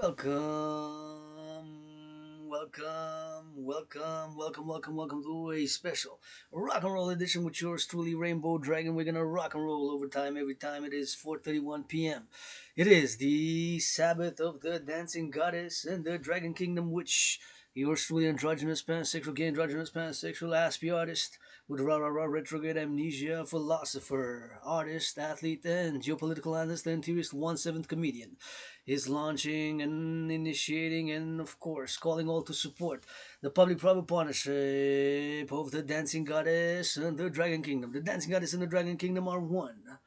Welcome to a special rock and roll edition with yours truly, Rainbow Dragon. We're gonna rock and roll overtime every time. It is 4:31 p.m. It is the Sabbath of the Dancing Goddess and the Dragon Kingdom, which yours truly, androgynous, pansexual, gay, androgynous, pansexual, Aspie artist with retrograde amnesia, philosopher, artist, athlete, and geopolitical analyst and theorist, 1/7 comedian is launching and initiating and, of course, calling all to support the public-private partnership of the Dancing Goddess and the Dragon Kingdom. The Dancing Goddess and the Dragon Kingdom are one.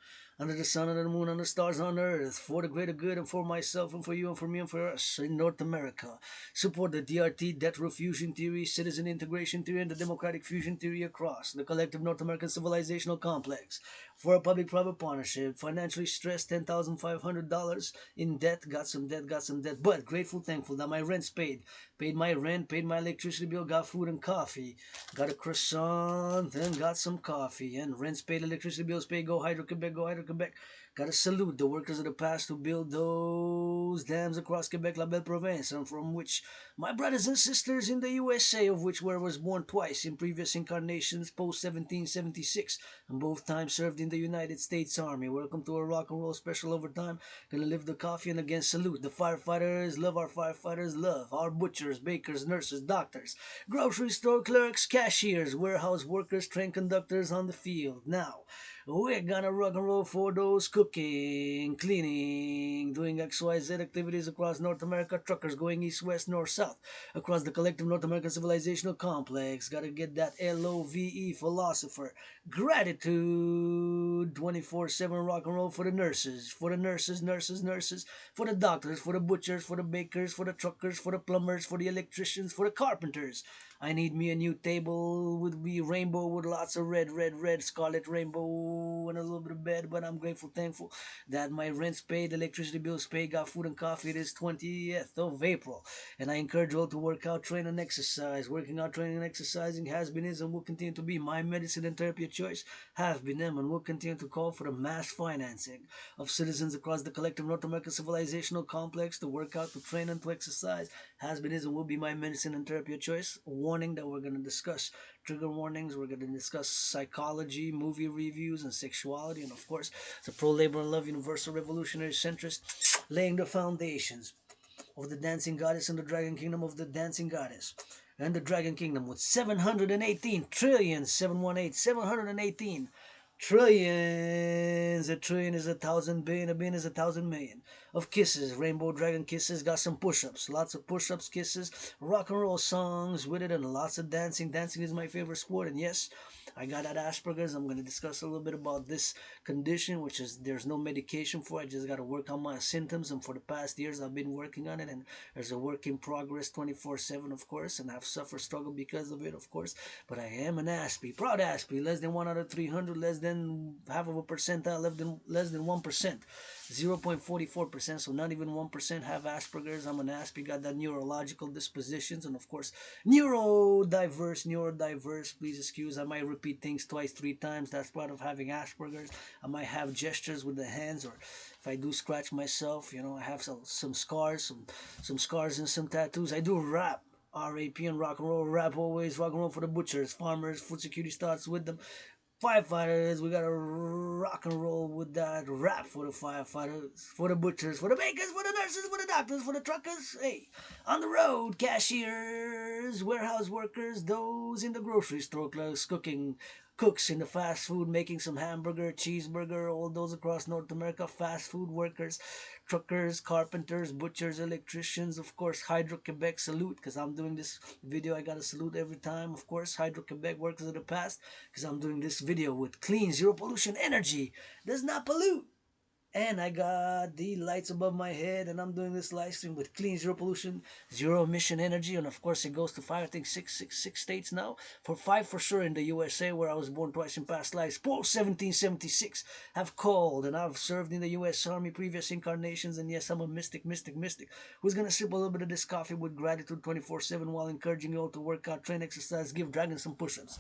Under the sun, under the moon, under the stars on earth, for the greater good and for myself and for you and for me and for us in North America. Support the DRT, debt row fusion theory, citizen integration theory, and the democratic fusion theory across the collective North American civilizational complex. For a public-private partnership, financially stressed, $10,500 in debt, got some debt, but grateful, thankful that my rent's paid my rent, paid my electricity bill, got food and coffee, got a croissant and got some coffee, and rent's paid, electricity bills paid, go Hydro Quebec, go Hydro Quebec. Gotta salute the workers of the past who built those dams across Quebec, La Belle Province, and from which my brothers and sisters in the USA, of which where I was born twice in previous incarnations post 1776, and both times served in the United States Army. Welcome to a rock and roll special overtime. Gonna live the coffee and again salute the firefighters. Love our firefighters. Love our butchers, bakers, nurses, doctors, grocery store clerks, cashiers, warehouse workers, train conductors on the field. Now, we're gonna rock and roll for those cooking, cleaning, doing XYZ activities across North America, truckers going east, west, north, south, across the collective North American civilizational complex. Gotta get that LOVE philosopher. Gratitude 24/7 rock and roll for the nurses, nurses, for the doctors, for the butchers, for the bakers, for the truckers, for the plumbers, for the electricians, for the carpenters. I need me a new table with be rainbow with lots of red, scarlet rainbow, and a little bit of bed. But I'm grateful, thankful that my rent's paid, electricity bills paid, got food and coffee. It is 20th of April, and I encourage you all to work out, train, and exercise. Working out, training, and exercising has been, is, and will continue to be my medicine and therapy of choice. Have been them, and will continue to call for the mass financing of citizens across the collective North American civilizational complex to work out, to train, and to exercise. Has been, is, and will be my medicine and therapy of choice. Warning that we're going to discuss trigger warnings. We're going to discuss psychology, movie reviews, and sexuality, and of course, the pro labor and love universal revolutionary centrist, laying the foundations of the dancing goddess and the dragon kingdom of the dancing goddess and the dragon kingdom with 718 trillion 718 718 trillions. A trillion is 1,000 billion. A billion is 1,000 million of kisses. Rainbow dragon kisses. Got some push-ups, lots of push-ups, kisses, rock and roll songs with it, and lots of dancing. Dancing is my favorite sport, and yes, I got that Asperger's. I'm going to discuss a little bit about this condition, which is there's no medication for it. I just got to work on my symptoms, and for the past years I've been working on it, and there's a work in progress 24/7, of course, and I've suffered struggle because of it, of course. But I am an Aspie, proud Aspie, less than 1 out of 300, less than half of a percentile, less than 1%, 0.44%, so not even 1% have Asperger's. I'm an Aspie, got that neurological dispositions, and of course, neurodiverse. Please excuse, I might repeat things twice, 3 times. That's part of having Asperger's. I might have gestures with the hands, or if I do scratch myself, I have some scars, some scars and some tattoos. I do rap. RAP and rock and roll, rap always, rock and roll for the butchers, farmers, food security starts with them. Firefighters, we gotta rock and roll with that rap for the firefighters, for the butchers, for the bakers, for the nurses, for the doctors, for the truckers. Hey, on the road, cashiers, warehouse workers, those in the grocery store, cooks in the fast food, making some hamburger, cheeseburger, all those across North America, fast food workers, truckers, carpenters, butchers, electricians, of course, Hydro Quebec salute, because I'm doing this video, I gotta salute every time, of course, Hydro Quebec workers of the past, because I'm doing this video with clean, zero pollution energy, does not pollute. And I got the lights above my head, and I'm doing this live stream with clean, zero pollution, zero emission energy, and of course it goes to 5, I think six states now. For 5 for sure in the USA, where I was born twice in past lives. Post 1776 have called, and I've served in the U.S. Army previous incarnations, and yes, I'm a mystic, who's gonna sip a little bit of this coffee with gratitude 24/7 while encouraging you all to work out, train, exercise, give Dragon some push-ups.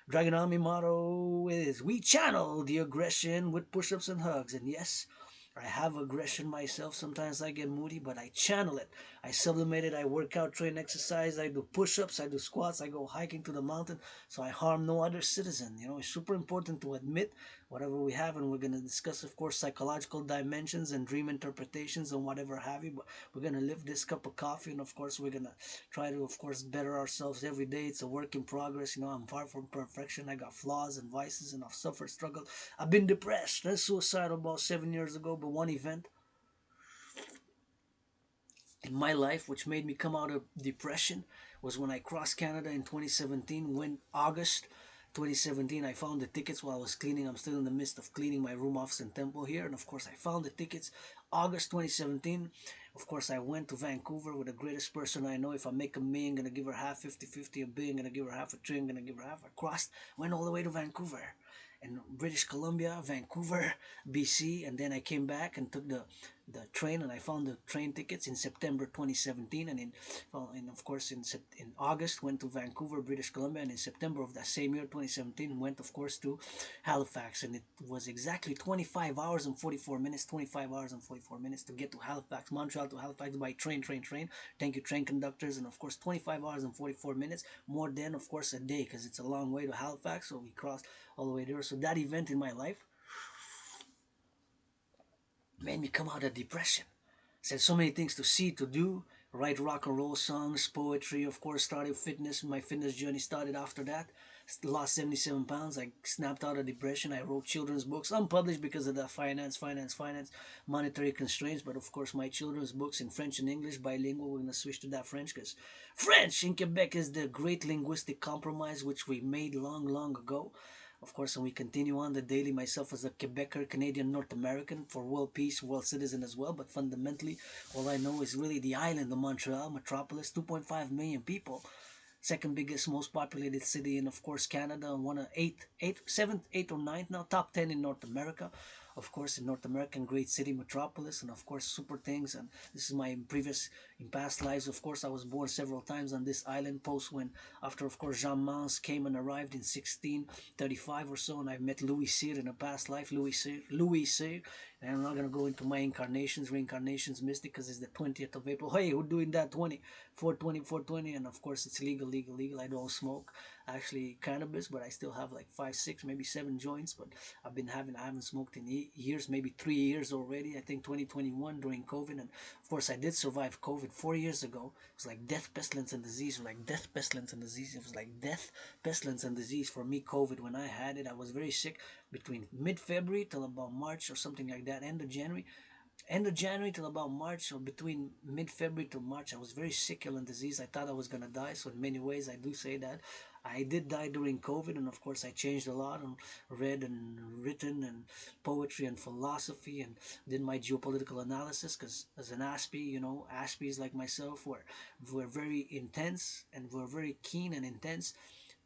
Dragon Army motto is we channel the aggression with push-ups and hugs, and yes, I have aggression myself. Sometimes I get moody, but I channel it. I sublimate it. I work out, train, exercise. I do push-ups. I do squats. I go hiking to the mountain. So I harm no other citizen. You know, it's super important to admit whatever we have, and we're gonna discuss, of course, psychological dimensions and dream interpretations and whatever have you. But we're gonna live this cup of coffee, and of course, we're gonna try to, of course, better ourselves every day. It's a work in progress. You know, I'm far from perfection. I got flaws and vices, and I've suffered, struggled. I've been depressed and suicidal about 7 years ago, but one event in my life which made me come out of depression was when I crossed Canada in 2017. When August 2017, I found the tickets while I was cleaning. I'm still in the midst of cleaning my room office and temple here, and of course I found the tickets. August 2017, of course I went to Vancouver with the greatest person I know. If I make a million, gonna give her half, 50-50, a billion, gonna give her half, a trillion, gonna give her half. I crossed, went all the way to Vancouver and British Columbia, Vancouver, BC, and then I came back and took the train, and I found the train tickets in September 2017, and in of course in August went to Vancouver, British Columbia, and in September of that same year 2017 went of course to Halifax, and it was exactly 25 hours and 44 minutes 25 hours and 44 minutes to get to Halifax, Montreal to Halifax by train. Thank you, train conductors. And of course 25 hours and 44 minutes, more than of course a day, because it's a long way to Halifax, so we crossed all the way there. So that event in my life made me come out of depression. Said so many things to see, to do, write rock and roll songs, poetry, of course, started fitness. My fitness journey started after that. Lost 77 pounds. I snapped out of depression. I wrote children's books, unpublished because of the finance, monetary constraints. But of course, my children's books in French and English, bilingual. We're going to switch to that French because French in Quebec is the great linguistic compromise which we made long, long ago. Of course, and we continue on the daily, myself as a Quebecer, Canadian, North American, for world peace, world citizen as well. But fundamentally, all I know is really the island of Montreal, metropolis, 2.5 million people, second biggest, most populated city in, of course, Canada, one of seventh, eighth, or ninth now, top 10 in North America. Of course, in North American, great city, metropolis, and of course, super things. And this is my previous, in past lives. Of course, I was born several times on this island. Post when, after of course, Jean Mans came and arrived in 1635 or so, and I met Louis Cyr in a past life. Louis Cyr. And I'm not gonna go into my incarnations, reincarnations, mystic, because it's the 20th of April. Hey, who doing that? 420, and of course it's legal. I don't smoke actually cannabis, but I still have like 5, 6, maybe 7 joints. But I haven't smoked in years, maybe 3 years already. I think 2021 during COVID, and of course I did survive COVID 4 years ago. It was like death, pestilence, and disease, or like death, pestilence, and disease. It was like death, pestilence, and disease for me. COVID, when I had it, I was very sick between mid-February till about March or something like that, end of January till about March, or between mid-February to March. I was very sick, ill and diseased. I thought I was gonna die. So in many ways, I do say that I did die during COVID, and of course, I changed a lot and read and written and poetry and philosophy, and did my geopolitical analysis. Because as an Aspie, Aspies like myself were very intense, and were very keen and intense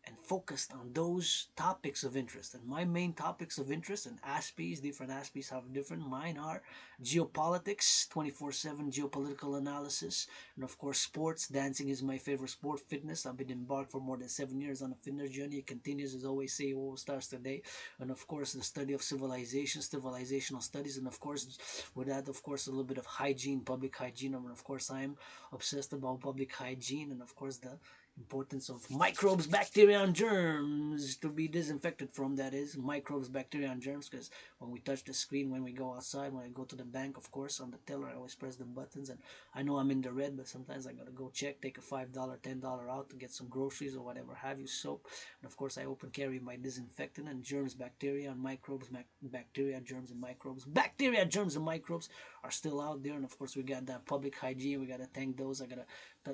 and focused on those topics of interest. And my main topics of interest, and Aspies, different Aspies have different, mine are geopolitics, 24/7 geopolitical analysis, and of course sports. Dancing is my favorite sport. Fitness, I've been embarked for more than 7 years on a fitness journey. It continues, as always say, what starts today. And of course the study of civilizational studies, and of course with that, of course, a little bit of hygiene, public hygiene. And of course I'm obsessed about public hygiene, and of course the importance of microbes, bacteria, and germs to be disinfected from. That is, microbes, bacteria, and germs. Because when we touch the screen, when we go outside, when I go to the bank, of course, on the teller, I always press the buttons, and I know I'm in the red, but sometimes I gotta go check, take a $5, $10 out to get some groceries or whatever have you, soap. And of course, I open carry my disinfectant, and germs, bacteria, and microbes, bacteria, germs, and microbes. Bacteria, germs, and microbes are still out there. And of course, we got that public hygiene. We gotta thank those. I gotta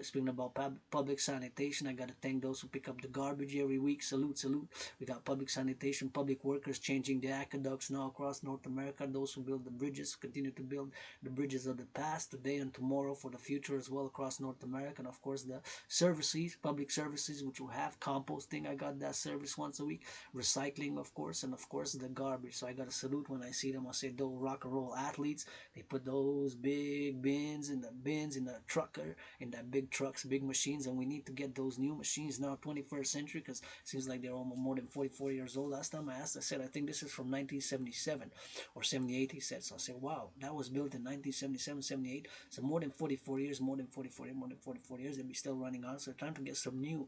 speaking about public sanitation, I gotta thank those who pick up the garbage every week. Salute. We got public sanitation, public workers changing the aqueducts now across North America. Those who build the bridges, continue to build the bridges of the past, today and tomorrow, for the future as well across North America. And of course the services, public services, which will have composting. I got that service once a week. Recycling, of course, and of course the garbage. So I gotta salute when I see them. I say those rock and roll athletes. They put those big bins in the trucker, in that big trucks, big machines, and we need to get those those new machines now, 21st century, because it seems like they're almost more than 44 years old. Last time I asked, I said, I think this is from 1977 or 78, he said. So I said, wow, that was built in 1977, 78. So more than 44 years, more than 44 years, more than 44 years, they'll be still running on. So time to get some new,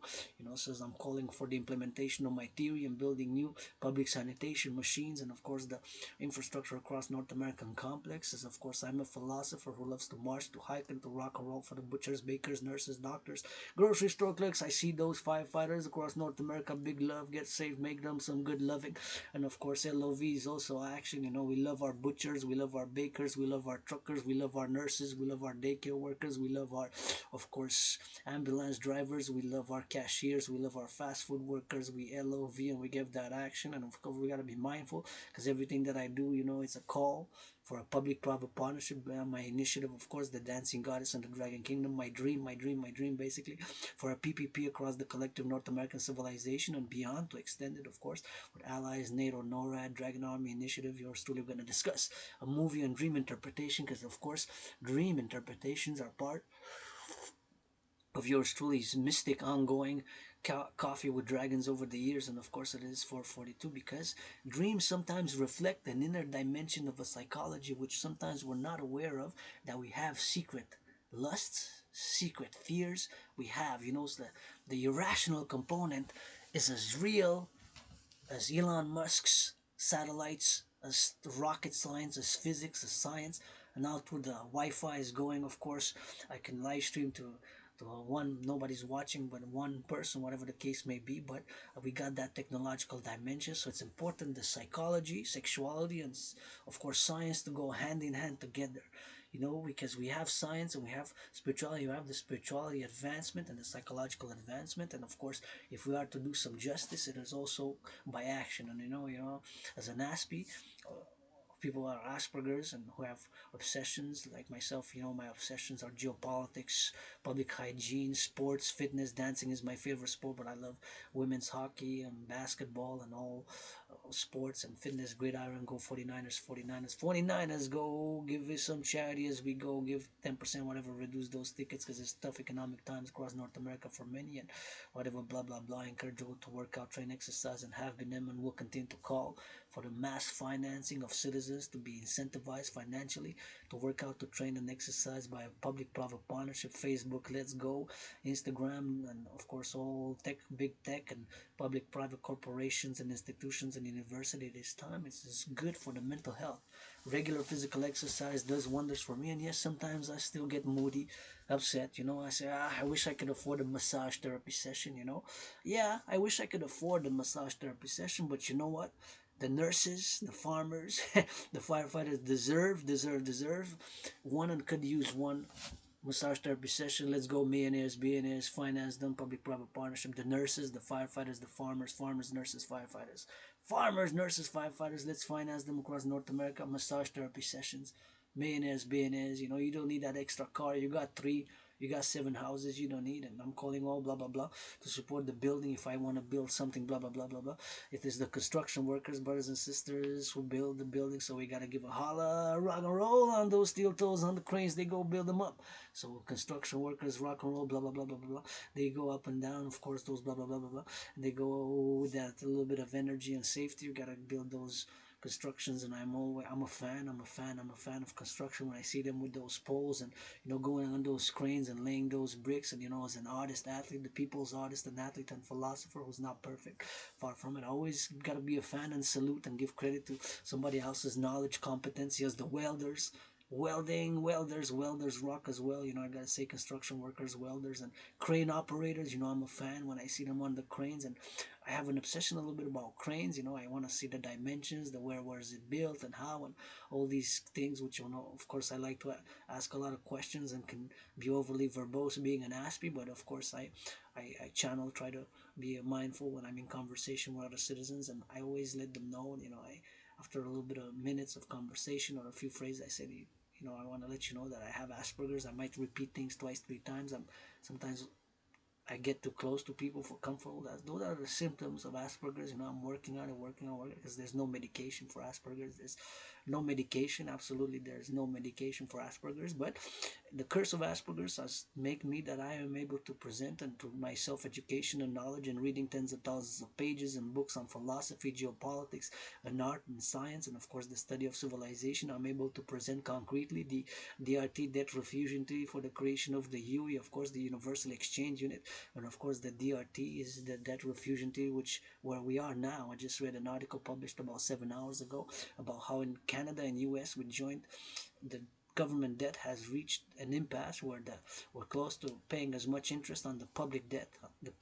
says I'm calling for the implementation of my theory and building new public sanitation machines, and of course the infrastructure across North American complexes. Of course, I'm a philosopher who loves to march, to hike, and to rock and roll for the butchers, bakers, nurses, doctors, grocery store clerks. I see those firefighters across North America. Big love, get safe, make them some good loving. And of course, LOVs also action. We love our butchers, we love our bakers, we love our truckers, we love our nurses, we love our daycare workers, we love our, of course, ambulance drivers, we love our cashiers, we love our fast food workers. We LOV and we give that action. And of course, we got to be mindful, because everything that I do, it's a call for a public-private partnership. My initiative, of course, the Dancing Goddess and the Dragon Kingdom. My dream, basically, for a PPP across the collective North American civilization and beyond, to extend it, of course, with allies, NATO, NORAD, Dragon Army Initiative. Yours truly going to discuss a movie and dream interpretation, because, of course, dream interpretations are part of yours truly's mystic ongoing coffee with dragons over the years. And of course it is 442, because dreams sometimes reflect an inner dimension of a psychology which sometimes we're not aware of, that we have secret lusts, secret fears. We have, so the irrational component is as real as Elon Musk's satellites, as rocket science, as physics, as science. And now to the Wi-Fi is going, of course, I can live stream to one, nobody's watching but one person, whatever the case may be. But we got that technological dimension, so it's important the psychology, sexuality, and of course science to go hand in hand together. Because we have science and we have spirituality. You have the spirituality advancement and the psychological advancement, and of course, if we are to do some justice, it is also by action. And as an Aspie, people who are Asperger's and who have obsessions like myself. My obsessions are geopolitics, public hygiene, sports, fitness. Dancing is my favorite sport, but I love women's hockey and basketball and all sports and fitness. Gridiron, go 49ers, 49ers, 49ers, go give it some charity as we go, give 10%, whatever, reduce those tickets, because it's tough economic times across North America for many, and whatever, blah blah blah. Encourage you to work out, train, exercise, and have been them, and will continue to call for the mass financing of citizens to be incentivized financially to work out, to train, and exercise by a public-private partnership. Facebook, let's go. Instagram, and of course all tech, big tech, and public-private corporations and institutions and university. This time it's good for the mental health. Regular physical exercise does wonders for me. And yes, sometimes I still get moody, upset. I say, I wish I could afford a massage therapy session. Yeah, I wish I could afford a massage therapy session, but you know what? The nurses, the farmers, the firefighters deserve one, and could use one massage therapy session. Let's go, millionaires, billionaires, finance them, public-private partnership. The nurses, the firefighters, the farmers, nurses, firefighters. Farmers, nurses, firefighters, let's finance them across North America. Massage therapy sessions. Millionaires, billionaires, you don't need that extra car. You got three, you got 7 houses, you don't need. And I'm calling all blah blah blah to support the building. If I want to build something, blah blah blah blah blah. It is the construction workers, brothers and sisters, who build the building. So we gotta give a holla, rock and roll on those steel toes, on the cranes. They go build them up. So construction workers, rock and roll, blah blah blah blah blah blah. They go up and down. Of course, those blah blah blah blah blah. They go with that a little bit of energy and safety. You gotta build those constructions. And I'm a fan of construction. When I see them with those poles and going on those cranes and laying those bricks, and as an artist, athlete, the people's artist and athlete and philosopher who's not perfect, far from it, I always gotta be a fan and salute and give credit to somebody else's knowledge, competency, as the welders. Welders rock as well. I gotta say, construction workers, welders, and crane operators. I'm a fan when I see them on the cranes. And I have an obsession a little bit about cranes. I want to see the dimensions, the where is it built and how, and all these things, which of course I like to ask a lot of questions and can be overly verbose being an Aspie. But of course I channel, try to be mindful when I'm in conversation with other citizens, and I always let them know. After a little bit of minutes of conversation or a few phrases, I said, I want to let you know that I have Asperger's. I might repeat things twice, 3 times. Sometimes I get too close to people for comfort. Those are the symptoms of Asperger's. I'm working on it, because there's no medication for Asperger's. No medication, absolutely, there's no medication for Asperger's, but the curse of Asperger's has make me that I am able to present and to my self-education and knowledge and reading tens of thousands of pages and books on philosophy, geopolitics, and art and science, and of course the study of civilization. I'm able to present concretely the DRT, debt refusion theory, for the creation of the UE, of course the universal exchange unit, and of course the DRT is the debt refusion theory, which where we are now. I just read an article published about 7 hours ago about how in Canada and US we joined the government debt has reached an impasse where we're close to paying as much interest on the public debt,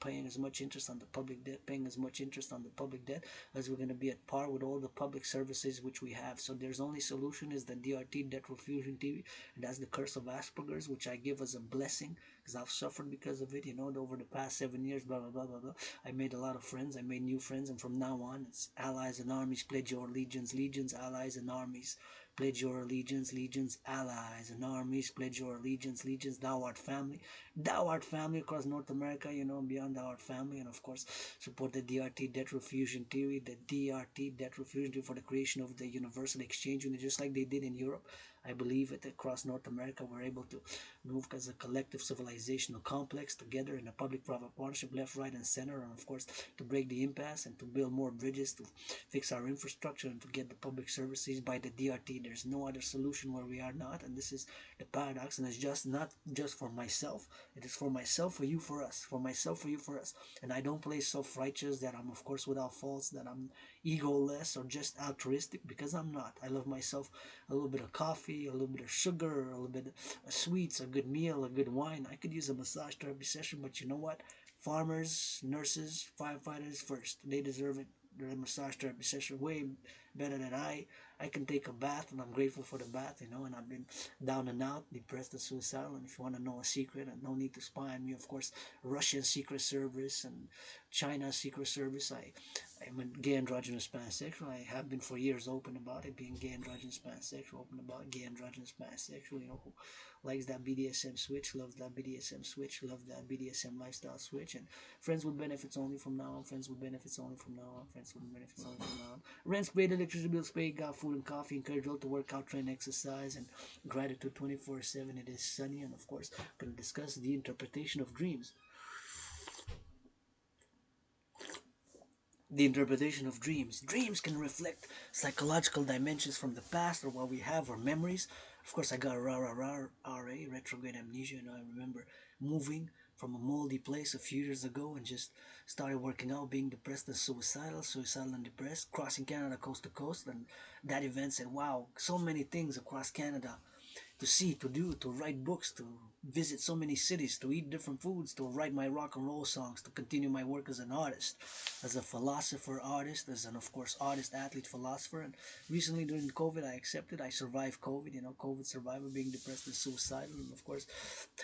paying as much interest on the public debt, paying as much interest on the public debt as we're going to be at par with all the public services which we have. So there's only solution is the DRT, debt refusion theory, and that's the curse of Asperger's, which I give as a blessing because I've suffered because of it. Over the past 7 years, blah blah blah blah blah. I made a lot of friends. I made new friends, and from now on, it's allies and armies. Pledge your allegiance, legions, allies and armies. Pledge your allegiance, legions, allies, and armies. Pledge your allegiance, legions, thou art family. Thou art family across North America, beyond thou art family. And of course, support the DRT, debt refusion theory, the DRT, debt refusion theory, for the creation of the universal exchange unit, just like they did in Europe. I believe it across North America, we're able to move as a collective civilizational complex together in a public-private partnership, left, right, and center, and of course, to break the impasse and to build more bridges, to fix our infrastructure, and to get the public services by the DRT. There's no other solution where we are not, and this is the paradox, and it's just not just for myself. It is for myself, for you, for us, for myself, for you, for us. And I don't play self-righteous that I'm of course without faults, that I'm egoless or just altruistic, because I'm not. I love myself. A little bit of coffee, a little bit of sugar, a little bit of sweets, a good meal, a good wine. I could use a massage therapy session, but you know what? Farmers, nurses, firefighters first. They deserve it. The massage therapy session way better than I can take a bath, and I'm grateful for the bath, and I've been down and out, depressed and suicidal. And if you want to know a secret, and no need to spy on me, of course, Russian Secret Service and China's Secret Service, I'm a gay androgynous pansexual. I have been for years open about it, being gay androgynous pansexual, open about gay androgynous pansexual, who likes that BDSM switch, loves that BDSM switch, loves that BDSM lifestyle switch, and friends with benefits only from now on, friends with benefits only from now on, friends with benefits only from now on. Rent paid, electricity bills paid, got food and coffee, encourage all to work out, train, exercise, and gratitude 24/7. It is sunny, and of course, going to discuss the interpretation of dreams. The interpretation of dreams. Dreams can reflect psychological dimensions from the past or what we have or memories. Of course, I got RA, retrograde amnesia, and I remember moving from a moldy place a few years ago and just started working out, being depressed and suicidal and depressed, crossing Canada coast to coast, and that event said, wow, so many things across Canada to see, to do, to write books, to visit so many cities, to eat different foods, to write my rock and roll songs, to continue my work as an artist, as a philosopher artist, as an of course artist, athlete, philosopher. And recently during COVID, I accepted, I survived COVID, COVID survivor, being depressed and suicidal. And of course,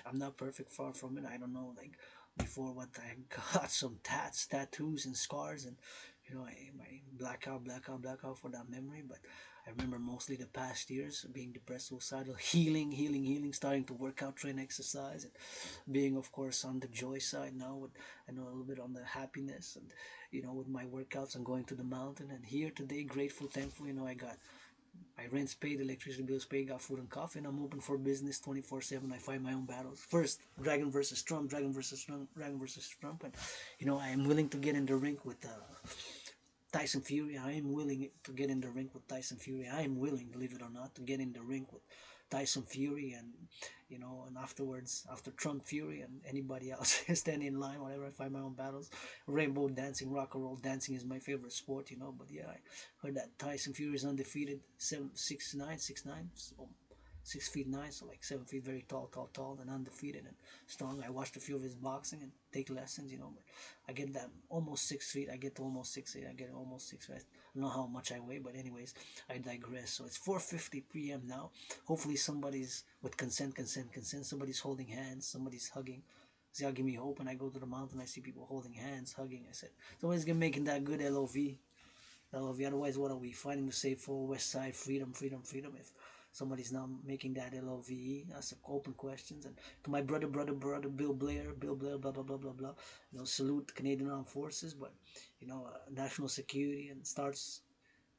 I'm not perfect, far from it. I don't know, like before what I got some tattoos and scars, and my blackout for that memory. But I remember mostly the past years being depressed, suicidal, healing, starting to work out, train, exercise, and being of course on the joy side now. With I know a little bit on the happiness, and with my workouts and going to the mountain. And here today, grateful, thankful. My rent's paid, electricity bills paid, got food and coffee, and I'm open for business 24/7. I fight my own battles. First, Dragan versus Trump, Dragan versus Trump, Dragan versus Trump, and I am willing to get in the ring with Tyson Fury. I am willing to get in the ring with Tyson Fury. I am willing, believe it or not, to get in the ring with Tyson Fury, and and afterwards, after Trump Fury and anybody else stand in line, whatever. I fight my own battles. Rainbow dancing, rock and roll dancing is my favorite sport, But yeah, I heard that Tyson Fury is undefeated, 6'9", 6'9", so 6 feet 9, so like 7 feet, very tall, and undefeated and strong. I watched a few of his boxing and take lessons, but I get that almost 6 feet. I get to almost 6 feet. I get almost 6 feet. I don't know how much I weigh, but anyways, I digress. So it's 4:50 p.m. now. Hopefully somebody's with consent. Somebody's holding hands. Somebody's hugging. See, I'll give me hope. When I go to the mountain, I see people holding hands, hugging. I said, somebody's gonna making that good LOV. LOV. Otherwise, what are we fighting to say for West Side freedom? If somebody's not making that LOVE, that's open questions. And to my brother, Bill Blair, blah blah blah blah blah. Salute Canadian Armed Forces, but national security and starts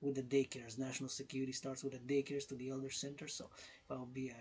with the daycares. National security starts with the daycares to the elder center. So if I would be,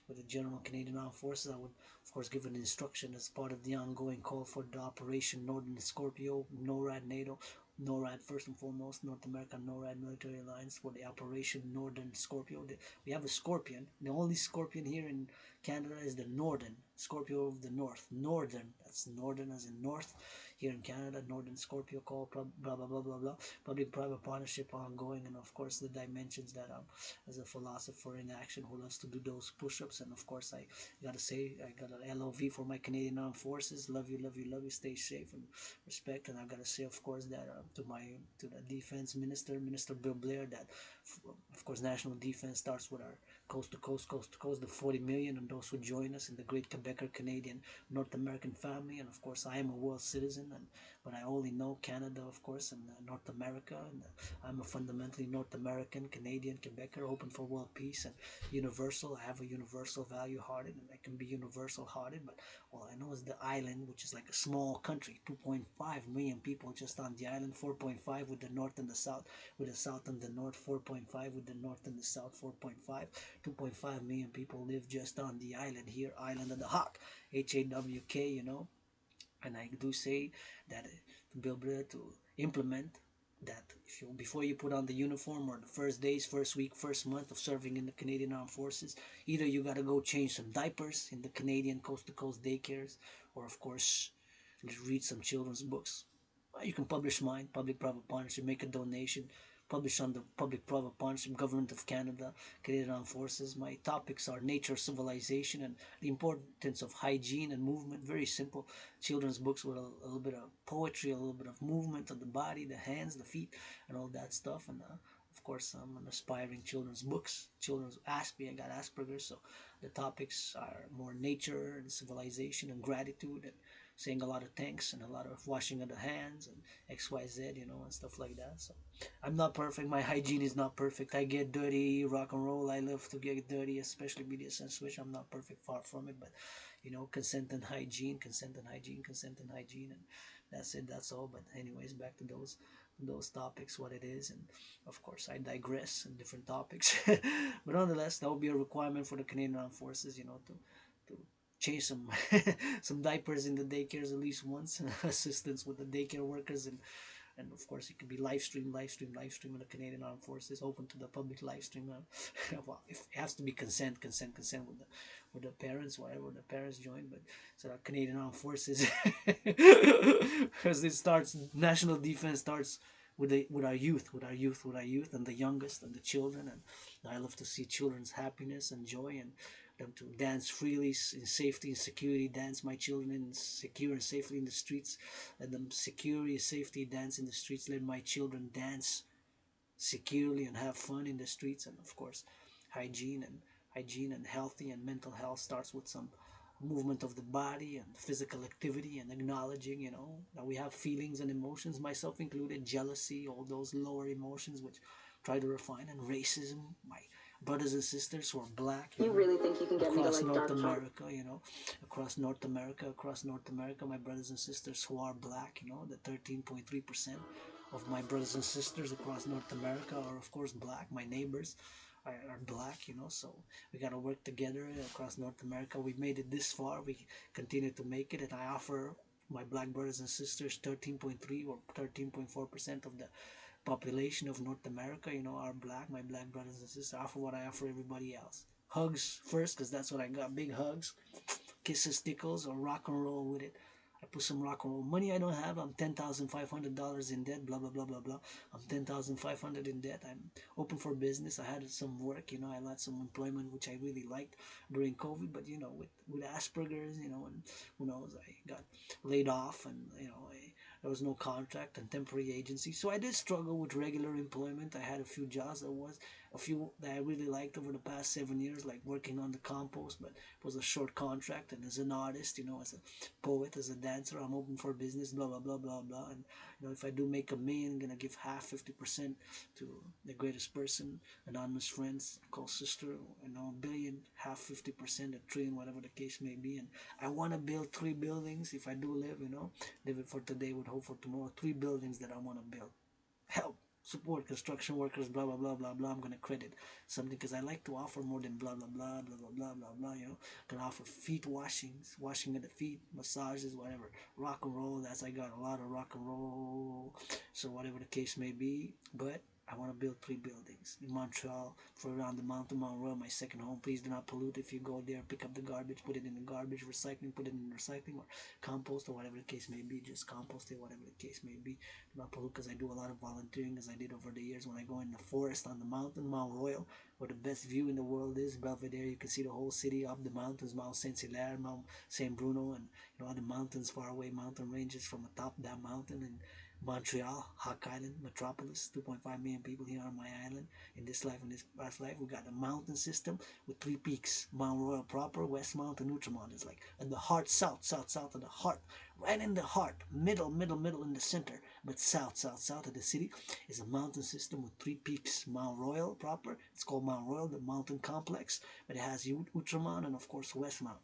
with the General Canadian Armed Forces, I would, of course, give an instruction as part of the ongoing call for the Operation Northern Scorpio, NORAD, NATO. NORAD, first and foremost, North American NORAD Military Alliance, for the Operation Northern Scorpio. We have a scorpion. The only scorpion here in Canada is the Northern Scorpio of the North. Northern, that's Northern as in North. Here in Canada, Northern Scorpio call, blah blah blah blah blah. Public-private partnership ongoing, and of course the dimensions that as a philosopher in action who loves to do those push-ups, and of course I gotta say I got an LOV for my Canadian Armed Forces. Love you, love you, love you. Stay safe and respect. And I gotta say, of course, that to the defense minister, Minister Bill Blair, that of course national defense starts with our coast to coast, the 40 million, and those who join us in the great Quebecer Canadian North American family. And of course, I am a world citizen, but I only know Canada, of course, and North America. And I'm a fundamentally North American, Canadian, Quebecer, open for world peace and universal. I have a universal value hearted, and I can be universal hearted. But all I know is the island, which is like a small country, 2.5 million people just on the island, 4.5 with the north and the south, with the south and the north, 4.5 with the north and the south, 4.5, 2.5 million people live just on the island here, Island of the Hawk, HAWK, and I do say that to be able to implement that, if you, before you put on the uniform, or the first days, first week, first month of serving in the Canadian Armed Forces, either you got to go change some diapers in the Canadian coast to coast daycares, or of course read some children's books. You can publish mine, public-private partnership, make a donation, publish on the public-private partnership, Government of Canada, Canadian Armed Forces. My topics are nature, civilization, and the importance of hygiene and movement. Very simple children's books with a little bit of poetry, a little bit of movement of the body, the hands, the feet, and all that stuff. And of course, I'm an aspiring children's books, children's Aspies. I got Asperger's, so the topics are more nature and civilization and gratitude, and saying a lot of thanks and a lot of washing of the hands and XYZ, and stuff like that. So I'm not perfect. My hygiene is not perfect. I get dirty, rock and roll. I love to get dirty, especially BDSM switch. I'm not perfect, far from it, but consent and hygiene, consent and hygiene, consent and hygiene, and that's it. That's all. But anyways, back to those topics, what it is, and of course I digress in different topics. But nonetheless, that will be a requirement for the Canadian Armed Forces, to change some some diapers in the daycares at least once, assistance with the daycare workers, and of course it could be live stream in the Canadian Armed Forces, open to the public live stream. Well, if it has to be consent with the parents, whatever the parents join, but so that Canadian Armed Forces, because it starts, national defense starts with our youth, and the youngest and the children, and I love to see children's happiness and joy, and them to dance freely in safety and security. Dance my children in secure and safely in the streets. Let them securely, safety dance in the streets. Let my children dance securely and have fun in the streets. And of course, hygiene and healthy and mental health starts with some movement of the body and physical activity, and acknowledging, that we have feelings and emotions, myself included, jealousy, all those lower emotions which try to refine, and racism. My brothers and sisters who are black, you really think you can get me to across like North dark America, across North America, my brothers and sisters who are black, the 13.3% of my brothers and sisters across North America are of course black. My neighbors are black, so we got to work together across North America. We made it this far, we continue to make it, and I offer my black brothers and sisters, 13.3 or 13.4% of the population of North America, are black. My black brothers and sisters, I offer what I offer everybody else. Hugs first, because that's what I got. Big hugs, kisses, tickles, or rock and roll with it. I put some rock and roll money I don't have. I'm $10,500 in debt. Blah blah blah blah blah. I'm $10,500 in debt. I'm open for business. I had some work. I had some employment which I really liked during COVID. But with Asperger's, and who knows, I got laid off, and there was no contract and temporary agency. So I did struggle with regular employment. I had a few jobs that I really liked over the past 7 years, like working on the compost, but it was a short contract. And as an artist, as a poet, as a dancer, I'm open for business, blah, blah, blah, blah, blah. And, if I do make $1 million, I'm going to give half, 50% to the greatest person, anonymous friends, call sister, $1 billion, half, 50%, $1 trillion, whatever the case may be. And I want to build 3 buildings if I do live, live it for today with hope for tomorrow. 3 buildings that I want to build. Help support construction workers, blah blah blah blah blah. I'm gonna credit something because I like to offer more than blah blah blah blah blah blah blah blah. You know, can offer feet washings, washing of the feet, massages, whatever. Rock and roll. That's I got a lot of rock and roll. So whatever the case may be, but I want to build 3 buildings in Montreal for around the mountain, Mount Royal, my second home. Please do not pollute. If you go there, pick up the garbage, put it in the garbage, recycling, put it in the recycling, or compost, or whatever the case may be. Just compost it, whatever the case may be. Do not pollute because I do a lot of volunteering as I did over the years when I go in the forest on the mountain, Mount Royal, where the best view in the world is. Belvedere, you can see the whole city up the mountains, Mount Saint Hilaire, Mount Saint Bruno, and other mountains, far away mountain ranges from atop that mountain. And Montreal, Hawk Island, metropolis, 2.5 million people here on my island. In this life, in this past life, we got a mountain system with 3 peaks: Mount Royal proper, Westmount, and Outremont. It's like in the heart, south of the heart, right in the heart, middle in the center, but south of the city is a mountain system with 3 peaks: Mount Royal proper. It's called Mount Royal, the mountain complex, but it has Outremont and of course Westmount.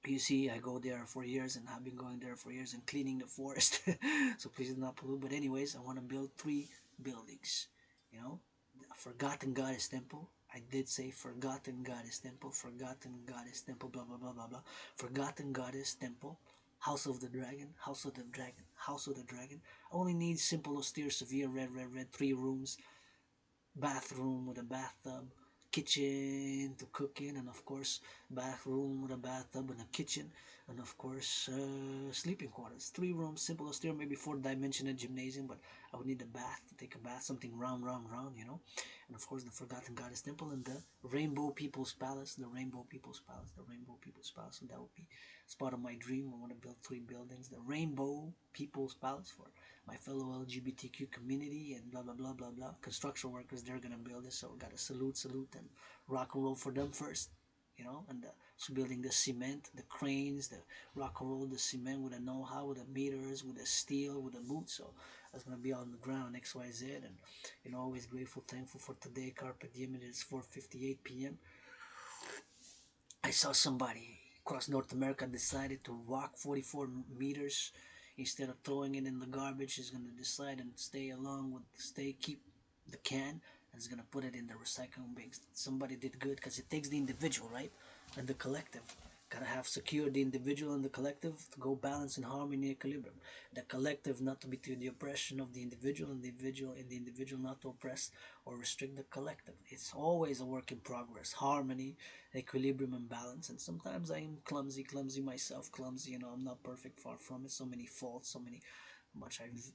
You see, I go there for years and I've been going there for years and cleaning the forest. So please do not pollute. But anyways, I want to build 3 buildings. You know, Forgotten Goddess Temple. I did say Forgotten Goddess Temple, Forgotten Goddess Temple, blah blah blah blah blah. Forgotten Goddess Temple, House of the Dragon, House of the Dragon, House of the Dragon. Only needs simple, austere, severe, red, 3 rooms, bathroom with a bathtub, kitchen to cook in, and of course bathroom with a bathtub and a kitchen, and of course sleeping quarters. 3 rooms, simple, austere, maybe 4 dimensional gymnasium, but I would need a bath to take a bath, something round, you know. And of course the Forgotten Goddess Temple and the Rainbow People's Palace, the Rainbow People's Palace, the Rainbow People's Palace. So that would be as part of my dream. I want to build 3 buildings, the Rainbow People's Palace for my fellow LGBTQ community and blah blah blah blah blah. Construction workers, they're gonna build this, so we gotta salute and rock and roll for them first, you know. And so building the cement, the cranes, the rock and roll, the cement with the know-how, with the meters, with the steel, with the boots. So that's gonna be on the ground, XYZ, and you know, always grateful, thankful for today. Carpe diem. It is 4:58 p.m. I saw somebody across North America decided to walk 44 meters instead of throwing it in the garbage. He's gonna decide and keep the can, and he's gonna put it in the recycling bins. Somebody did good because it takes the individual, right, and the collective. Gotta have secure the individual and the collective to go balance in harmony, equilibrium. The collective not to be to the oppression of the individual, and the individual not to oppress or restrict the collective. It's always a work in progress. Harmony, equilibrium, and balance. And sometimes I am clumsy myself, clumsy. You know, I'm not perfect, far from it. So many faults, so many much I've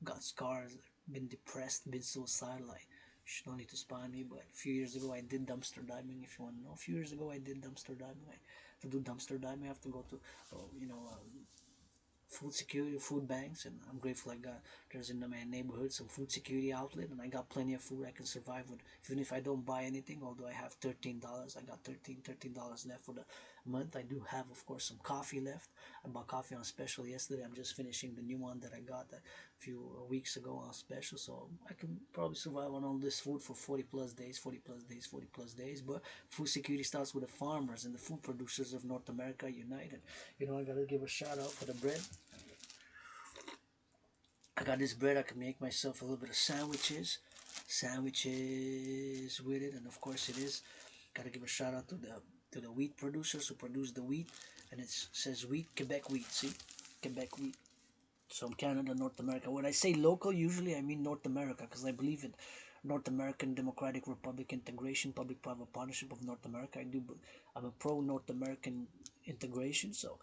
got scars, been depressed, been suicidal. I should not need to spy me, but a few years ago I did dumpster diving. If you want to know, a few years ago I did dumpster diving. To do dumpster diving, I have to go to, food security, food banks, and I'm grateful I got there's in my neighborhood some food security outlet, and I got plenty of food I can survive with, even if I don't buy anything. Although I have $13, I got $13 left for the month. I do have, of course, some coffee left. I bought coffee on special yesterday. I'm just finishing the new one that I got a few weeks ago on special, so I can probably survive on all this food for 40 plus days, 40 plus days, 40 plus days. But food security starts with the farmers and the food producers of North America united. You know, I gotta give a shout out for the bread. I got this bread. I can make myself a little bit of sandwiches with it, and of course it is. Gotta give a shout out to the wheat producers who produce the wheat, and it says wheat, Quebec wheat. See, Quebec wheat. So Canada, North America. When I say local, usually I mean North America, because I believe in North American Democratic Republic integration, public-private partnership of North America. I'm a pro North American integration. So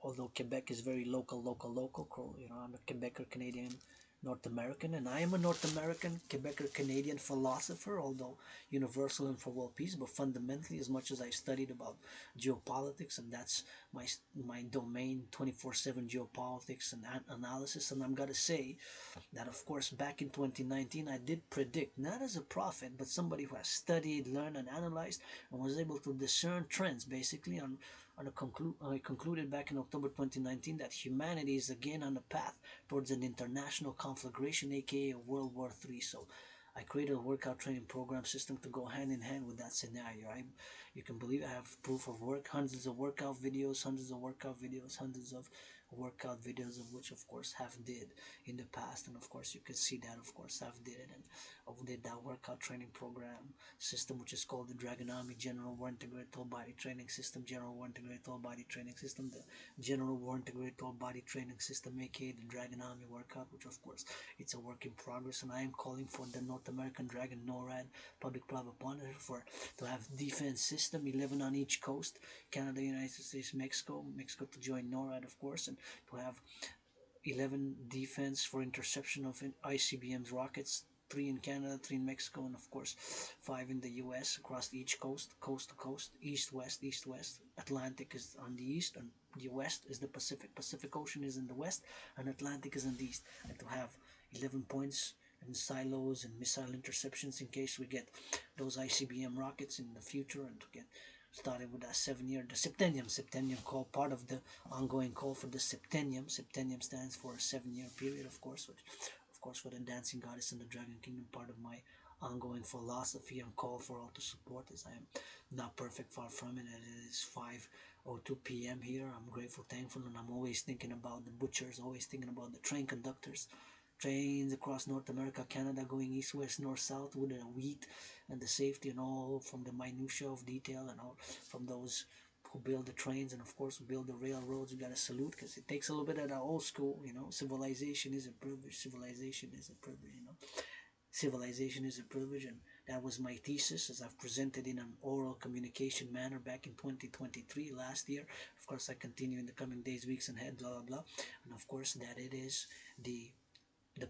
although Quebec is very local, you know, I'm a Quebecer, Canadian, North American, and I am a North American, Quebecer, Canadian philosopher, although universal and for world peace. But fundamentally, as much as I studied about geopolitics, and that's my domain, 24/7 geopolitics and analysis, and I'm gonna say that, of course, back in 2019, I did predict, not as a prophet, but somebody who has studied, learned, and analyzed, and was able to discern trends, basically, I concluded back in October 2019 that humanity is again on the path towards an international conflagration, aka World War III. So I created a workout training program system to go hand in hand with that scenario. You can believe I have proof of work, hundreds of workout videos, hundreds of workout videos of which of course have did in the past, and of course you can see that of course have did it, and I did that workout training program system which is called the Dragan Army General War Integrated Whole Body Training System, General War Integrated Whole Body Training System, the General War Integrated Whole Body Training System, aka the Dragan Army workout, which of course it's a work in progress, and I am calling for the North American Dragan NORAD public-private partnership for to have defense system 11 on each coast, Canada, United States, Mexico to join NORAD of course, and to have 11 defense for interception of ICBM's rockets, 3 in Canada, 3 in Mexico, and of course 5 in the US across each coast, coast to coast, east west. Atlantic is on the east, and the west is the Pacific. Pacific Ocean is in the west, and Atlantic is in the east. And to have 11 points and silos and missile interceptions in case we get those ICBM rockets in the future, and to get started with that 7 year, the Septennium call, part of the ongoing call for the Septennium. Septennium stands for a 7 year period, of course, which, of course, for the Dancing Goddess and the Dragon Kingdom, part of my ongoing philosophy and call for all to support is I am not perfect, far from it. It is 5:02 p.m. here. I'm grateful, thankful, and I'm always thinking about the butchers, always thinking about the train conductors, trains across North America, Canada, going east, west, north, south with the wheat and the safety and all, from the minutia of detail and all, from those who build the trains and of course who build the railroads. We gotta salute, because it takes a little bit of the old school, civilization is a privilege, civilization is a privilege, civilization is a privilege, and that was my thesis as I've presented in an oral communication manner back in 2023 last year. Of course I continue in the coming days, weeks and ahead, blah blah blah, and of course that it is the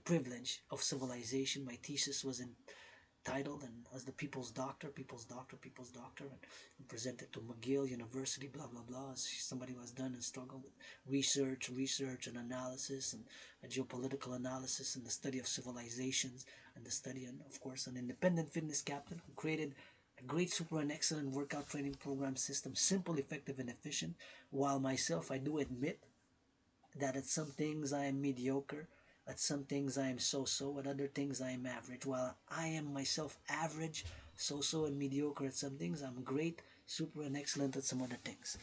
privilege of civilization. My thesis was entitled and as the people's doctor, and presented to McGill University, blah blah blah, as somebody who has done and struggled with research and analysis and a geopolitical analysis and the study of civilizations and the study, and of course an independent fitness captain who created a great, super, and excellent workout training program system, simple, effective, and efficient. While myself, I do admit that at some things I am mediocre, at some things I am so-so, at other things I am average. While I am myself average, so-so, and mediocre at some things, I'm great, super, and excellent at some other things.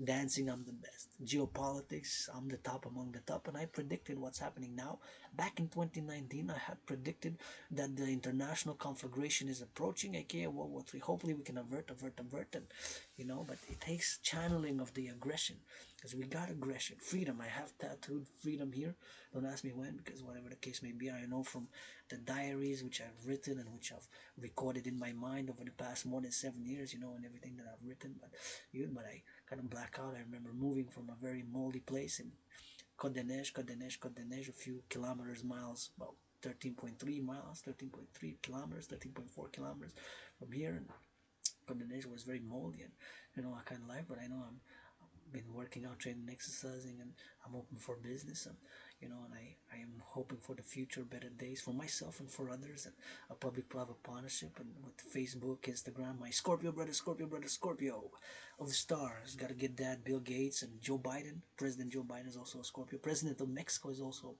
Dancing, I'm the best. Geopolitics, I'm the top among the top, and I predicted what's happening now. Back in 2019, I had predicted that the international conflagration is approaching, aka World War III. Hopefully, we can avert, and but it takes channeling of the aggression, because we got aggression, freedom. I have tattooed freedom here. Don't ask me when, because whatever the case may be, I know from the diaries which I've written and which I've recorded in my mind over the past more than 7 years, and everything that I've written. But I kind of black out. I remember moving from a very moldy place in Côte d'Neige, a few miles, about 13.3 miles, 13.3 kilometers, 13.4 kilometers from here. And Côte d'Neige was very moldy, and I kind of like, but I know I've been working out, training, exercising, and I'm open for business, and I am hoping for the future, better days for myself and for others, and a public-private partnership, and with Facebook, Instagram, my Scorpio brother, Scorpio of the stars. Got to get that. Bill Gates and Joe Biden, President Joe Biden is also a Scorpio. President of Mexico is also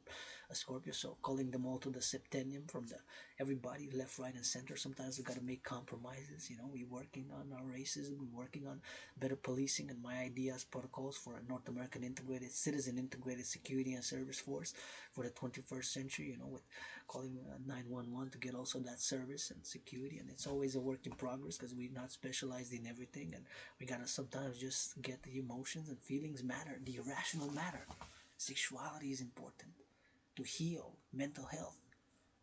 a Scorpio. So calling them all to the Septennium from the everybody, left, right, and center. Sometimes we got to make compromises. We working on our racism. We working on better policing, and my ideas, protocols for a North American integrated citizen integrated security and service force for the 21st century. With calling 911 to get also that service and security, and it's always a work in progress because we're not specialized in everything, and we gotta sometimes just get the emotions and feelings matter, the irrational matter. Sexuality is important to heal mental health.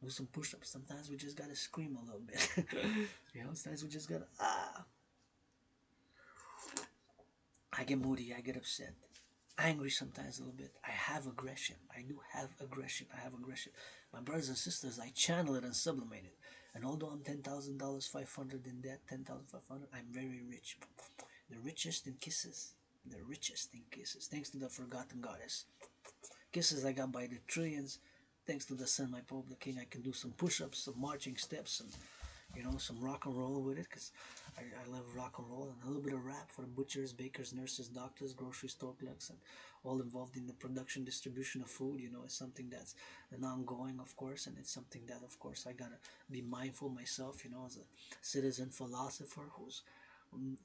Do some push-ups. Sometimes we just gotta scream a little bit. Sometimes we just gotta I get moody, I get upset, angry sometimes a little bit. I have aggression. I do have aggression. I have aggression. My brothers and sisters, I channel it and sublimate it. And although I'm $10,000, 500 in debt, 10,500, I'm very rich. The richest in kisses. The richest in kisses. Thanks to the forgotten goddess. Kisses I got by the trillions. Thanks to the sun, my public king, I can do some push-ups, some marching steps, and some rock and roll with it, because I love rock and roll, and a little bit of rap for the butchers, bakers, nurses, doctors, grocery store clerks, and all involved in the production, distribution of food. It's something that's an ongoing, of course, and it's something that, of course, I gotta be mindful myself, as a citizen philosopher who's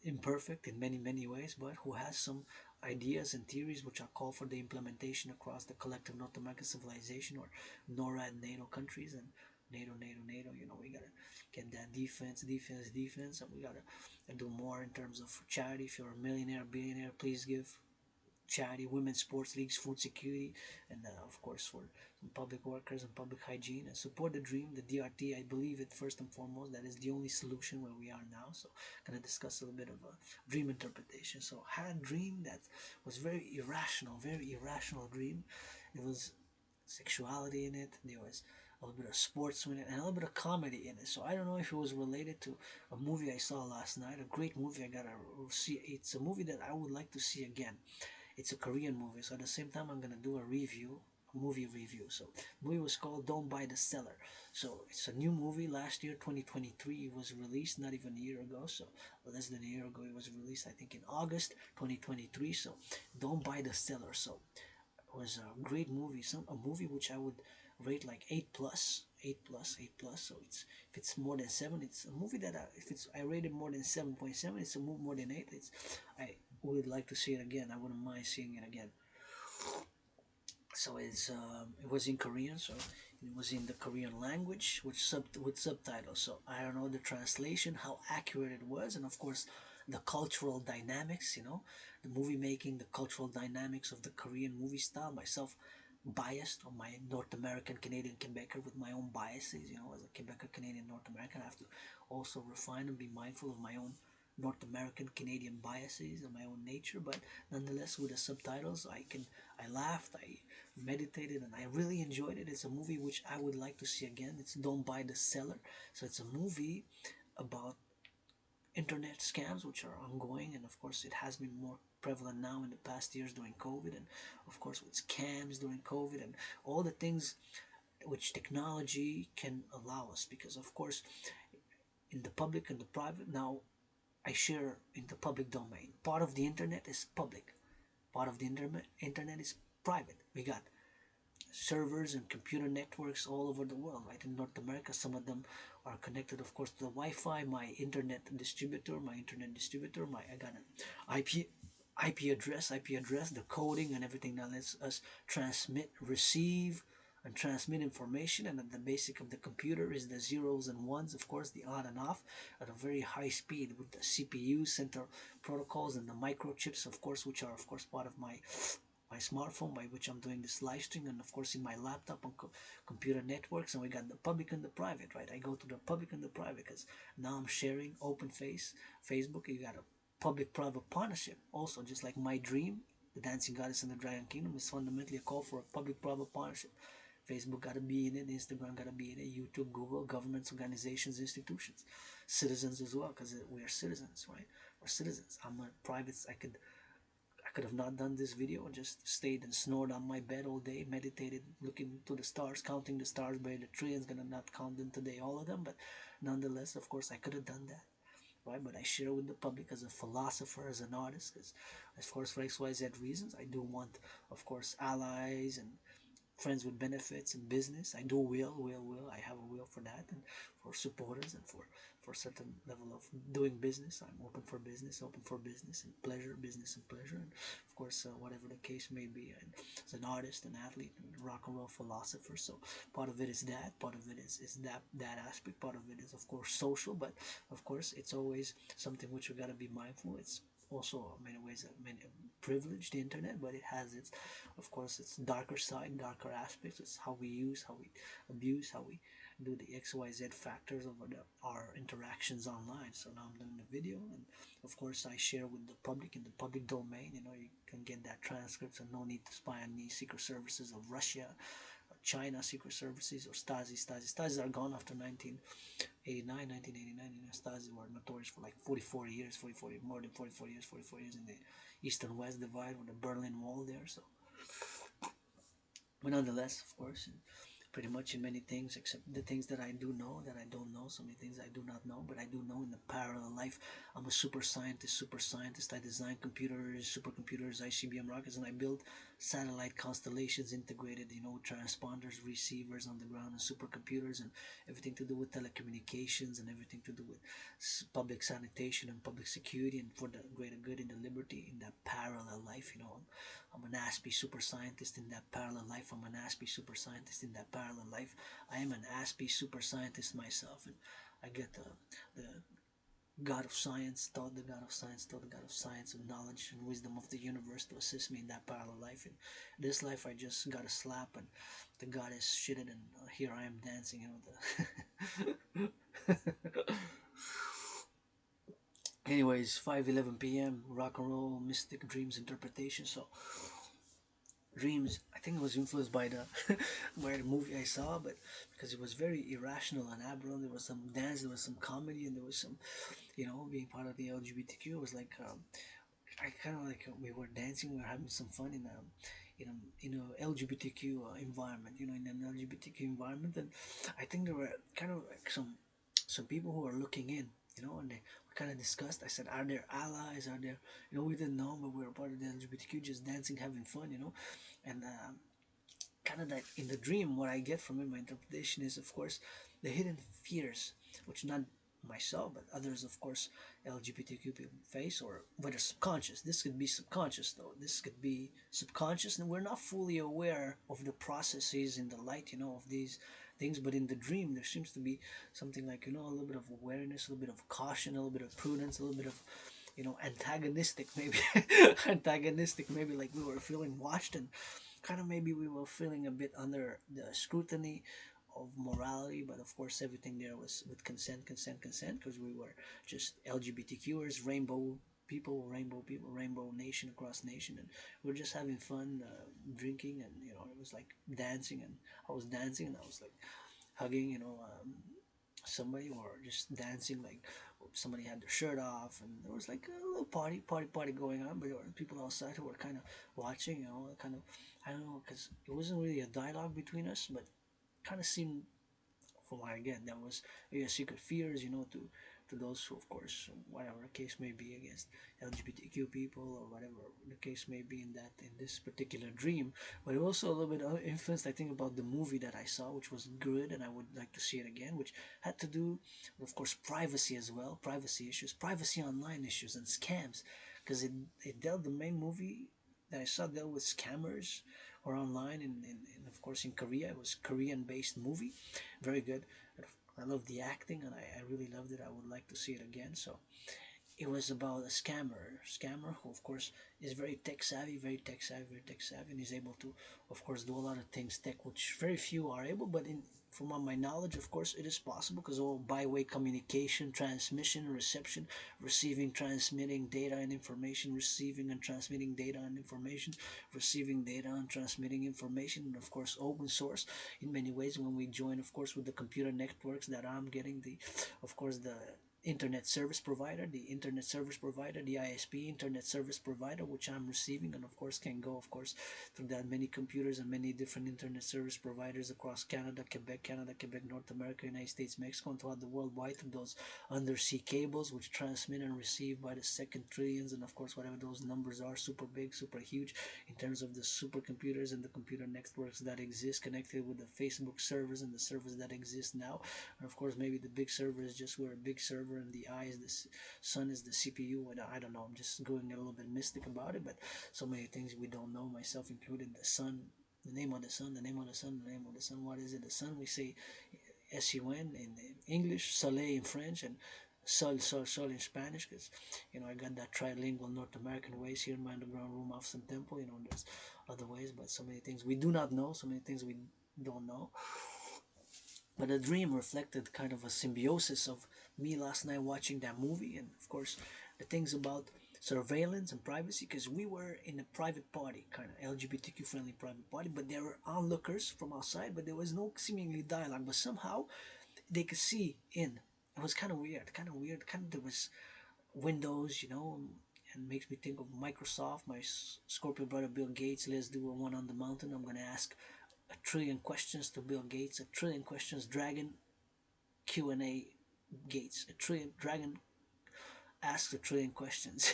imperfect in many, many ways, but who has some ideas and theories which are called for the implementation across the collective North American civilization, or NORAD NATO countries, and NATO. You know, we gotta get that defense, and we gotta do more in terms of charity. If you're a millionaire, billionaire, please give charity, women's sports leagues, food security, and of course for public workers and public hygiene, and support the dream, the DRT. I believe it first and foremost. That is the only solution where we are now. So I'm gonna discuss a little bit of a dream interpretation. So I had a dream that was very irrational dream. It was sexuality in it. There was a little bit of sports in it, and a little bit of comedy in it. So I don't know if it was related to a movie I saw last night, a great movie I gotta see. It's a movie that I would like to see again. It's a Korean movie, so at the same time I'm gonna do a movie review. So the movie was called Don't Buy the Seller. So it's a new movie. Last year, 2023, it was released, not even a year ago. So less than a year ago, it was released. I think in August 2023. So Don't Buy the Seller. So it was a great movie. A movie which I would rate like 8 plus, 8 plus. So it's if it's more than 7, it's a movie that if it's I rated more than 7.7, it's a movie more than 8. I would like to see it again. I wouldn't mind seeing it again. So it was in Korean, so it was in the Korean language with subtitles. So I don't know the translation, how accurate it was, and of course the cultural dynamics. You know, the movie making, the cultural dynamics of the Korean movie style. Myself biased on my North American Canadian Quebecer with my own biases. You know, as a Quebecer Canadian North American, I have to also refine and be mindful of my own North American Canadian biases and my own nature. But nonetheless, with the subtitles, I laughed, I meditated, and I really enjoyed it. It's a movie which I would like to see again. It's Don't Buy the Seller. So it's a movie about internet scams which are ongoing, and of course it has been more prevalent now in the past years during COVID, and of course with scams during COVID and all the things which technology can allow us, because of course in the public and the private now, I share in the public domain. Part of the internet is public, part of the internet is private. We got servers and computer networks all over the world, right? In North America, some of them are connected, of course, to the Wi-Fi. My internet distributor, I got an IP address, the coding and everything that lets us transmit, receive, and transmit information. And at the basic of the computer is the zeros and ones, of course, the on and off at a very high speed with the CPU, central protocols, and the microchips, of course, which are, of course, part of my smartphone by which I'm doing this live stream, and of course in my laptop on computer networks. And we got the public and the private, right? I go to the public and the private because now I'm sharing Facebook. You got a public-private partnership also, just like my dream, the Dancing Goddess and the Dragon Kingdom, is fundamentally a call for a public-private partnership. Facebook gotta be in it, Instagram gotta be in it, YouTube, Google, governments, organizations, institutions, citizens as well, because we are citizens, right? We're citizens. I'm a private. I could have not done this video and just stayed and snored on my bed all day, meditated, looking to the stars, counting the stars by the trillions, gonna not count them today, all of them, but nonetheless, of course, I could have done that, right? But I share with the public as a philosopher, as an artist, because, of course, for XYZ reasons, I do want, of course, allies and friends with benefits and business. I do will. I have a will for that, and for supporters, and for certain level of doing business. I'm open for business, and pleasure, business and pleasure, and of course, whatever the case may be. And as an artist, an athlete, and rock and roll philosopher, so part of it is that, part of it is that aspect, part of it is of course social, but of course it's always something which we gotta be mindful. It's also in many ways many privilege, the internet, but it has its, of course, its darker side, darker aspects. It's how we use, how we abuse, how we do the XYZ factors of our interactions online. So now I'm doing the video, and of course I share with the public in the public domain. You know, you can get that transcript, so no need to spy on the secret services of Russia, China secret services, or Stasi. Stasi are gone after 1989. You know, Stasi were notorious for like 44 years, more than 44 years, 44 years in the East and West divide with the Berlin Wall there. So, but nonetheless, of course, pretty much in many things, except the things that I do know that I don't know. So many things I do not know, but I do know in the parallel life. I'm a super scientist. Super scientist. I design computers, supercomputers, ICBM rockets, and I build satellite constellations integrated, with transponders, receivers on the ground, and supercomputers, and everything to do with telecommunications, and everything to do with public sanitation and public security, and for the greater good and the liberty in that parallel life. I'm an Aspie super scientist in that parallel life. I'm an Aspie super scientist in that parallel life. I am an Aspie super scientist myself, and I get the God of science, taught the God of science, taught the God of science and knowledge and wisdom of the universe to assist me in that parallel life. In this life, I just got a slap, and the goddess shitted, and here I am dancing. Anyways, 5:11 p.m. Rock and roll, mystic dreams interpretation. So dreams, I think it was influenced by the by the movie I saw, but because it was very irrational and aberrant. There was some dance, there was some comedy, and there was some, being part of the LGBTQ. It was like, I kind of like, we were dancing, we were having some fun in a LGBTQ environment, in an LGBTQ environment. And I think there were kind of like some people who were looking in, and they kind of discussed. I said, are there allies? Are there, we didn't know, but we were part of the LGBTQ, just dancing, having fun, and kind of that in the dream, what I get from it, my interpretation is, of course, the hidden fears, which not myself, but others, of course, LGBTQ people face, or whether subconscious. This could be subconscious, though. This could be subconscious, and we're not fully aware of the processes in the light, of these things. But in the dream, there seems to be something like, a little bit of awareness, a little bit of caution, a little bit of prudence, a little bit of, antagonistic, maybe, antagonistic, maybe like we were feeling watched, and kind of maybe we were feeling a bit under the scrutiny of morality. But of course everything there was with consent, consent, consent, because we were just LGBTQers, rainbow people, rainbow nation across nation, and we are just having fun, drinking, and it was like dancing, and I was dancing, and I was like hugging, somebody, or just dancing like somebody had their shirt off, and there was like a little party going on, but there were people outside who were kind of watching, kind of, I don't know, because it wasn't really a dialogue between us, but kind of seemed, from what I get, that was a secret fears, to those who, of course, whatever the case may be, against LGBTQ people, or whatever the case may be in this particular dream. But it also a little bit influenced, I think, about the movie that I saw, which was good, and I would like to see it again, which had to do, with, of course, privacy as well, privacy issues, privacy online issues, and scams, because it dealt, the main movie that I saw dealt with scammers or online, and of course in Korea. It was Korean based movie, very good. I love the acting, and I really loved it. I would like to see it again. So it was about a scammer who, of course, is very tech savvy, very tech savvy, and is able to, of course, do a lot of things tech, which very few are able. But from my knowledge, of course, it is possible, because all by-way communication, transmission, reception, receiving, transmitting data and information, receiving and transmitting data and information, receiving data and transmitting information, and of course, open source in many ways. When we join, of course, with the computer networks that I'm getting, of course, the internet service provider, the ISP internet service provider, which I'm receiving, and of course can go, of course, through that many computers and many different internet service providers across Canada, Quebec, North America, United States, Mexico, and throughout the worldwide, through those undersea cables which transmit and receive by the second trillions, and of course whatever those numbers are, super big, super huge, in terms of the supercomputers and the computer networks that exist, connected with the Facebook servers and the servers that exist now. And of course maybe the big server is just where a big server, and the eye is the sun is the CPU, and I don't know, I'm just going a little bit mystic about it, but so many things we don't know, myself included. The sun, the name of the sun, the name of the sun, the name of the sun, what is it? The sun, we say SUN in English, soleil in French, and sol in Spanish, because I got that trilingual North American ways here in my underground room off some temple. There's other ways, but so many things we do not know, so many things we don't know. But the dream reflected kind of a symbiosis of me last night watching that movie, and of course the things about surveillance and privacy, because we were in a private party, kind of LGBTQ friendly private party, but there were onlookers from outside, but there was no seemingly dialogue, but somehow they could see in. It was kind of weird, there was windows, and makes me think of Microsoft, my Scorpio brother Bill Gates. Let's do a one on the mountain. I'm gonna ask a trillion questions to Bill Gates, a trillion questions Dragan Q&A Gates, a trillion Dragan asks a trillion questions.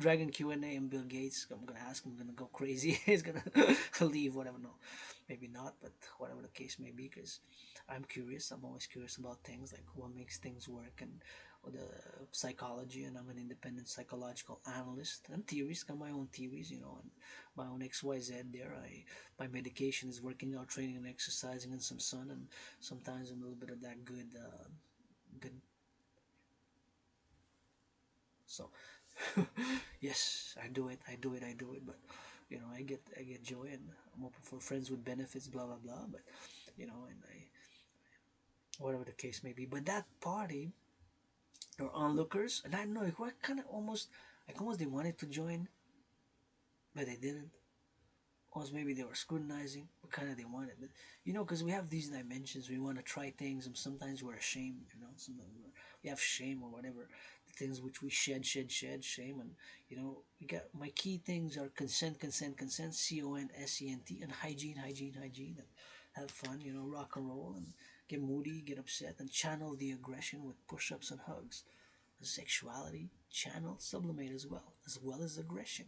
Dragan Q&A and Bill Gates. I'm gonna ask him. I'm gonna go crazy. He's gonna leave. Whatever. No, maybe not. But whatever the case may be, because I'm curious. I'm always curious about things like what makes things work and the psychology. And I'm an independent psychological analyst. And theories. Got my own theories. And my own XYZ. There. My medication is working out, training and exercising, and some sun, and sometimes a little bit of that good. So yes, I do it, I do it, I do it. But I get joy, and I'm open for friends with benefits, blah blah blah. But and I whatever the case may be. But that party, or onlookers, and I don't know, what kind of almost like almost they wanted to join, but they didn't. Or maybe they were scrutinizing what kind of they wanted. But because we have these dimensions, we want to try things, and sometimes we're ashamed. Sometimes we have shame or whatever, the things which we shed shame, and we got my key things are consent, consent, consent, CONSENT, and hygiene, hygiene, hygiene, and have fun. Rock and roll, and get moody, get upset, and channel the aggression with push-ups and hugs. Sexuality, channel, sublimate as well as aggression.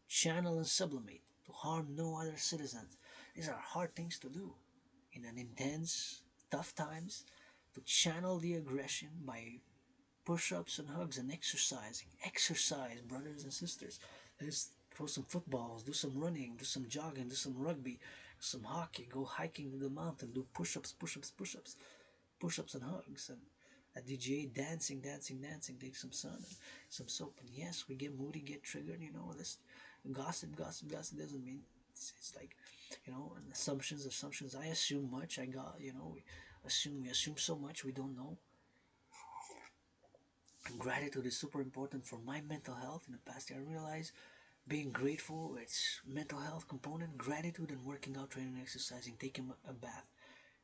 Channel and sublimate to harm no other citizens. These are hard things to do in an intense, tough times. To channel the aggression by push-ups and hugs and exercising. Exercise, brothers and sisters. Let's throw some footballs, do some running, do some jogging, do some rugby, do some hockey, go hiking to the mountain, do push-ups, push-ups, push-ups, push-ups and hugs, and a DJ dancing, dancing, dancing, take some sun and some soap. And yes, we get moody, get triggered. This gossip, gossip, gossip doesn't mean it's like and assumptions, assumptions. I assume much. I got we assume so much we don't know. And gratitude is super important for my mental health. In the past year, I realized being grateful, it's mental health component. Gratitude and working out, training, exercising, taking a bath,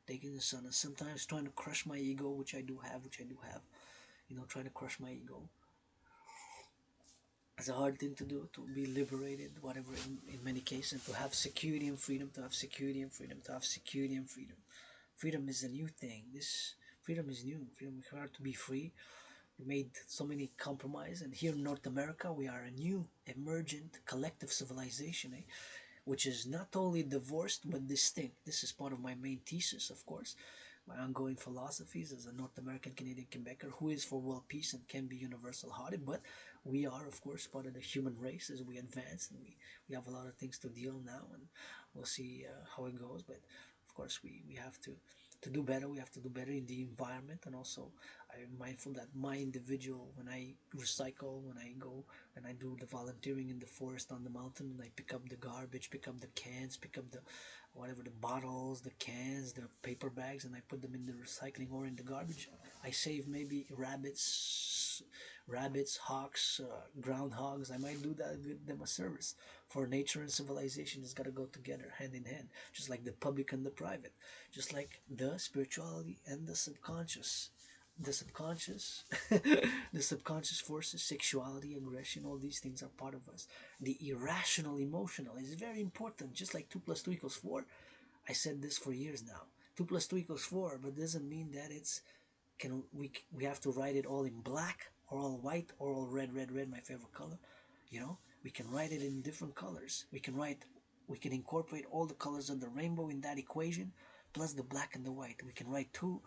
taking the sun, and sometimes trying to crush my ego, which I do have, trying to crush my ego. It's a hard thing to do, to be liberated, whatever, in many cases, to have security and freedom, to have security and freedom, to have security and freedom. Freedom is a new thing. This freedom is new. Freedom is hard to be free. We made so many compromises, and here in North America, we are a new, emergent, collective civilization, which is not only divorced but distinct. This is part of my main thesis, of course, my ongoing philosophies as a North American Canadian Quebecer who is for world peace and can be universal hearted. But we are, of course, part of the human race as we advance, and we have a lot of things to deal now, and we'll see how it goes. But of course, we have to do better. We have to do better in the environment, and also I'm mindful that my individual, when I recycle, when I go and I do the volunteering in the forest on the mountain, and I pick up the garbage, pick up the cans, pick up the whatever, the bottles, the cans, the paper bags, and I put them in the recycling or in the garbage. I save maybe rabbits, hawks, groundhogs. I might do that, with them a service. For nature and civilization, it's got to go together, hand in hand, just like the public and the private, just like the spirituality and the subconscious. The subconscious, the subconscious forces, sexuality, aggression, all these things are part of us. The irrational emotional is very important, just like 2 plus 2 equals 4. I said this for years now. 2 plus 2 equals 4, but doesn't mean that it's we have to write it all in black or all white or all red, red, red, my favorite color. We can write it in different colors. We can incorporate all the colors of the rainbow in that equation, plus the black and the white. We can write 2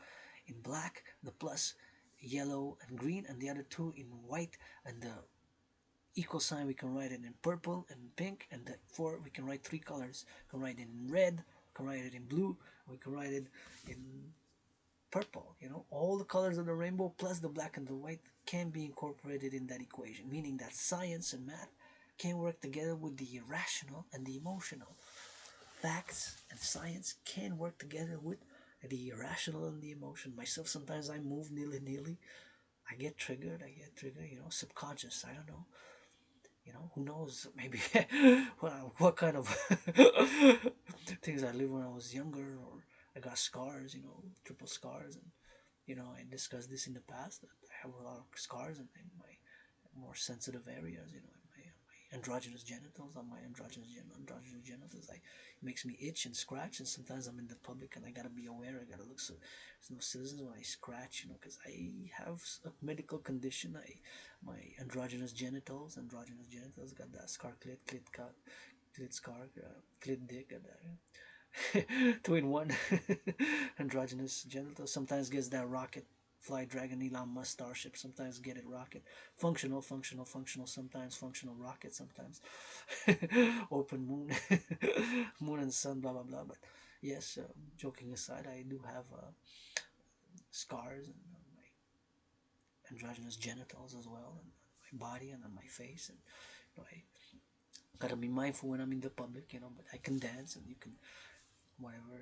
in black, the plus yellow and green, and the other 2 in white, and the equal sign we can write it in purple and pink, and the 4 we can write 3 colors. We can write it in red, we can write it in blue, we can write it in purple. All the colors of the rainbow plus the black and the white can be incorporated in that equation, meaning that science and math can work together with the irrational and the emotional. Facts and science can work together with the irrational and the emotion. Myself, sometimes I move nilly-nilly. I get triggered, subconscious, I don't know. Who knows, maybe what kind of things I lived when I was younger, or I got scars, triple scars, and I discussed this in the past, that I have a lot of scars in my more sensitive areas, in androgynous genitals, on my androgynous genitals. It makes me itch and scratch, and sometimes I'm in the public and I gotta be aware. I gotta look so there's no citizens when I scratch, because I have a medical condition. My androgynous genitals got that scar, clit scar, clit dick, and two in one. Androgynous genitals sometimes gets that rocket fly Dragan Elon Musk starship, sometimes get it rocket, functional, sometimes functional rocket, sometimes open moon, moon and sun, blah blah blah. But yes, joking aside, I do have scars and my androgynous genitals as well, and my body and on my face, and I gotta be mindful when I'm in the public, but I can dance, and you can whatever.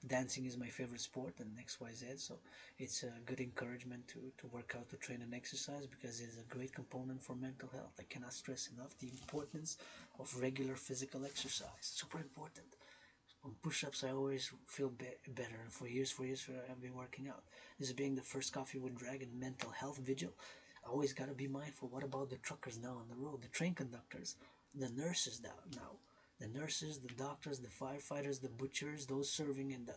Dancing is my favorite sport, and XYZ, so it's a good encouragement to work out, to train and exercise, because it's a great component for mental health. I cannot stress enough the importance of regular physical exercise. Super important. On push-ups, I always feel better, and for years, I've been working out. This being the first Coffee with Dragan mental health vigil, I always gotta be mindful. What about the truckers now on the road, the train conductors, the nurses now, the nurses, the doctors, the firefighters, the butchers, those serving in the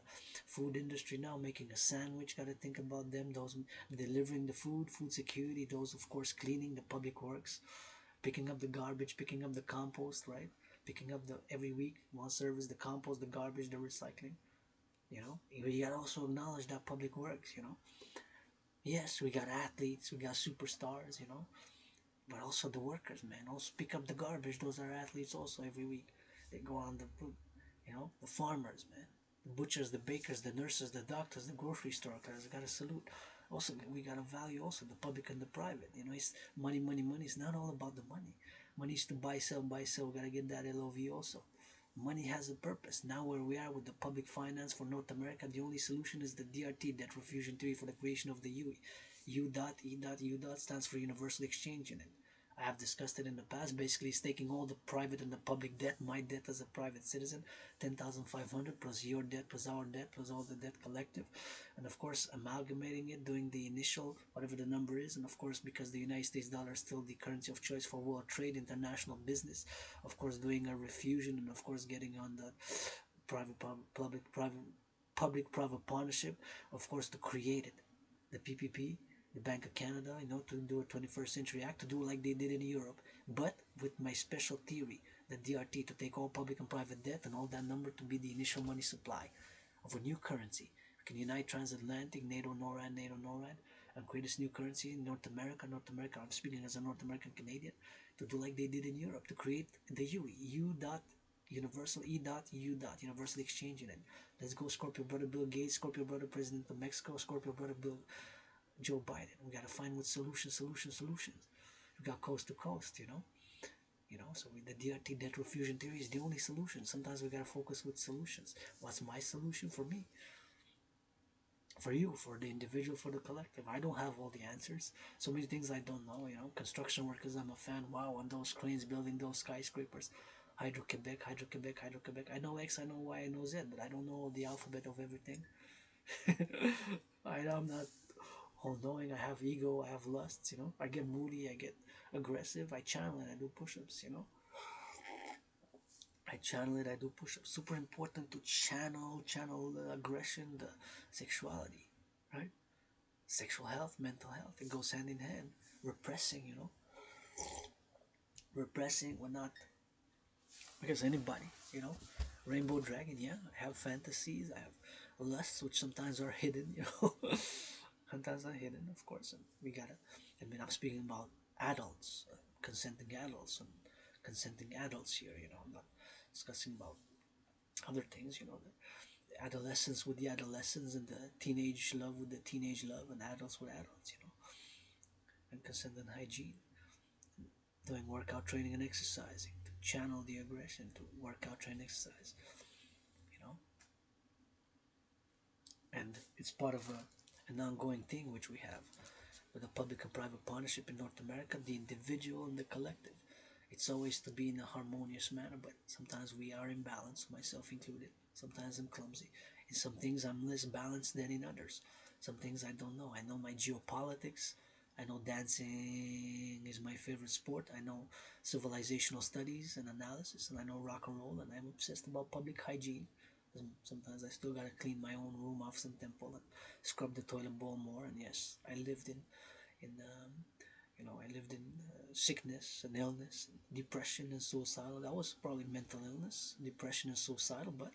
food industry now, making a sandwich, gotta think about them, those delivering the food security, those of course cleaning the public works, picking up the garbage, picking up the compost, right? Picking up the every week, one service, the compost, the garbage, the recycling. You gotta also acknowledge that public works. Yes, we got athletes, we got superstars, but also the workers, man. Also pick up the garbage. Those are athletes also every week. They go on the farmers, man. The butchers, the bakers, the nurses, the doctors, the grocery store workers. Gotta salute. Also, we gotta value also the public and the private. It's money, money, money. It's not all about the money. Money is to buy, sell, buy, sell. We gotta get that LOV also. Money has a purpose. Now where we are with the public finance for North America, the only solution is the DRT, debt refusion theory, for the creation of the UE. U dot E dot U dot stands for Universal Exchange Unit. I have discussed it in the past. Basically, it's taking all the private and the public debt, my debt as a private citizen, 10,500 plus your debt plus our debt plus all the debt collective, and of course amalgamating it, doing the initial whatever the number is, and of course because the United States dollar is still the currency of choice for world trade, international business, of course doing a refusion, and of course getting on the private public private partnership, of course to create it, the PPP, the Bank of Canada, to do a 21st Century Act, to do like they did in Europe, but with my special theory, the DRT, to take all public and private debt and all that number to be the initial money supply of a new currency. We can unite transatlantic, NATO, NORAD, and create this new currency in North America. I'm speaking as a North American Canadian, to do like they did in Europe, to create the UE, U dot Universal E dot U dot Universal Exchange Unit. Let's go, Scorpio brother Bill Gates, Scorpio brother President of Mexico, Scorpio brother Bill Joe Biden. We gotta find what solutions. We got coast to coast, So with the DRT, debt refusion theory, is the only solution. Sometimes we gotta focus with solutions. What's my solution for me? For you, for the individual, for the collective. I don't have all the answers. So many things I don't know, Construction workers, I'm a fan. Wow, on those cranes building those skyscrapers. Hydro-Quebec. I know X, I know Y, I know Z, but I don't know the alphabet of everything. I'm not all knowing. I have ego, I have lusts, I get moody, I get aggressive, I channel it, I do push-ups, I channel it, I do push-ups. Super important to channel the aggression, the sexuality, right? Sexual health, mental health, it goes hand in hand. Repressing, repressing, we're not, because anybody, Rainbow Dragon, yeah, I have fantasies, I have lusts, which sometimes are hidden, sometimes are hidden, of course, and we gotta, I'm speaking about adults, consenting adults here, I'm not discussing about other things, the adolescents with the adolescents, and the teenage love with the teenage love, and adults with adults, and consent and hygiene, doing workout training and exercising, to channel the aggression, to workout train exercise, you know, and it's part of an ongoing thing which we have with the public and private partnership in North America, the individual and the collective. It's always to be in a harmonious manner, but sometimes we are imbalanced, myself included. Sometimes I'm clumsy. In some things I'm less balanced than in others. Some things I don't know. I know my geopolitics. I know dancing is my favorite sport. I know civilizational studies and analysis, and I know rock and roll, and I'm obsessed about public hygiene. Sometimes I still gotta clean my own room off some temple and scrub the toilet bowl more. And yes, I lived in I lived in sickness and illness, depression and suicidal. That was probably mental illness, depression and suicidal. But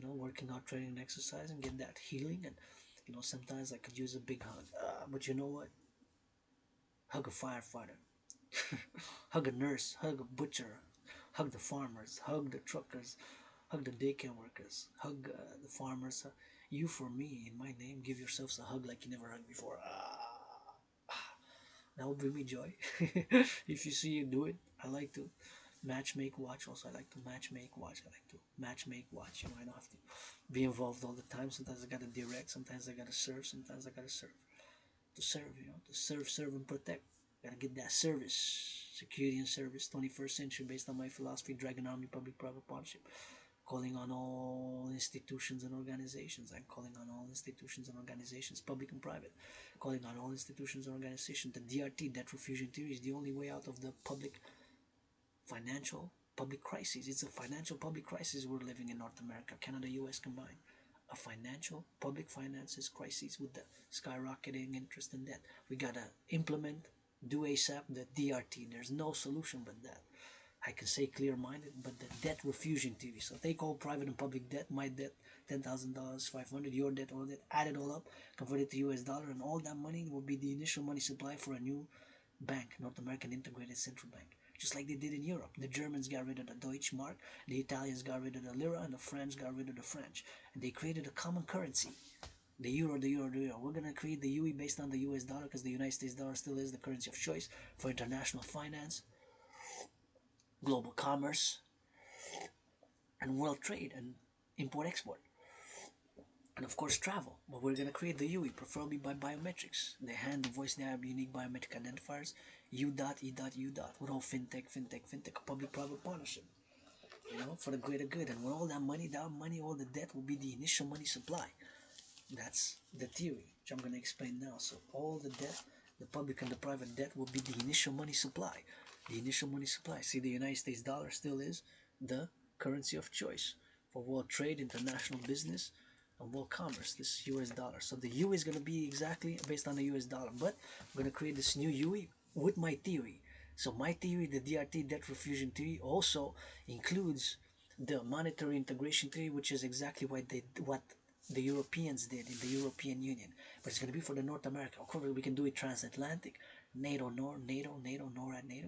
working out, training, and exercise, and get that healing. And sometimes I could use a big hug. But you know what? Hug a firefighter, hug a nurse, hug a butcher, hug the farmers, hug the truckers, hug the daycare workers, hug the farmers. You for me, in my name, give yourselves a hug like you never hugged before. That will bring me joy. If you see you do it, I like to match make watch. Also, I like to match make watch. I like to match make watch. I don't have to be involved all the time. Sometimes I gotta direct. Sometimes I gotta serve. Sometimes I gotta serve. To serve, to serve and protect. Gotta get that service, security and service, 21st century, based on my philosophy, Dragan Army, public-private partnership. Calling on all institutions and organizations. I'm calling on all institutions and organizations, public and private. Calling on all institutions and organizations. The DRT, debt refusion theory, is the only way out of the financial public crisis. It's a financial public crisis we're living in North America, Canada, US combined. A financial public finances crisis with the skyrocketing interest and debt. We gotta implement, do ASAP, the DRT. There's no solution but that. I can say clear-minded, but the debt refusion theory. So take all private and public debt, my debt, $10,000, 500, your debt, all that, add it all up, convert it to US dollar, and all that money will be the initial money supply for a new bank, North American Integrated Central Bank. Just like they did in Europe. The Germans got rid of the Deutsche Mark, the Italians got rid of the lira, and the French got rid of the French. And they created a common currency. The euro, the euro, the euro. We're going to create the UE based on the US dollar because the United States dollar still is the currency of choice for international finance, global commerce, and world trade and import-export. And of course travel. But we're going to create the UE, preferably by biometrics. The hand, the voice, the unique biometric identifiers, U dot, E dot, U dot. With all fintech, a public-private partnership. For the greater good. And with all that money, all the debt will be the initial money supply. That's the theory, which I'm going to explain now. So all the debt, the public and the private debt, will be the initial money supply. The initial money supply. See, the United States dollar still is the currency of choice for world trade, international business, and world commerce, this US dollar. So the UE is going to be exactly based on the US dollar. But I'm going to create this new UE with my theory. So my theory, the DRT, debt refusion theory, also includes the monetary integration theory, which is exactly what the Europeans did in the European Union. But it's going to be for the North America. Of course, we can do it transatlantic, NATO, NORAD, NATO,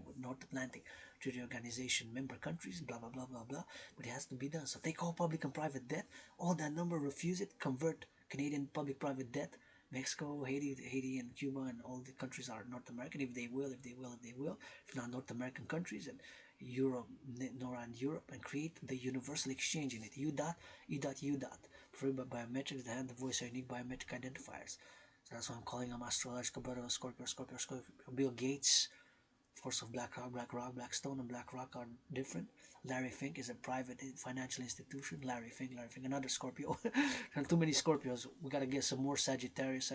with North Atlantic Treaty Organization member countries, blah, blah, blah, blah, blah. But it has to be done. So take all public and private debt, all that number, refuse it, convert Canadian public-private debt, Mexico, Haiti, and Cuba, and all the countries are North American, if they will. If not, North American countries, and Europe, NORAD, Europe, and create the universal exchange in it. U dot, E dot, U dot. Preferred by biometrics, the hand, the voice, are unique biometric identifiers. So that's why I'm calling them astrological brother of Scorpio. Bill Gates, force of BlackRock, Blackstone, and BlackRock are different. Larry Fink is a private financial institution. Larry Fink, another Scorpio. And too many Scorpios. We gotta get some more Sagittarius,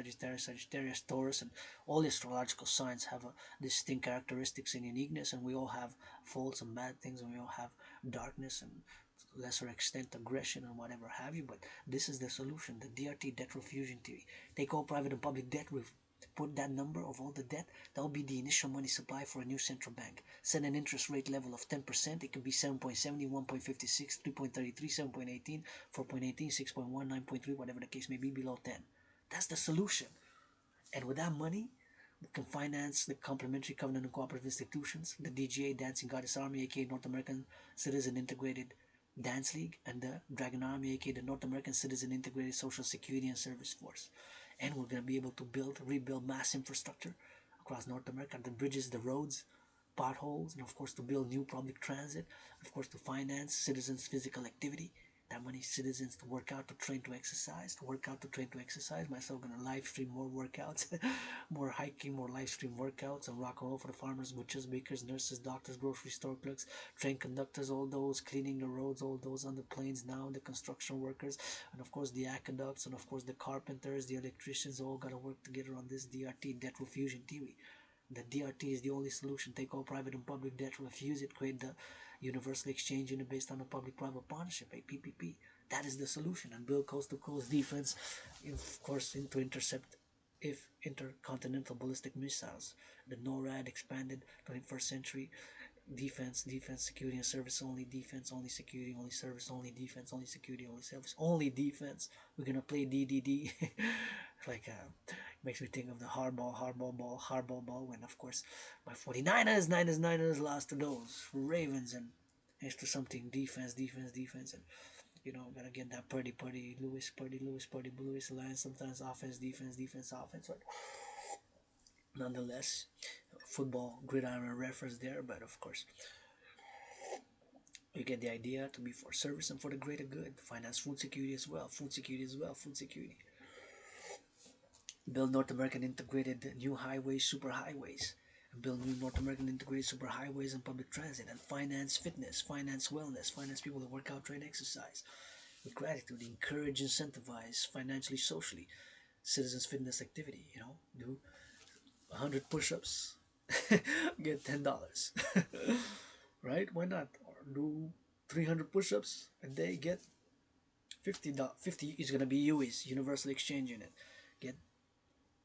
Taurus, and all the astrological signs have distinct characteristics and uniqueness, and we all have faults and bad things, and we all have darkness and to lesser extent aggression and whatever have you. But this is the solution, the DRT, debt refusion theory. Take all private and public debt, put that number of all the debt, that will be the initial money supply for a new central bank. Set an interest rate level of 10%. It can be 7.70, 1.56, 3.33, 7.18, 4.18, 6.1, 9.3, whatever the case may be, below 10. That's the solution. And with that money, we can finance the complementary covenant and cooperative institutions, the DGA, Dancing Goddess Army, aka North American Citizen Integrated Dance League, and the Dragan Army, aka the North American Citizen Integrated Social Security and Service Force. And we're going to be able to rebuild mass infrastructure across North America, the bridges, the roads, potholes, and of course to build new public transit, of course to finance citizens' physical activity. that many citizens to work out, to train, to exercise, to work out, to train, to exercise. Myself gonna live stream more workouts, more hiking, more live stream workouts, and rock and roll for the farmers, butchers, bakers, nurses, doctors, grocery store clerks, train conductors, all those cleaning the roads, all those on the planes now, the construction workers, and of course the aqueducts, and of course the carpenters, the electricians, all gotta work together on this DRT, debt refusion theory. The DRT is the only solution. Take all private and public debt, refuse it, create the universal exchange unit based on a public-private partnership, a PPP. That is the solution, and build coast-to-coast defense, of course, to intercept if intercontinental ballistic missiles. The NORAD expanded 21st century defense, defense, security, and service only, defense, only security, only service, only defense, only security, only service, only defense. We're gonna play DDD. like makes me think of the hardball ball when of course my 49ers lost to those Ravens and extra something defense and gotta get that Lewis line sometimes offense offense but nonetheless football gridiron reference there but of course you get the idea to be for service and for the greater good finance food security as well food security build North American integrated new highways, superhighways, and build new North American integrated superhighways and public transit, and finance fitness, finance wellness, finance people that work out, train, exercise with gratitude, encourage, incentivize financially, socially, citizens fitness activity. Do 100 push-ups, get $10, right? Why not? Or do 300 push-ups a day, get $50. 50 is gonna be UIs, Universal Exchange Unit. Get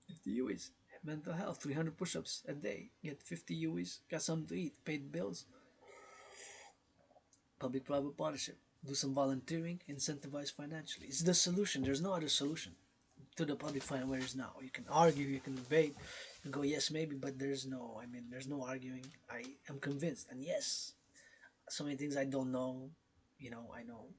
50 UIs. Mental health, 300 push-ups a day. Get 50 UIs. Got something to eat. Paid bills. Public-private partnership. Do some volunteering. Incentivize financially. It's the solution. There's no other solution to the public finance where it is now. You can argue, you can debate, you can go yes maybe, but there's no arguing. I am convinced. And yes, so many things I don't know. I know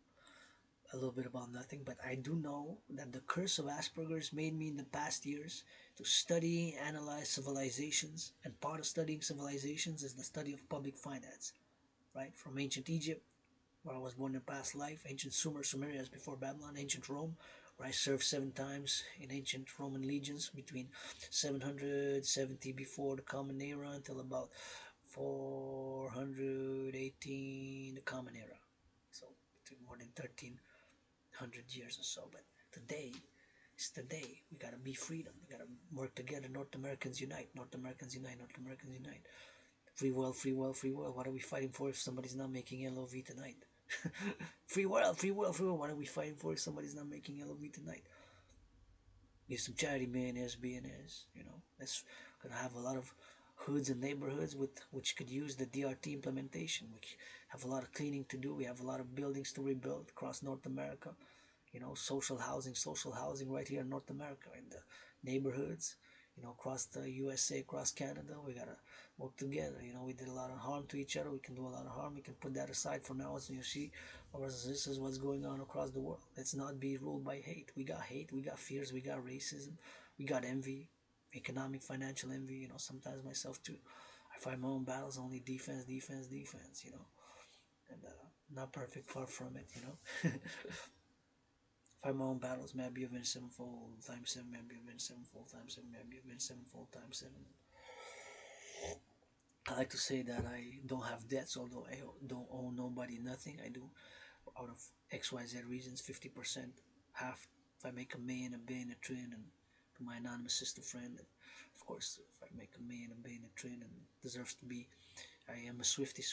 a little bit about nothing, but I do know that the curse of Asperger's made me in the past years to study, analyze civilizations, and part of studying civilizations is the study of public finance, right? From ancient Egypt, where I was born in past life, ancient Sumeria is before Babylon, ancient Rome, where I served 7 times in ancient Roman legions between 770 before the Common Era until about 418 the Common Era. So between more than 1,300 years or so. But today, it's today. We gotta be freedom. We gotta work together. North Americans unite. North Americans unite. North Americans unite. Free world, free world, free world. What are we fighting for if somebody's not making LOV tonight? Free world, free world, free world. What are we fighting for if somebody's not making LOV tonight? Give some charity, millionaires, billionaires. That's gonna have a lot of hoods and neighborhoods which could use the DRT implementation. We have a lot of cleaning to do. We have a lot of buildings to rebuild across North America. Social housing right here in North America in the neighborhoods. Across the USA, across Canada, we gotta work together. We did a lot of harm to each other. We can do a lot of harm. We can put that aside for now. So you see, this is what's going on across the world. Let's not be ruled by hate. We got hate. We got fears. We got racism. We got envy, economic, financial envy. Sometimes myself too. I fight my own battles. Only defense, defense, defense. And not perfect, far from it. Fight my own battles, may I be avenged sevenfold times seven, may I be avenged sevenfold times seven, may I be avenged sevenfold times seven. I like to say that I don't have debts, although I don't owe nobody nothing. I do, out of XYZ reasons, 50%, half if I make a million, a billion, a trillion, and to my anonymous sister friend. And of course, if I make a million, a billion, a trillion, and deserves to be. I am a Swiftie.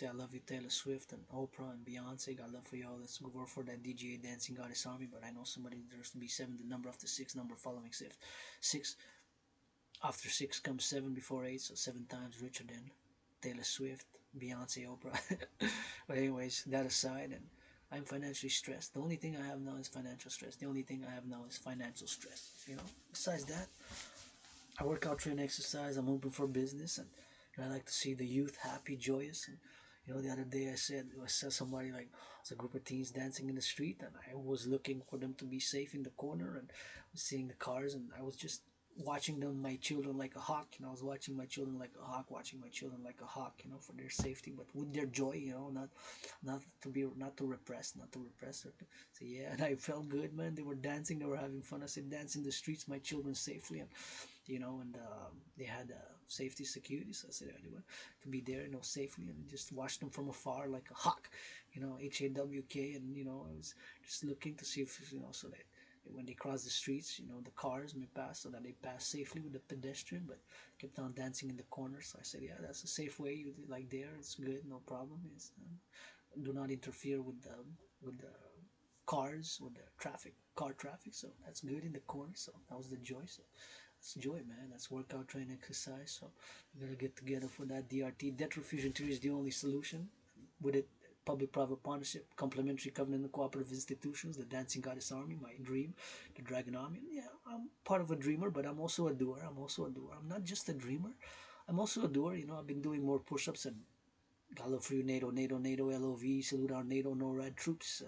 I love you, Taylor Swift and Oprah and Beyonce. Got love for y'all. Let's go work for that DGA Dancing Goddess Army. But I know somebody deserves to be 7. The number after 6, number following 6. 6 after 6 comes 7 before 8, so 7 times richer than Taylor Swift, Beyonce, Oprah. But anyways, that aside, and I'm financially stressed. The only thing I have now is financial stress. The only thing I have now is financial stress. Besides that, I work out, train, exercise. I'm open for business, and I like to see the youth happy, joyous. And the other day I saw somebody like it's a group of teens dancing in the street, and I was looking for them to be safe in the corner, and was seeing the cars, and I was just watching them, my children like a hawk. I was watching my children like a hawk, watching my children like a hawk. For their safety, but with their joy. Not to repress, not to repress. So yeah, and I felt good, man. They were dancing, they were having fun. I said, dance in the streets, my children safely, and they had safety security. So I said, I want to be there, safely, and just watch them from afar like a hawk, HAWK, and I was just looking to see if so that when they cross the streets, the cars may pass, so that they pass safely with the pedestrian, but kept on dancing in the corners. So I said, yeah, that's a safe way. You like there, it's good, no problem. Is Do not interfere with the cars, with the car traffic. So that's good in the corner. So that was the joy. So that's joy, man. That's workout, train, exercise. So we're gonna get together for that DRT. Debt refusion theory is the only solution. With it, public-private partnership, complementary covenant and cooperative institutions, the Dancing Goddess Army, my dream, the Dragon Army. Yeah, I'm part of a dreamer, but I'm also a doer. I'm also a doer. I'm not just a dreamer. I'm also a doer. I've been doing more push-ups and God love for you, NATO, NATO, NATO, LOV, salute our NATO, NORAD troops,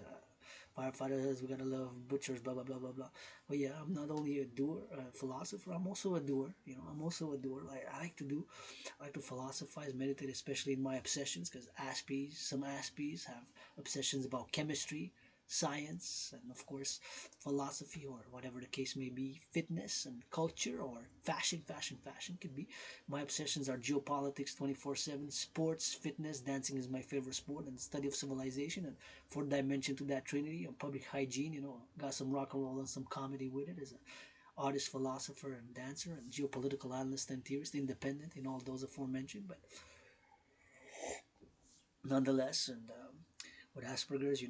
firefighters, we gotta love butchers, blah, blah, blah, blah, blah. But yeah, I'm not only a doer, philosopher, I'm also a doer, I'm also a doer. I like to do, I like to philosophize, meditate, especially in my obsessions, because some Aspies have obsessions about chemistry, science, and of course philosophy, or whatever the case may be, fitness and culture, or fashion could be. My obsessions are geopolitics 24/7, sports, fitness, dancing is my favorite sport, and study of civilization, and fourth dimension to that trinity, and public hygiene. Got some rock and roll and some comedy with it as an artist, philosopher, and dancer, and geopolitical analyst and theorist, independent in all those aforementioned, but nonetheless, and with Asperger's,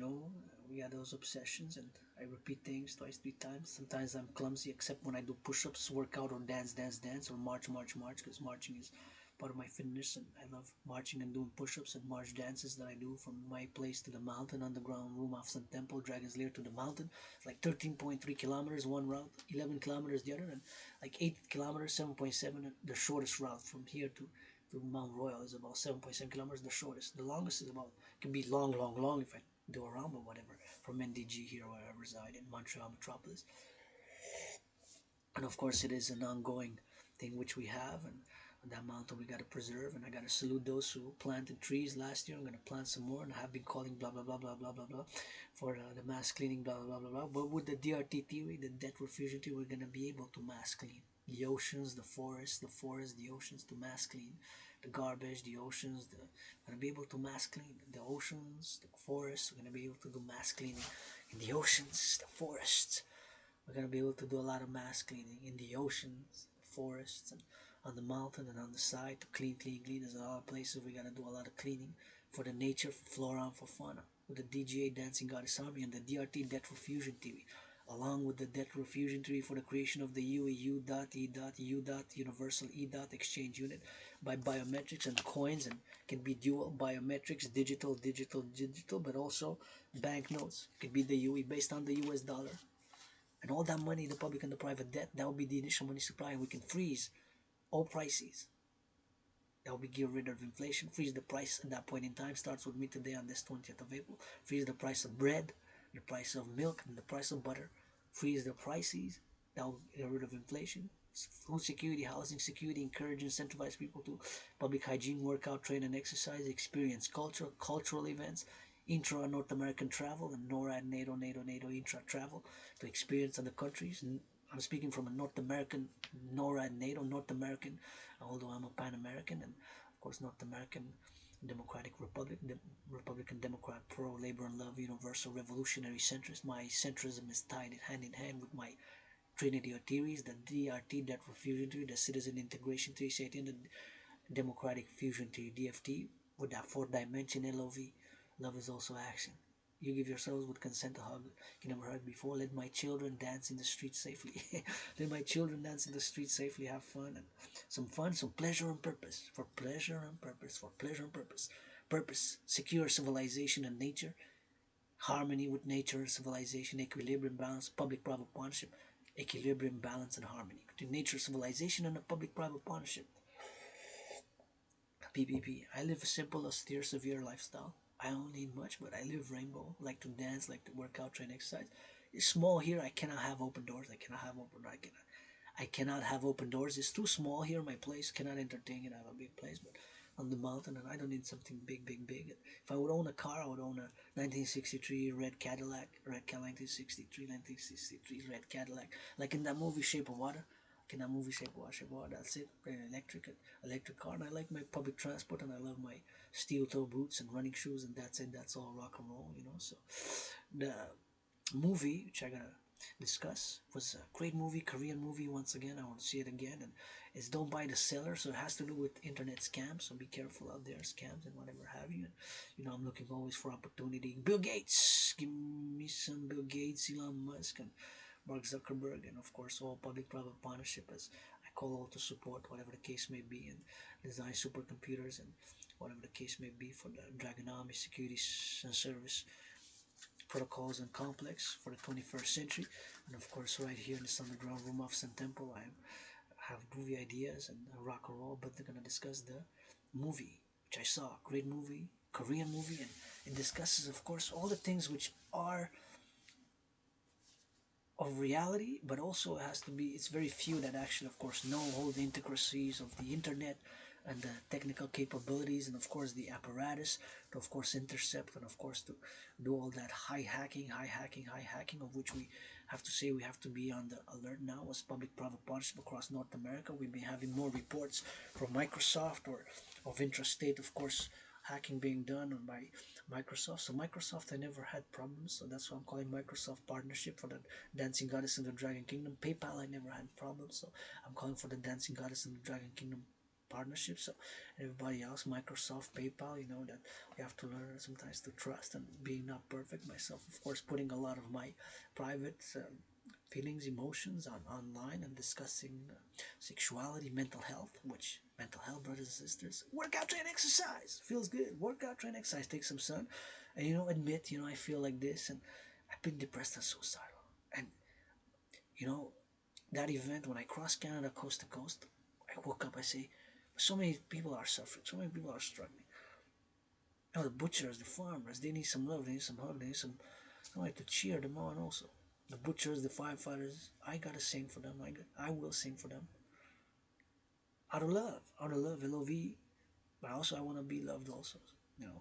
we have those obsessions, and I repeat things twice, 3 times. Sometimes I'm clumsy, except when I do push-ups, workout, or dance, dance, dance, or march, march, march, because marching is part of my fitness, and I love marching and doing push-ups and march dances that I do from my place to the mountain, underground room of Sun Temple, Dragon's Lair to the mountain. It's like 13.3 kilometers one route, 11 kilometers the other, and like 8 kilometers, 7.7, the shortest route from here to Mount Royal is about 7.7 kilometers, the shortest. The longest is about, can be long, long, long if I do around, but whatever. From NDG here, where I reside in Montreal metropolis, and of course, it is an ongoing thing which we have, and that mountain we got to preserve, and I got to salute those who planted trees last year. I'm going to plant some more, and I have been calling blah blah blah blah blah blah blah for the mass cleaning, blah blah blah blah. But with the DRT theory, the debt refusion theory, we're going to be able to mass clean the oceans, the oceans, to mass clean the garbage, the oceans. We're going to be able to mass clean the oceans, the forests. We're going to be able to do mass cleaning in the oceans, the forests. We're gonna be able to do a lot of mass cleaning in the oceans, forests, and on the mountain and on the side to clean, clean, clean. There's a lot of places we gotta do a lot of cleaning for the nature, for flora, and for fauna. With the DGA Dancing Goddess Army and the DRT Debt Refusion Theory, along with the Debt Refusion Theory for the creation of the UEU dot E dot U dot Universal E dot Exchange Unit by biometrics and coins, and can be dual biometrics, digital, digital, digital, but also banknotes. It could be the UE based on the US dollar, and all that money, the public and the private debt, that will be the initial money supply, and we can freeze all prices. That will be get rid of inflation, freeze the price at that point in time. Starts with me today on this 20th of April. Freeze the price of bread, the price of milk, and the price of butter. Freeze the prices. That will get rid of inflation. Food security, housing security, encourage and incentivize people to public hygiene, workout, train, and exercise, experience cultural events, intra North American travel, and NORAD, NATO intra travel to experience other countries. I'm speaking from a North American, NORAD, NATO, North American, although I'm a Pan American, and of course North American Democratic Republic, Republican Democrat, pro labor and love, universal revolutionary centrist. My centrism is tied hand in hand with my trinity of theories, the DRT, debt refusion theory, the citizen integration theory, Satan, the democratic fusion theory, DFT, with that fourth dimension, LOV. Love is also action. You give yourselves with consent a hug you never heard before. Let my children dance in the streets safely. Let my children dance in the streets safely. Have fun, and some pleasure and purpose. For pleasure and purpose. For pleasure and purpose. Purpose. Secure civilization and nature. Harmony with nature, civilization, equilibrium, balance, public-private partnership. Equilibrium, balance, and harmony between nature, civilization, and a public-private partnership. PPP. I live a simple, austere, severe lifestyle. I don't need much, but I live rainbow. Like to dance, like to work out, train, exercise. It's small here. I cannot have open doors. I cannot have open. I cannot have open doors. It's too small here. My place cannot entertain it. I have a big place, but on the mountain, and I don't need something big, big, big. If I would own a car, I would own a 1963 red Cadillac 1963 red Cadillac, like in that movie Shape of Water. Like in that movie Shape of Water. That's it. An electric car, and I like my public transport, and I love my steel toe boots and running shoes, and that's it. That's all rock and roll, you know. So the movie which I gotta discuss was a great movie, Korean movie. Once again, I want to see it again, and it's Don't Buy the Seller, so it has to do with internet scams. So be careful out there, scams and whatever have you. And, you know, I'm looking always for opportunity. Bill Gates, give me some Bill Gates, Elon Musk, and Mark Zuckerberg, and of course all public-private partnership, as I call all to support whatever the case may be, and design supercomputers and whatever the case may be for the Dragan Army security and service protocols and complex for the 21st century. And of course, right here in this underground room of Sun Temple, I have movie ideas and rock and roll, but they're gonna discuss the movie which I saw, great movie, Korean movie, and it discusses, of course, all the things which are of reality, but also it has to be. It's very few that actually, of course, know all the intricacies of the internet and the technical capabilities, and of course the apparatus to, of course, intercept, and of course to do all that high hacking, of which we have to say we have to be on the alert now as public-private partnership across North America. We've been having more reports from Microsoft or of intrastate, of course, hacking being done by Microsoft. So Microsoft, I never had problems, so that's why I'm calling Microsoft partnership for the Dancing Goddess in the Dragon Kingdom. PayPal, I never had problems, so I'm calling for the Dancing Goddess in the Dragon Kingdom partnership. So everybody else, Microsoft, PayPal, you know that we have to learn sometimes to trust, and being not perfect myself, of course, putting a lot of my private feelings, emotions online, and discussing sexuality, mental health, which mental health, brothers and sisters, workout, train, exercise feels good. Workout, train, exercise, take some sun, and admit, I feel like this, and I've been depressed and suicidal, and you know that event when I crossed Canada coast to coast, I woke up. I say, so many people are suffering, so many people are struggling. The butchers, the farmers, they need some love, they need some hug, they need some somebody to cheer them on. Also, the butchers, the firefighters, I gotta sing for them. I will sing for them out of love, LOV. But also, I want to be loved. Also,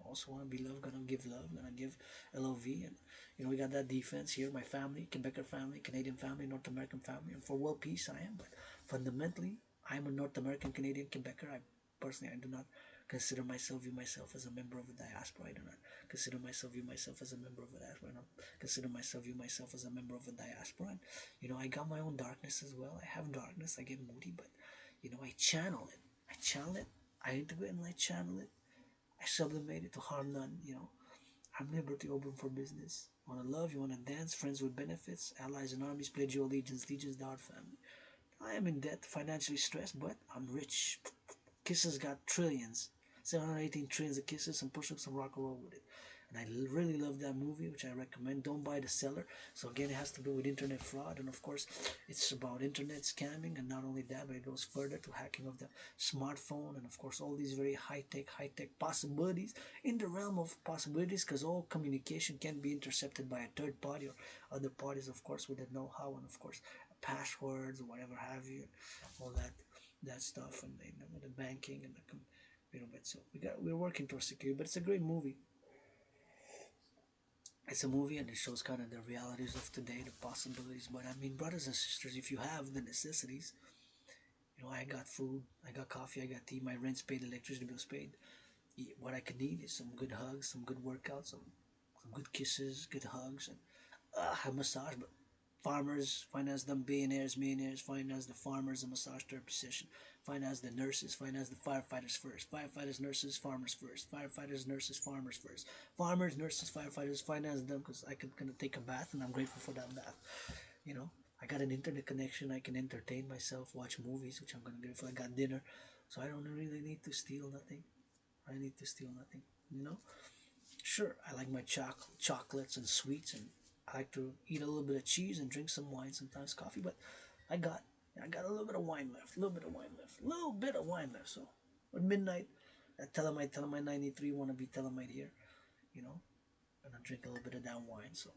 also want to be loved. Gonna give love. Gonna give LOV, and we got that defense here. My family, Quebecer family, Canadian family, North American family, and for world peace, I am. But fundamentally, I'm a North American Canadian Quebecer. I personally, I do not consider myself, view myself as a member of a diaspora. I do not consider myself, view myself as a member of a diaspora. I don't consider myself, view myself as a member of a diaspora. And, I got my own darkness as well. I have darkness. I get moody, but I channel it. I channel it. I integrate and I channel it. I sublimate it to harm none. I'm liberty, open for business. Want to love? You want to dance? Friends with benefits, allies and armies, pledge your allegiance. Legions, the family. I am in debt, financially stressed, but I'm rich. Kisses got trillions, 718 trillions of kisses, and pushups and rock and roll with it. And I really love that movie, which I recommend. Don't Buy the Seller. So again, it has to do with internet fraud, and of course, it's about internet scamming, and not only that, but it goes further to hacking of the smartphone, and of course, all these very high tech possibilities in the realm of possibilities, because all communication can be intercepted by a third party or other parties, of course, with the know-how, and of course, passwords or whatever have you, all that stuff, and the banking and the but so we're working towards security, but it's a great movie. It's a movie, and it shows kind of the realities of today, the possibilities. But I mean, brothers and sisters, if you have the necessities, I got food, I got coffee, I got tea, my rent's paid, electricity bill's paid. What I could need is some good hugs, some good workouts, some good kisses, good hugs, and a massage. But farmers finance them, billionaires, millionaires finance the farmers, a massage therapy session. Finance the nurses, finance the firefighters first. Firefighters, nurses, farmers first. Firefighters, nurses, farmers first. Farmers, nurses, firefighters, finance them, because I could gonna take a bath, and I'm grateful for that bath. You know, I got an internet connection. I can entertain myself, watch movies, which I'm gonna grateful. I got dinner, so I don't really need to steal nothing. I need to steal nothing. You know, sure, I like my chocolates and sweets, and I like to eat a little bit of cheese and drink some wine, sometimes coffee. But I got I got a little bit of wine left, a little bit of wine left, a little bit of wine left. So at midnight, at Telemite 93, want to be Telemite here, you know, and I drink a little bit of that wine. So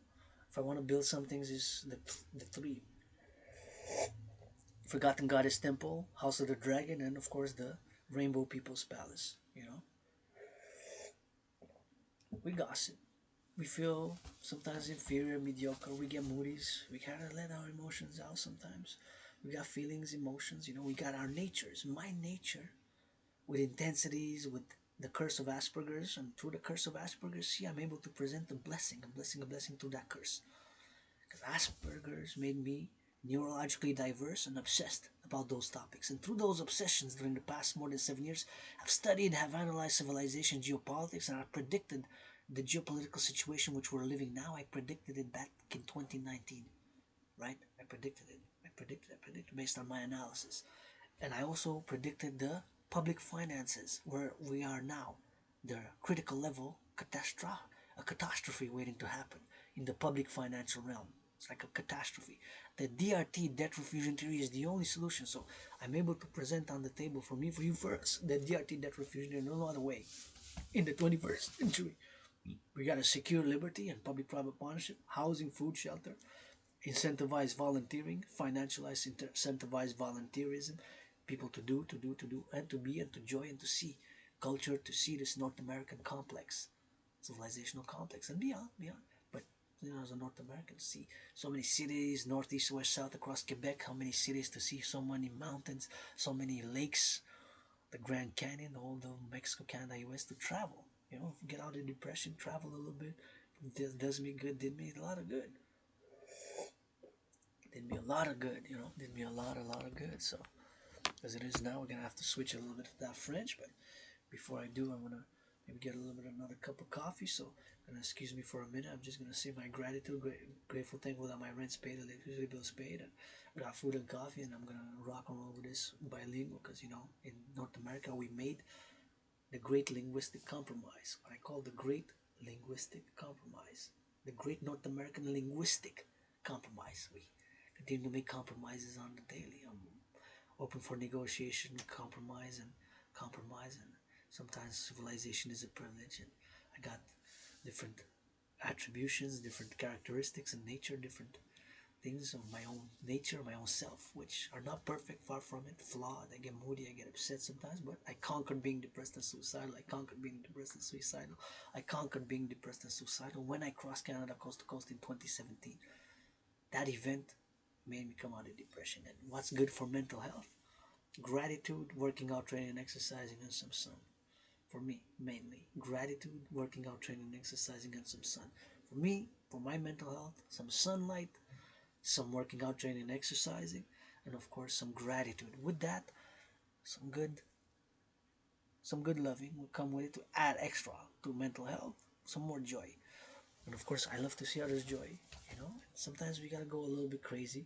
if I want to build some things, is the three. Forgotten Goddess Temple, House of the Dragon, and of course the Rainbow People's Palace. We gossip. We feel sometimes inferior, mediocre. We get moodies. We gotta let our emotions out sometimes. We got feelings, emotions. We got our natures. My nature with intensities, with the curse of Asperger's, and through the curse of Asperger's, see, I'm able to present a blessing through that curse. Because Asperger's made me neurologically diverse and obsessed about those topics. And through those obsessions during the past more than 7 years, I've studied, have analyzed civilization, geopolitics, and I've predicted the geopolitical situation which we're living now. I predicted it back in 2019, right? I predicted based on my analysis. And I also predicted the public finances where we are now, the critical level a catastrophe waiting to happen in the public financial realm. It's like a catastrophe. The DRT, debt refusion theory, is the only solution. So I'm able to present on the table for me, for you first, the DRT, debt refusion theory, no other way. In the 21st century, we got to secure liberty and public-private partnership, housing, food, shelter, incentivize volunteering, financialize, incentivize volunteerism, people to do, and to be, and to joy, and to see culture, to see this North American complex, civilizational complex, and beyond. But as a North American, see so many cities, northeast, west, south, across Quebec, how many cities to see, so many mountains, so many lakes, the Grand Canyon, all the Mexico, Canada, US, to travel. Get out of depression, travel a little bit. This does me good, did me a lot of good. Did me a lot of good, did me a lot of good. So, as it is now, we're gonna have to switch a little bit to that French. But before I do, I'm gonna maybe get a little bit of another cup of coffee. So, gonna excuse me for a minute. I'm just gonna say my gratitude, grateful, thankful that my rent's paid, electricity bill's paid, and I got food and coffee, and I'm gonna rock and roll with this bilingual because in North America we made the Great Linguistic Compromise, what I call the Great Linguistic Compromise, the Great North American Linguistic Compromise. We continue to make compromises on the daily. I'm open for negotiation, compromise, and sometimes civilization is a privilege. And I got different attributions, different characteristics in nature, different things of my own nature, my own self, which are not perfect, far from it, flawed. I get moody, I get upset sometimes, but I conquered being depressed and suicidal. I conquered being depressed and suicidal. I conquered being depressed and suicidal when I crossed Canada coast to coast in 2017. That event made me come out of depression. And what's good for mental health? Gratitude, working out, training, exercising, and some sun. For me, mainly. Gratitude, working out, training, exercising, and some sun. For me, for my mental health, some sunlight, some working out, training, exercising, and of course some gratitude. With that, some good some good loving will come with it to add extra to mental health, some more joy. And of course I love to see others joy. Sometimes we gotta go a little bit crazy,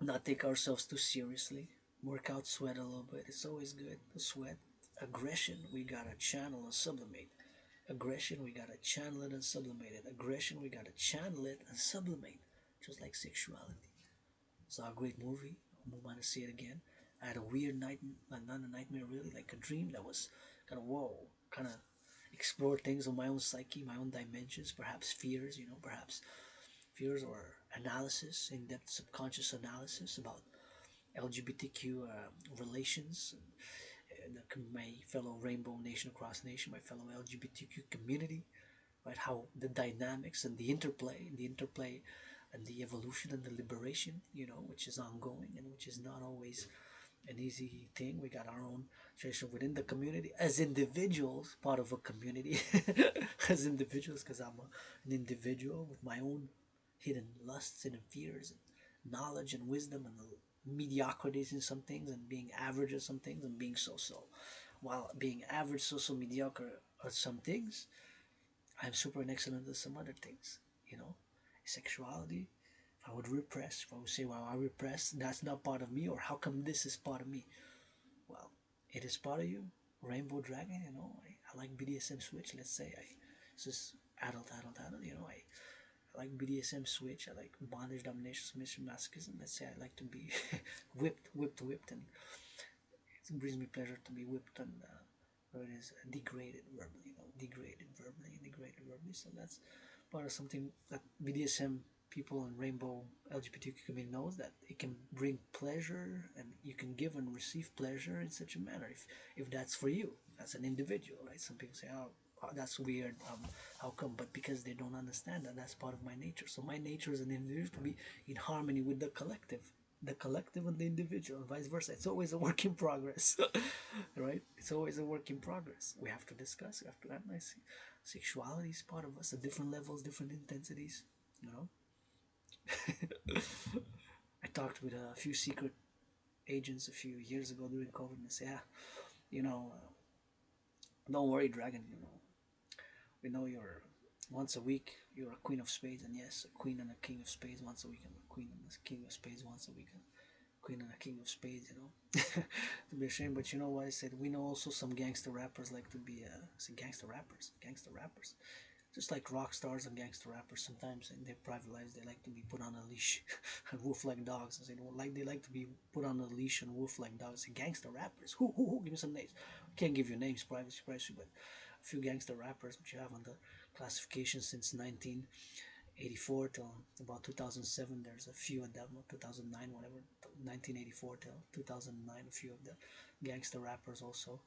not take ourselves too seriously, work out, sweat a little bit. It's always good to sweat. Aggression, we gotta channel and sublimate. Aggression, we gotta channel it and sublimate it. Aggression, we gotta channel it and sublimate, just like sexuality. Saw a great movie. I want to see it again. I had a weird night, not a nightmare really, like a dream that was kind of whoa, kind of explore things of my own psyche, my own dimensions, perhaps fears, perhaps fears or analysis, in-depth subconscious analysis about LGBTQ relations, and my fellow Rainbow Nation across nation, my fellow LGBTQ community, right? How the dynamics and the interplay and the evolution and the liberation, which is ongoing and which is not always an easy thing. We got our own tradition within the community as individuals, part of a community, as individuals, because an individual with my own hidden lusts and fears and knowledge and wisdom and mediocrities in some things and being average at some things and being so-so. While being average, so-so, mediocre at some things, I'm super and excellent at some other things. You know, Sexuality. If I would repress, if I would say, well, I repress, that's not part of me, or how come this is part of me? Well, it is part of you. Rainbow Dragon, I like BDSM Switch, let's say. It's just adult. I like BDSM Switch. I like bondage, domination, submission, masochism. Let's say I like to be whipped, and it brings me pleasure to be whipped and what it is, degraded verbally, degraded verbally. So that's part of something that BDSM people in rainbow LGBTQ community knows that it can bring pleasure, and you can give and receive pleasure in such a manner if that's for you as an individual, right? Some people say, oh, that's weird. How come? But because they don't understand that that's part of my nature. So my nature as an individual to be in harmony with the collective and the individual, and vice versa. It's always a work in progress, right? It's always a work in progress. We have to discuss. We have to analyze. Sexuality is part of us at different levels, different intensities. You know, I talked with a few secret agents a few years ago during COVID, and they say, yeah, you know, don't worry, Dragan. You know, we know you're once a week you're a queen of spades, and yes, a queen and a king of spades once a week, and a queen and a king of spades once a week, and a queen and a king of spades. You know, to be ashamed, but you know what I said? We know also some gangster rappers like to be gangster rappers. Just like rock stars and gangster rappers, sometimes in their private lives they like to be put on a leash and wolf like dogs. They like to be put on a leash and wolf like dogs. And gangster rappers, who? Give me some names. I can't give you names, privacy, but a few gangster rappers which you have on the classification since 1984 till about 2007. There's a few of them, 2009, whatever, 1984 till 2009. A few of the gangster rappers also.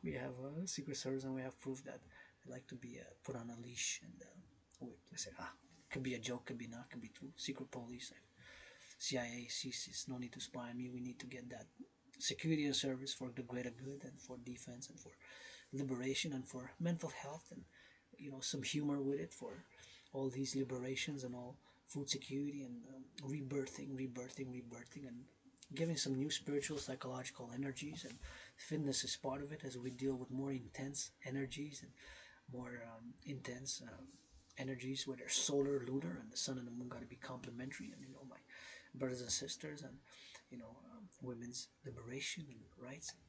We have Secret Service, and we have proof that they like to be put on a leash, and they say, could be a joke, could be not, could be true. Secret police, CIA, CSIS, no need to spy on me. We need to get that security and service for the greater good, and for defense, and for liberation, and for mental health, and some humor with it, for all these liberations and all food security, and rebirthing, and giving some new spiritual psychological energies. And fitness is part of it, as we deal with more intense energies, and more intense energies, where they're solar, lunar, and the sun and the moon got to be complementary. And my brothers and sisters, and women's liberation and rights, and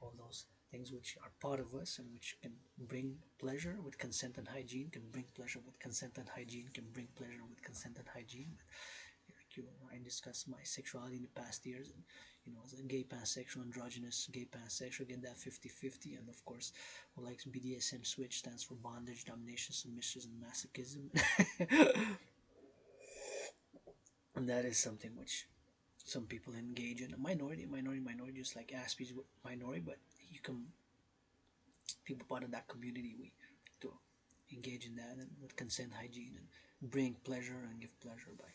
all those things which are part of us, and which can bring pleasure with consent and hygiene, can bring pleasure with consent and hygiene, can bring pleasure with consent and hygiene. But I discussed my sexuality in the past years, and as a gay pansexual, androgynous gay pansexual, get that 50-50. And of course, who likes BDSM switch, stands for bondage, domination, submission, and masochism. And that is something which some people engage in. A minority, just like Aspies minority, but you can people part of that community, we to engage in that, and with consent, hygiene, and bring pleasure and give pleasure by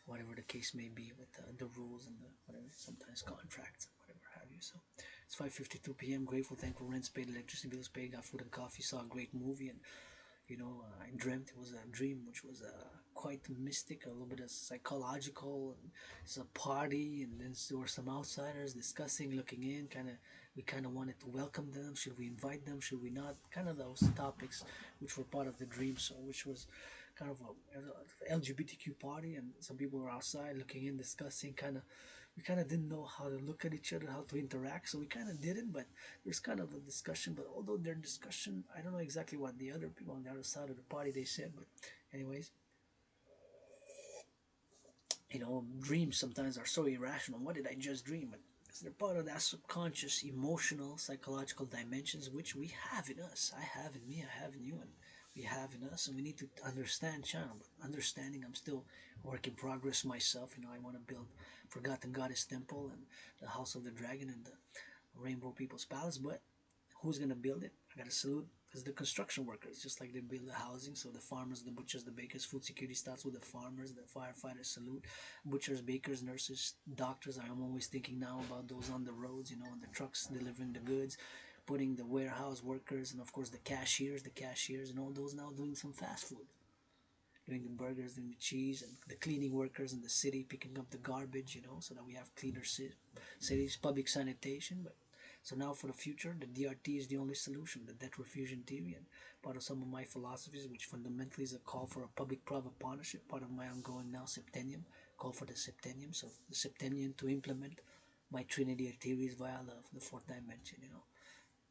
whatever the case may be, with the rules and the whatever, sometimes contracts and whatever have you. So it's 5:52 p.m. Grateful, thankful, rent's paid, electricity bills paid, got food and coffee, saw a great movie, and I dreamt it was a dream, which was quite mystic, a little bit of psychological. And it's a party, and then there were some outsiders discussing, looking in, we kind of wanted to welcome them. Should we invite them? Should we not? Kind of those topics which were part of the dream. So which was kind of a LGBTQ party, and some people were outside looking in, discussing. We kind of didn't know how to look at each other, how to interact, so we kind of didn't. But there's kind of a discussion. But although their discussion, I don't know exactly what the other people on the other side of the party they said. But anyways, dreams sometimes are so irrational. What did I just dream? But they're part of that subconscious, emotional, psychological dimensions which we have in us. I have in me, I have in you, and we have in us. And we need to understand channel. But understanding, I'm still work in progress myself. I want to build Forgotten Goddess Temple, and the House of the Dragon, and the Rainbow People's Palace. But who's gonna build it? I gotta salute, because the construction workers, just like they build the housing. So the farmers, the butchers, the bakers, food security starts with the farmers, the firefighters salute, butchers, bakers, nurses, doctors. I'm always thinking now about those on the roads, on the trucks delivering the goods, putting the warehouse workers, and of course the cashiers, and all those now doing some fast food, doing the burgers, doing the cheese, and the cleaning workers in the city picking up the garbage, so that we have cleaner cities, public sanitation. But so now for the future, the DRT is the only solution, the debt refusion theory, and part of some of my philosophies, which fundamentally is a call for a public-private partnership, part of my ongoing now Septennium, call for the Septennium. So the Septennium to implement my Trinity theories via love, the fourth dimension.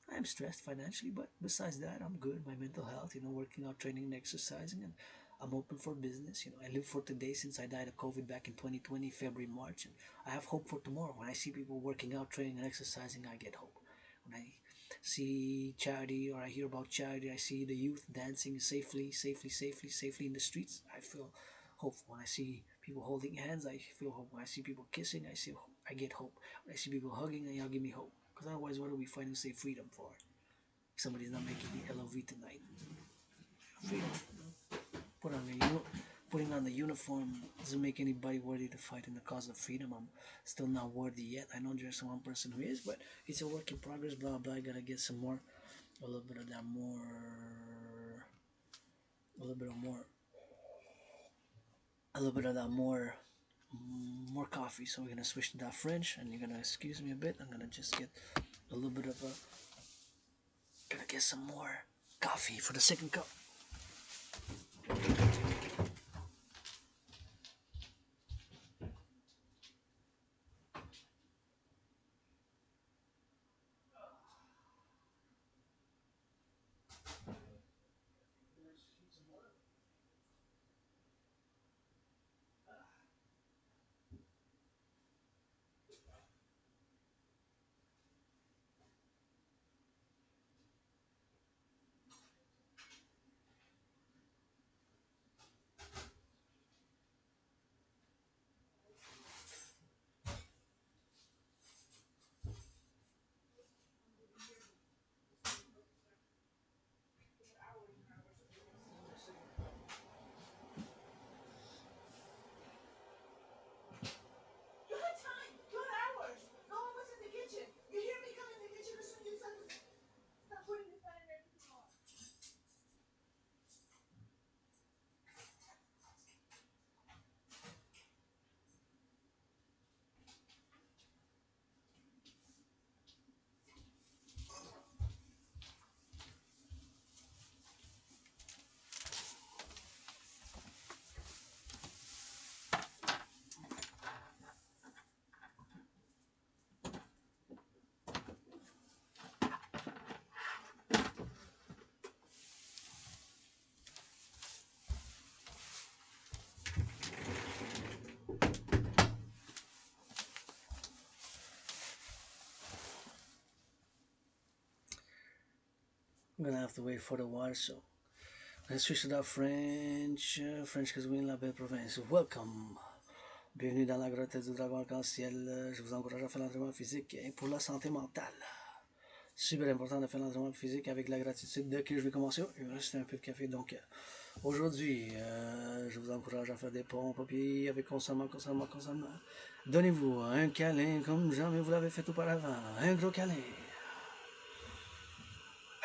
I'm stressed financially, but besides that, I'm good. My mental health, working out, training, and exercising, and I'm open for business. I live for today, since I died of COVID back in 2020, February, March, and I have hope for tomorrow. When I see people working out, training, and exercising, I get hope. When I see charity or I hear about charity, I see the youth dancing safely in the streets, I feel hope. When I see people holding hands, I feel hope. When I see people kissing, I get hope. When I see people hugging, y'all give me hope. Because otherwise, what are we fighting to say freedom for? Somebody's not making the LOV tonight. Freedom. Put on the putting on the uniform doesn't make anybody worthy to fight in the cause of freedom. I'm still not worthy yet. I know there's one person who is, but it's a work in progress. Blah blah. I gotta get some more, a little bit of that more, a little bit of more, a little bit of that more coffee. So we're gonna switch to that French, and you're gonna excuse me a bit. I'm gonna just get a little bit of a, gonna get some more coffee for the second cup. I'm gonna have to wait for the water, so let's switch to the French. French because we're in la belle province. Welcome. Bienvenue dans la grotte du dragon arc-en-ciel. Je vous encourage à faire l'entraînement physique et pour la santé mentale. Super important de faire l'entraînement physique avec la gratitude de que je vais commencer. Il me reste un peu de café, donc aujourd'hui, je vous encourage à faire des pompes, puis avec constamment. Donnez-vous un câlin comme jamais vous l'avez fait auparavant. Un gros câlin.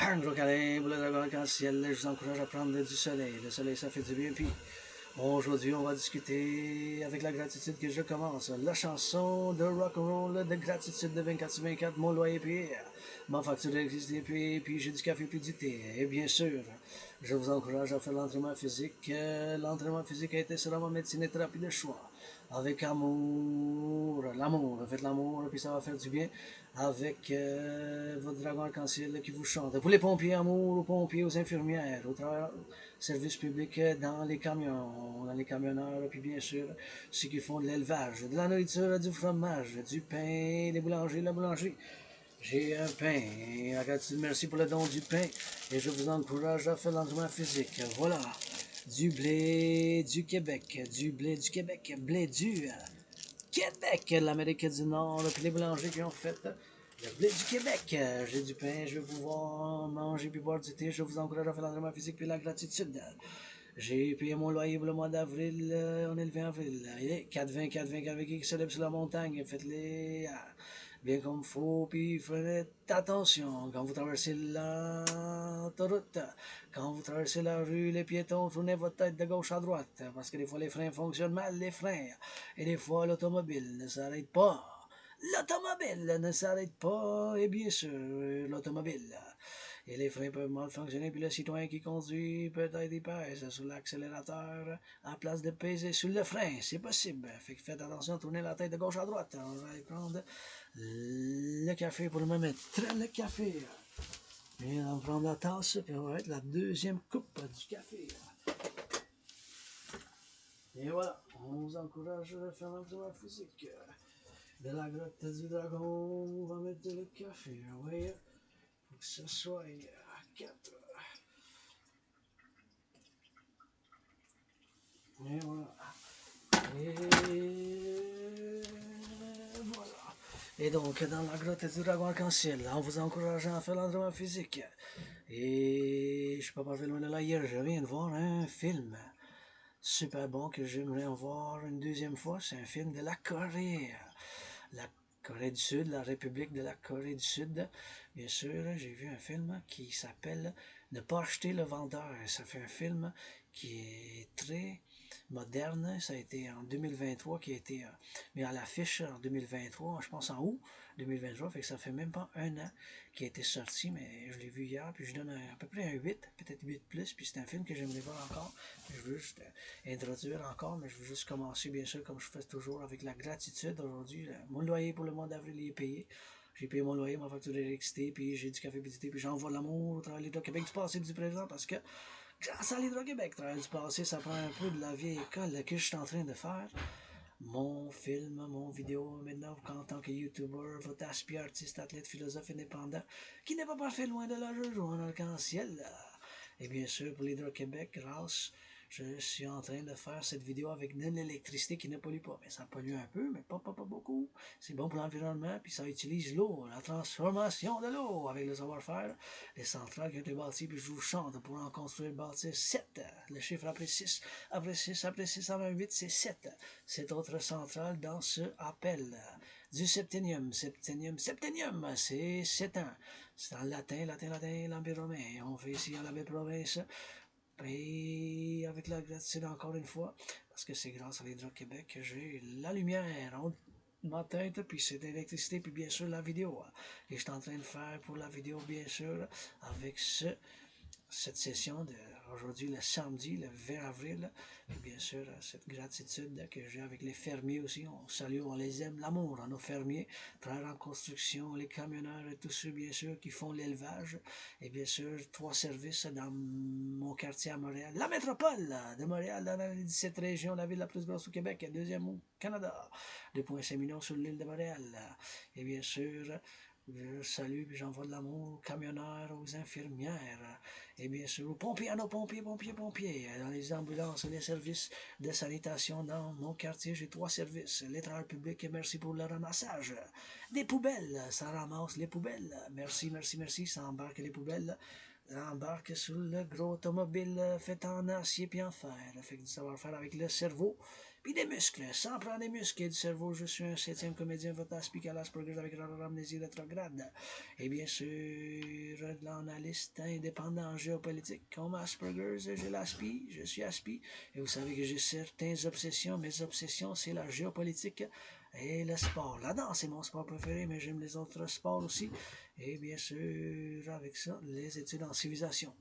Un gros câlin pour le dragon arc-en-ciel. Je vous encourage à prendre du soleil. Le soleil, ça fait du bien. Puis aujourd'hui, on va discuter avec la gratitude que je commence. La chanson de Rock&Roll de gratitude de 24/24, mon loyer payé, ma facture d'électricité puis j'ai du café puis du thé. Et bien sûr, je vous encourage à faire l'entraînement physique. L'entraînement physique a été sera ma médecine et thérapie de choix. Avec amour, l'amour, faites l'amour, puis ça va faire du bien avec votre dragon arc-en-ciel qui vous chante. Pour les pompiers, amour, aux pompiers, aux infirmières, au service public dans les camions, dans les camionneurs, puis bien sûr, ceux qui font de l'élevage, de la nourriture, du fromage, du pain, les boulangers, la boulangerie. J'ai un pain, la gratitude, merci pour le don du pain, et je vous encourage à faire l'entraînement physique. Voilà, du blé du Québec, blé du Québec, l'Amérique du Nord, puis les boulangers qui ont fait le blé du Québec. J'ai du pain, je vais pouvoir manger puis boire du thé. Je vous encourage à faire l'entraînement physique puis la gratitude. J'ai payé mon loyer pour le mois d'avril, on est le 20 avril. 4-20 qui se lève sur la montagne, faites-les bien comme faut, puis faites attention quand vous traversez l'autoroute, quand vous traversez la rue, les piétons, tournez votre tête de gauche à droite, parce que des fois les freins fonctionnent mal, les freins, et des fois l'automobile ne s'arrête pas. L'automobile ne s'arrête pas, et bien sûr, l'automobile. Et les freins peuvent mal fonctionner, puis le citoyen qui conduit peut-être il pèse sur l'accélérateur en place de peser sur le frein. C'est possible. Fait que faites attention, tournez la tête de gauche à droite. On va aller prendre le café pour me mettre le café. Et on va prendre la tasse, puis on va être la deuxième coupe du café. Et voilà, on vous encourage à faire l'entraînement physique. De la grotte du dragon, on va mettre le café. Oui. ce soit à 4. Et voilà. Et voilà. Et donc, dans la grotte du Dragon arc-en-ciel, en vous encourageant à faire l'entraînement physique. Et je suis pas passé loin de là hier, je viens de voir un film super bon que j'aimerais en voir une deuxième fois. C'est un film de la Corée. La Corée du Sud, la République de la Corée du Sud. Bien sûr, j'ai vu un film qui s'appelle Ne pas acheter le vendeur. Ça fait un film qui est très moderne. Ça a été en 2023, qui a été mis à l'affiche en 2023, je pense en août 2023. Fait que ça fait même pas un an qui a été sorti, mais je l'ai vu hier, puis je donne à peu près un 8, peut-être 8 plus, puis c'est un film que j'aimerais voir encore. Je veux juste introduire encore, mais je veux juste commencer, bien sûr, comme je fais toujours, avec la gratitude. Aujourd'hui, mon loyer pour le mois d'avril est payé. J'ai payé mon loyer, ma facture d'électricité, puis j'ai du café pédité, puis j'envoie l'amour au travail de Québec du passé et du présent, parce que grâce à l'Hydro-Québec, travail du passé, ça prend un peu de la vieille école que je suis en train de faire. Mon film, mon vidéo, maintenant, en tant que YouTuber, votre Aspies, artiste, athlète, philosophe indépendant, qui n'est pas parfait loin de là, je joue en arc-en-ciel. Et bien sûr, pour l'Hydro-Québec, grâce, je suis en train de faire cette vidéo avec de l'électricité qui ne pollue pas. Mais ça pollue un peu, mais pas beaucoup. C'est bon pour l'environnement, puis ça utilise l'eau, la transformation de l'eau avec le savoir-faire. Les centrales qui ont été bâties, puis je vous chante pour en construire, bâtir 7. Le chiffre après 6, après 6, après 6, en 8, c'est 7. Cette autre centrale dans ce appel du Septennium. Septennium, c'est 7 ans. C'est en latin, l'Empire romain. On fait ici en la belle province. Et avec la gratitude encore une fois, parce que c'est grâce à l'Hydro-Québec que j'ai la lumière en ma tête, puis c'est l'électricité, puis bien sûr la vidéo. Et je suis en train de faire pour la vidéo, bien sûr, avec cette session de aujourd'hui, le samedi, le 20 avril, et bien sûr, cette gratitude que j'ai avec les fermiers aussi. On salue, on les aime, l'amour à nos fermiers, travailleurs en construction, les camionneurs et tous ceux, bien sûr, qui font l'élevage. Et bien sûr, 3 services dans mon quartier à Montréal, la métropole de Montréal, dans les 17 régions, la ville la plus grosse au Québec, deuxième au Canada, 2,5 millions sur l'île de Montréal. Et bien sûr, je salue et j'envoie de l'amour aux camionneurs, aux infirmières, et bien sûr aux pompiers, à nos pompiers, dans les ambulances, les services de sanitation dans mon quartier. J'ai 3 services. Les travailleurs publics, merci pour le ramassage. Des poubelles, ça ramasse les poubelles. Merci, ça embarque les poubelles. Ça embarque sur le gros automobile fait en acier puis en fer. Fait que du savoir-faire avec le cerveau. Puis des muscles, sans prendre des muscles et du cerveau, je suis un 7e comédien, votre Aspies à l'Asperger avec amnésie rétrograde. Et bien sûr, l'analyste indépendant géopolitique, comme Asperger, j'ai l'Aspies, je suis Aspies. Et vous savez que j'ai certaines obsessions. Mes obsessions, c'est la géopolitique et le sport. La danse est mon sport préféré, mais j'aime les autres sports aussi. Et bien sûr, avec ça, les études en civilisation.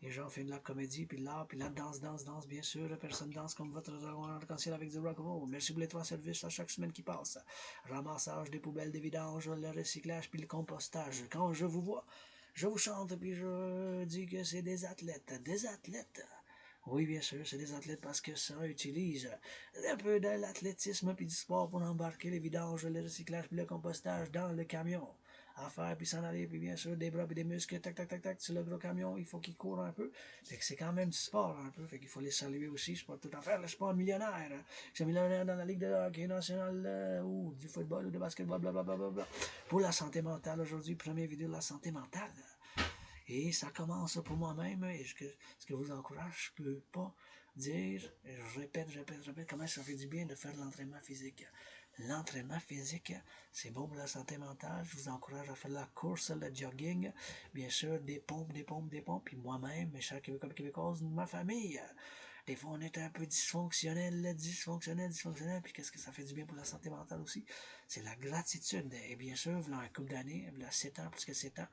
Et j'en fais de la comédie, puis l'art, puis la danse, bien sûr. Personne danse comme votre dragon arc-en-ciel avec du rock-and-roll. Merci pour les 3 services à chaque semaine qui passe. Ramassage des poubelles, des vidanges, le recyclage, puis le compostage. Quand je vous vois, je vous chante, puis je dis que c'est des athlètes. Des athlètes. Oui, bien sûr, c'est des athlètes parce que ça utilise un peu de l'athlétisme puis du sport pour embarquer les vidanges, le recyclage puis le compostage dans le camion. À faire, puis s'en aller, puis bien sûr, des bras puis des muscles, tac, tac, tac, tac, sur le gros camion, il faut qu'il court un peu. Fait que c'est quand même du sport un peu, fait qu'il faut les saluer aussi, c'est pas tout à fait le sport millionnaire. C'est millionnaire dans la Ligue de hockey nationale, ou du football, ou du basketball, blablabla. Pour la santé mentale, aujourd'hui, première vidéo de la santé mentale. Et ça commence pour moi-même, et ce que vous encourage, je peux pas dire, je répète, comment ça fait du bien de faire de l'entraînement physique. L'entraînement physique, c'est bon pour la santé mentale. Je vous encourage à faire la course, le jogging, bien sûr, des pompes, puis moi-même, mes chers Québécois et Québécoises, ma famille. Des fois, on est un peu dysfonctionnel, puis qu'est-ce que ça fait du bien pour la santé mentale aussi? C'est la gratitude. Et bien sûr, il y a un couple d'années, il y a 7 ans, plus que 7 ans,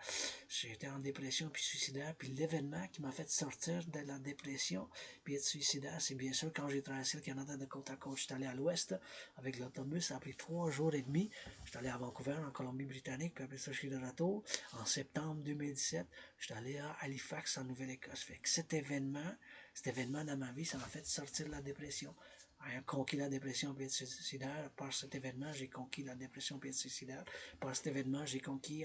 j'étais en dépression puis suicidaire, puis l'événement qui m'a fait sortir de la dépression puis être suicidaire, c'est bien sûr quand j'ai traversé le Canada de côte à côte. Je suis allé à l'ouest avec l'autobus, ça a pris 3 jours et demi. Je suis allé à Vancouver, en Colombie-Britannique, puis après ça, je suis de retour. En septembre 2017, je suis allé à Halifax, en Nouvelle-Écosse. Fait que cet événement dans ma vie, ça m'a fait sortir de la dépression. a conquis la dépression puis être suicidaire. Par cet événement, j'ai conquis la dépression puis être suicidaire. Par cet événement, j'ai conquis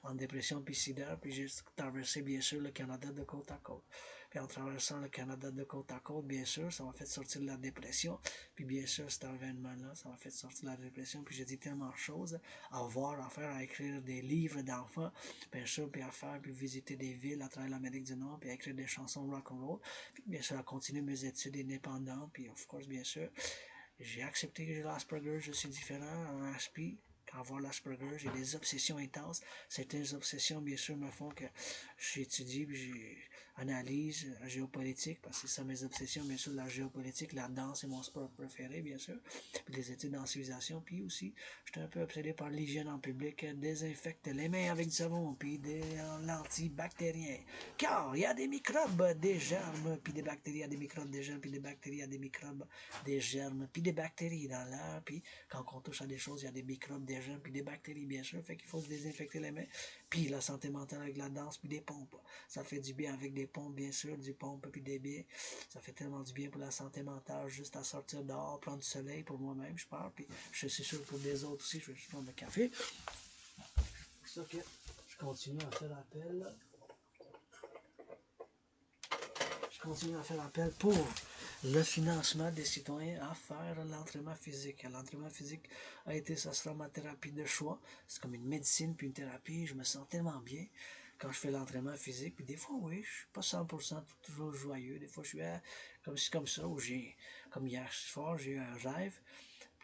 en dépression puis suicidaire. Puis j'ai traversé, bien sûr, le Canada de côte à côte. Puis en traversant le Canada de côte à côte, bien sûr, ça m'a fait sortir de la dépression. Puis bien sûr, cet événement-là, ça m'a fait sortir de la dépression. Puis j'ai dit tellement de choses à voir, à faire, à écrire des livres d'enfants, bien sûr, puis à faire, puis visiter des villes à travers l'Amérique du Nord, puis à écrire des chansons rock&roll. Puis bien sûr, à continuer mes études indépendantes. Puis of course, bien sûr, j'ai accepté que j'ai l'Asperger, je suis différent, un Aspies. Avoir l'Asperger, j'ai des obsessions intenses. Certaines obsessions, bien sûr, me font que j'étudie, puis j'analyse la géopolitique, parce que c'est ça mes obsessions, bien sûr, la géopolitique, la danse est mon sport préféré, bien sûr, puis les études en civilisation, puis aussi, j'étais un peu obsédé par l'hygiène en public, désinfecte les mains avec du savon, puis des antibactériens, car il y a des microbes, des germes, puis des bactéries, il y a des microbes, des germes, puis des bactéries, il y a des microbes, des germes, puis des bactéries dans l'air, puis quand on touche à des choses, il y a des microbes, des germes, puis des bactéries, bien sûr, fait qu'il faut se désinfecter les mains, puis la santé mentale avec la danse, puis des pompes, ça fait du bien avec des pompes, bien sûr, du pompe, puis des biais, ça fait tellement du bien pour la santé mentale, juste à sortir dehors, prendre du soleil pour moi-même, je parle, puis je suis sûr pour des autres aussi, je vais juste prendre le café, c'est pour ça que je continue à faire appel, pour le financement des citoyens à faire l'entraînement physique. L'entraînement physique a été, ça sera ma thérapie de choix. C'est comme une médecine puis une thérapie. Je me sens tellement bien quand je fais l'entraînement physique. Puis des fois, oui, je suis pas 100% toujours joyeux. Des fois, je suis comme ça, où comme hier soir, j'ai eu un rêve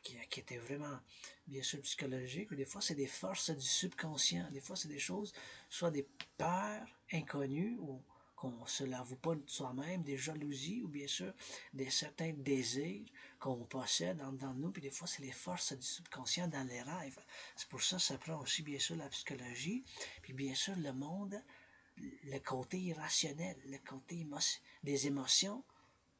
qui était vraiment, bien sûr, psychologique. Des fois, c'est des forces du subconscient. Des fois, c'est des choses, soit des peurs inconnues ou qu'on ne se l'avoue pas de soi-même, des jalousies ou bien sûr des certains désirs qu'on possède dans nous. Puis des fois, c'est les forces du subconscient dans les rêves. C'est pour ça que ça prend aussi, bien sûr, la psychologie. Puis bien sûr, le monde, le côté irrationnel, le côté des émotions,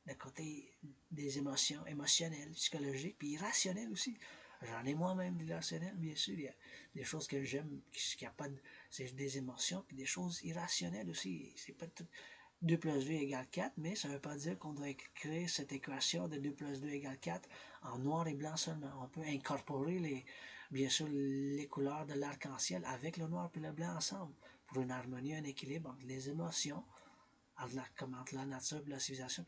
le côté des émotions émotionnelles, psychologiques, puis irrationnelles aussi. J'en ai moi-même d'irrationnel, bien sûr. Il y a des choses que j'aime, qui a pas de, c'est des émotions, puis des choses irrationnelles aussi. C'est pas tout 2 plus 2 égale 4, mais ça ne veut pas dire qu'on doit créer cette équation de 2 plus 2 égale 4 en noir et blanc seulement. On peut incorporer bien sûr les couleurs de l'arc-en-ciel avec le noir et le blanc ensemble pour une harmonie, un équilibre entre les émotions, entre la nature et la civilisation,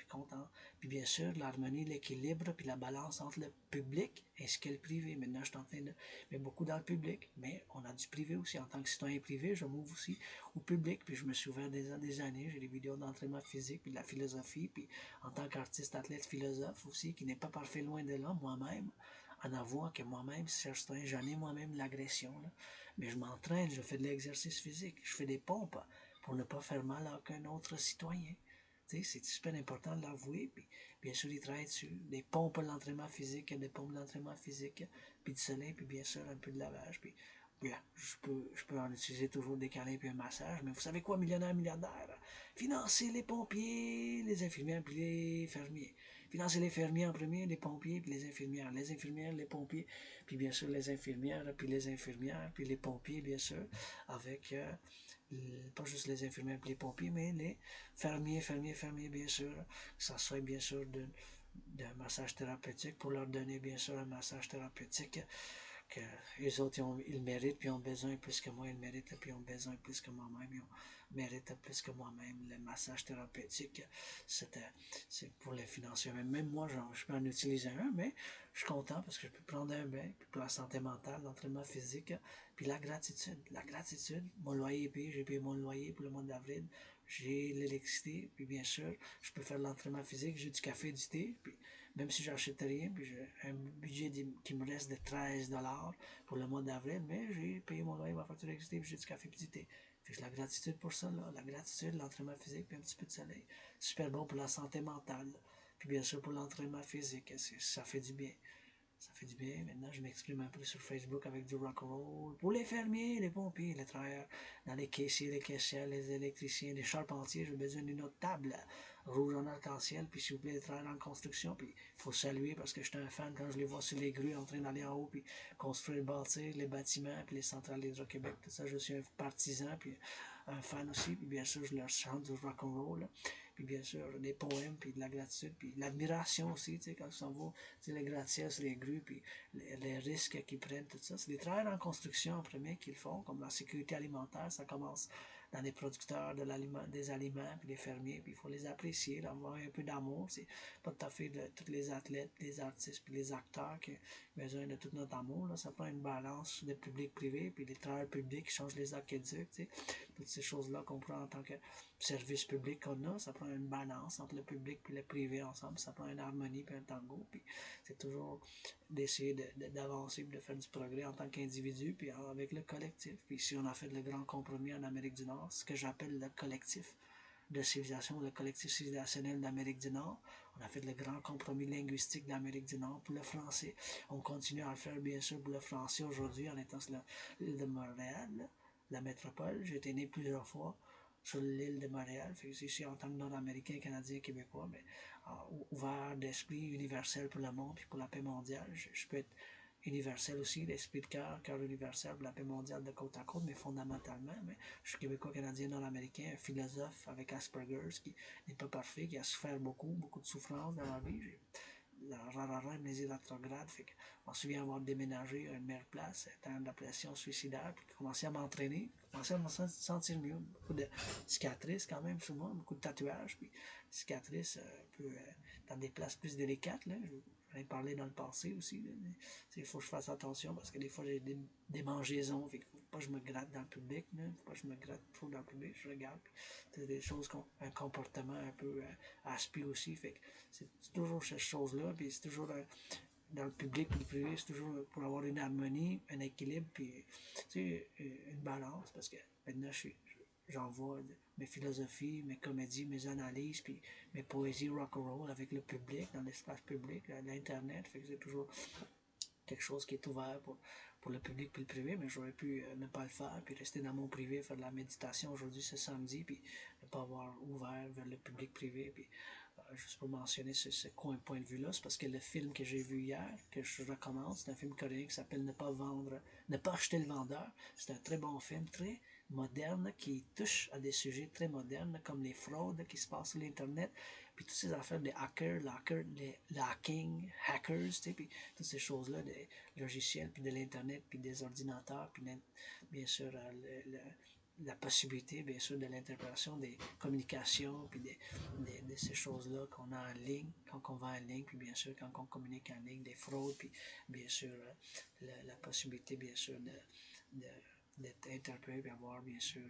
puis bien sûr l'harmonie, l'équilibre, puis la balance entre le public ainsi que le privé. Maintenant, je suis en train de mettre beaucoup dans le public, mais on a du privé aussi. En tant que citoyen privé, je m'ouvre aussi au public, puis je me suis ouvert des années, j'ai des vidéos d'entraînement physique, puis de la philosophie, puis en tant qu'artiste, athlète, philosophe aussi, qui n'est pas parfait loin de là, moi-même, en avouant que moi-même, citoyen, j'en ai moi-même l'agression, là. Mais je m'entraîne, je fais de l'exercice physique, je fais des pompes, pour ne pas faire mal à aucun autre citoyen. C'est super important de l'avouer. Puis, bien sûr, il travaille dessus. Des pompes à l'entraînement physique, des pompes d'entraînement physique, puis du soleil, puis bien sûr, un peu de lavage. Puis, bien, je peux en utiliser toujours des câlins puis un massage. Mais vous savez quoi, millionnaire, milliardaire? Financer les pompiers, les infirmières, puis les fermiers. Financer les fermiers en premier, les pompiers, puis les infirmières. Les infirmières, les pompiers, puis bien sûr les infirmières, puis les infirmières, puis les pompiers, bien sûr, avec pas juste les infirmières et les pompiers, mais les fermiers, bien sûr, que ça soit bien sûr d'un massage thérapeutique pour leur donner bien sûr un massage thérapeutique que les autres ils méritent puis ont besoin plus que moi, ils méritent puis ont besoin plus que moi-même, ils méritent plus que moi-même. Le massage thérapeutique, c'est pour les financiers. Même moi, je peux en utiliser un, mais je suis content parce que je peux prendre un bain, puis pour la santé mentale, l'entraînement physique, puis la gratitude. La gratitude, mon loyer est payé, j'ai payé mon loyer pour le mois d'avril, j'ai l'électricité, puis bien sûr, je peux faire l'entraînement physique, j'ai du café, du thé, puis même si j'achète rien, puis j'ai un budget qui me reste de 13$ pour le mois d'avril, mais j'ai payé mon loyer, ma facture d'électricité, puis j'ai du café, puis du thé. Fait que la gratitude pour ça, là, la gratitude, l'entraînement physique, puis un petit peu de soleil. Super bon pour la santé mentale, puis bien sûr pour l'entraînement physique, ça fait du bien. Ça fait du bien. Maintenant, je m'exprime un peu sur Facebook avec du rock-and-roll. Pour les fermiers, les pompiers, les travailleurs, dans les caissiers, les caissières, les électriciens, les charpentiers, j'ai besoin d'une autre table rouge en arc-en-ciel. Puis s'il vous plaît, les travailleurs en construction. Puis il faut saluer parce que je suis un fan quand je les vois sur les grues en train d'aller en haut. Puis construire, bâtir les bâtiments, puis les centrales d'Hydro-Québec. Tout ça, je suis un partisan, puis un fan aussi. Puis bien sûr, je leur chante du rock'n'roll. puis bien sûr des poèmes, puis de la gratitude, puis l'admiration aussi, tu sais, quand ils s'en vont, tu sais, les gratte-ciels sur les grues, puis les risques qu'ils prennent, tout ça. C'est des travailleurs en construction en premier qu'ils font, comme la sécurité alimentaire, ça commence dans les producteurs des aliments, puis les fermiers, puis il faut les apprécier, leur avoir un peu d'amour. C'est pas tout à fait de tous les athlètes, les artistes, puis les acteurs qui ont besoin de tout notre amour. Là. Ça prend une balance de public-privé, puis les travailleurs publics qui changent les aqueducs, tu sais. Toutes ces choses-là qu'on prend en tant que service public qu'on a, ça prend une balance entre le public et le privé ensemble, ça prend une harmonie puis un tango, puis c'est toujours d'essayer d'avancer et de faire du progrès en tant qu'individu, puis avec le collectif. Puis ici, on a fait le grand compromis en Amérique du Nord, ce que j'appelle le collectif de civilisation, le collectif civilisationnel d'Amérique du Nord. On a fait le grand compromis linguistique d'Amérique du Nord pour le français. On continue à le faire, bien sûr, pour le français aujourd'hui, en étant sur l'île de Montréal, la métropole. J'ai été né plusieurs fois sur l'île de Montréal. Fait que ici, en tant que Nord-Américain, Canadien, Québécois, mais ouvert d'esprit universel pour le monde et pour la paix mondiale. Je peux être universel aussi, l'esprit de cœur universel pour la paix mondiale de côte à côte, mais fondamentalement, mais je suis québécois, canadien, nord-américain, un philosophe avec Asperger's qui n'est pas parfait, qui a souffert beaucoup de souffrances dans la vie. J'ai la rarara amnésie rétrograde, fait que je m'en souviens avoir déménagé à une meilleure place, étant de la pression suicidaire, puis commencer à m'entraîner, commencer à me sentir mieux, beaucoup de cicatrices quand même sur moi, beaucoup de tatouages, puis cicatrices un peu dans des places plus délicates, là. J'en ai parlé dans le passé aussi. Il faut que je fasse attention parce que des fois j'ai des mangeaisons. Il ne faut pas que je me gratte dans le public. Il ne faut pas que je me gratte trop dans le public. Je regarde. C'est des choses, un comportement un peu Aspies aussi. Fait que c'est toujours cette chose-là. Puis c'est toujours dans le public et le privé, c'est toujours pour avoir une harmonie, un équilibre, puis une balance. Parce que maintenant, j'envoie mes philosophies, mes comédies, mes analyses, puis mes poésies rock-and-roll avec le public, dans l'espace public, l'Internet. Fait que c'est toujours quelque chose qui est ouvert pour le public et le privé, mais j'aurais pu ne pas le faire, puis rester dans mon privé, faire de la méditation. Aujourd'hui, c'est samedi, puis ne pas avoir ouvert vers le public privé. Puis juste pour mentionner ce point de vue-là, c'est parce que le film que j'ai vu hier, que je recommande, c'est un film coréen qui s'appelle Ne pas acheter le vendeur. C'est un très bon film, très moderne, qui touche à des sujets très modernes, comme les fraudes qui se passent sur l'Internet, puis toutes ces affaires des hackers, les hacking, hackers, puis toutes ces choses-là, des logiciels, puis de l'Internet, puis des ordinateurs, puis bien sûr la possibilité, bien sûr, de l'interprétation des communications, puis de ces choses-là qu'on a en ligne, quand on va en ligne, puis bien sûr, quand on communique en ligne, des fraudes, puis bien sûr, la possibilité, bien sûr, d'être interpellé, puis avoir, bien sûr,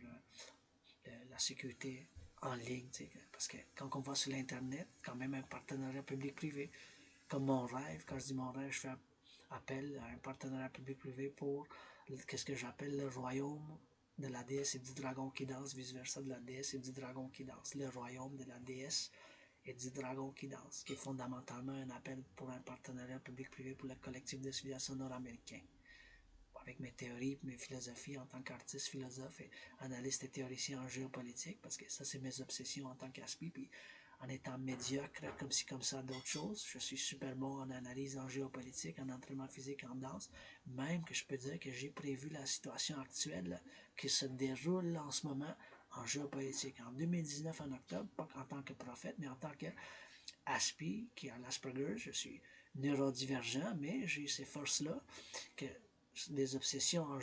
la sécurité en ligne, parce que quand on va sur l'Internet, quand même un partenariat public-privé, comme mon rêve, quand je dis mon rêve, je fais appel à un partenariat public-privé pour qu'est-ce que j'appelle le royaume de la déesse et du dragon qui danse, vice-versa de la déesse et du dragon qui danse, le royaume de la déesse et du dragon qui danse, qui est fondamentalement un appel pour un partenariat public-privé pour le collectif de civilisation nord-américain. Avec mes théories, mes philosophies en tant qu'artiste, philosophe et analyste et théoricien en géopolitique, parce que ça, c'est mes obsessions en tant qu'Aspies, puis en étant médiocre, comme ci, comme ça, d'autres choses. Je suis super bon en analyse en géopolitique, en entraînement physique, en danse, même que je peux dire que j'ai prévu la situation actuelle qui se déroule en ce moment en géopolitique. En 2019, en octobre, pas en tant que prophète, mais en tant que Aspies, qui a l'Asperger, je suis neurodivergent, mais j'ai ces forces-là que des obsessions en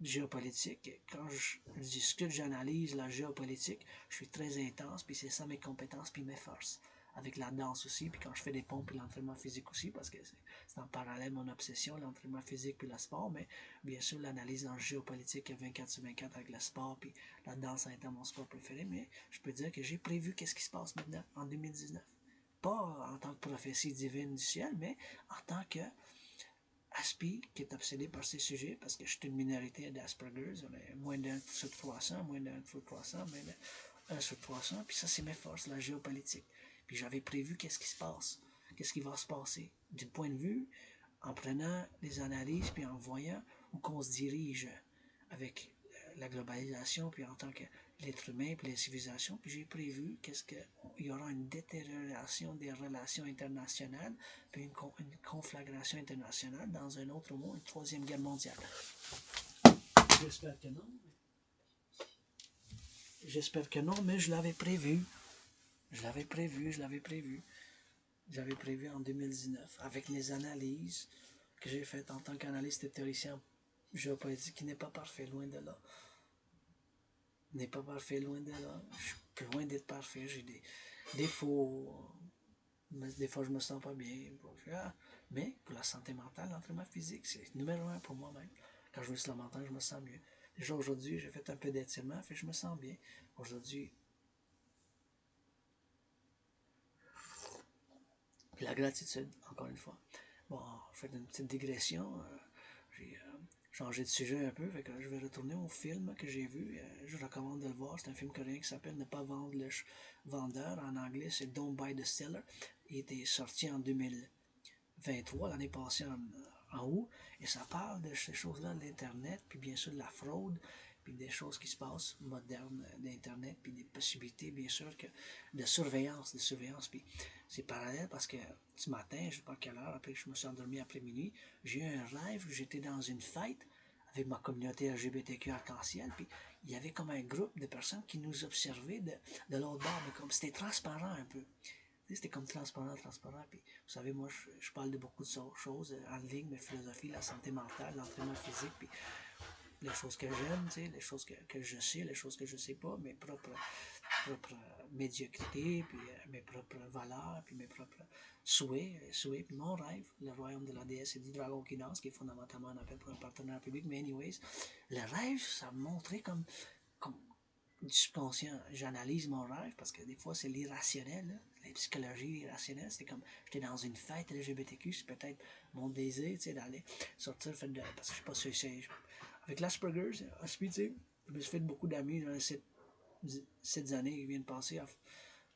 géopolitique. Quand je discute, j'analyse la géopolitique, je suis très intense, puis c'est ça mes compétences, puis mes forces. Avec la danse aussi, puis quand je fais des pompes, puis l'entraînement physique aussi, parce que c'est en parallèle mon obsession, l'entraînement physique, puis le sport, mais bien sûr l'analyse en géopolitique 24/24 avec le sport, puis la danse étant mon sport préféré, mais je peux dire que j'ai prévu qu'est-ce qui se passe maintenant, en 2019. Pas en tant que prophétie divine du ciel, mais en tant que Aspies, qui est obsédé par ces sujets, parce que je suis une minorité d'Asperger's, on est moins d'un sur 300, moins d'un sur 300, moins d'un 1 sur 300, puis ça, c'est mes forces, la géopolitique. Puis j'avais prévu qu'est-ce qui se passe, qu'est-ce qui va se passer, du point de vue, en prenant les analyses, puis en voyant où qu'on se dirige avec la globalisation, puis en tant que l'être humain, puis les civilisations, puis j'ai prévu qu'il y aura une détérioration des relations internationales, puis une conflagration internationale dans un autre mot, une troisième guerre mondiale. J'espère que non. J'espère que non, mais je l'avais prévu. Je l'avais prévu, je l'avais prévu. J'avais prévu en 2019, avec les analyses que j'ai faites en tant qu'analyste et théoricien géopolitique, qui n'est pas parfait, loin de là. N'est pas parfait, loin de là. Je suis loin d'être parfait, j'ai des défauts. Des fois, je me sens pas bien. Mais pour la santé mentale, l'entraînement physique, c'est numéro un pour moi-même. Quand je vais sur la montagne, je me sens mieux. Déjà aujourd'hui, j'ai fait un peu d'étirement, fait je me sens bien. Aujourd'hui, la gratitude, encore une fois. Bon, je fais une petite digression. J'ai changé de sujet un peu, fait que je vais retourner au film que j'ai vu. Je recommande de le voir. C'est un film coréen qui s'appelle Ne pas vendre le vendeur. En anglais, c'est Don't Buy the Seller. Il était sorti en 2023, l'année passée en août, et ça parle de ces choses-là, de l'Internet, puis bien sûr de la fraude, puis des choses qui se passent modernes d'Internet, puis des possibilités, bien sûr, de surveillance, puis c'est parallèle parce que ce matin, je ne sais pas à quelle heure, après que je me suis endormi après minuit, j'ai eu un rêve où j'étais dans une fête avec ma communauté LGBTQ arc-en-ciel, puis il y avait comme un groupe de personnes qui nous observaient de l'autre bord, mais comme c'était transparent un peu. C'était comme transparent. Puis, vous savez, moi, je parle de beaucoup de choses en ligne, de philosophie, la santé mentale, l'entraînement physique, puis les choses que j'aime, les choses que je sais, les choses que je sais pas, mes propres médiocrités, puis mes propres valeurs, puis mes propres souhaits, puis mon rêve, le royaume de la déesse et du dragon qui danse, qui est fondamentalement un appel pour un partenaire public, mais anyways, le rêve, ça me montrait comme du subconscient. J'analyse mon rêve parce que des fois, c'est l'irrationnel, là. La psychologie irrationnelle, c'était comme j'étais dans une fête LGBTQ, c'est peut-être mon désir, d'aller sortir, parce que je sais pas si c'est. Avec l'Asperger's, Aspies, je me suis fait beaucoup d'amis dans les 7 années qui viennent passer,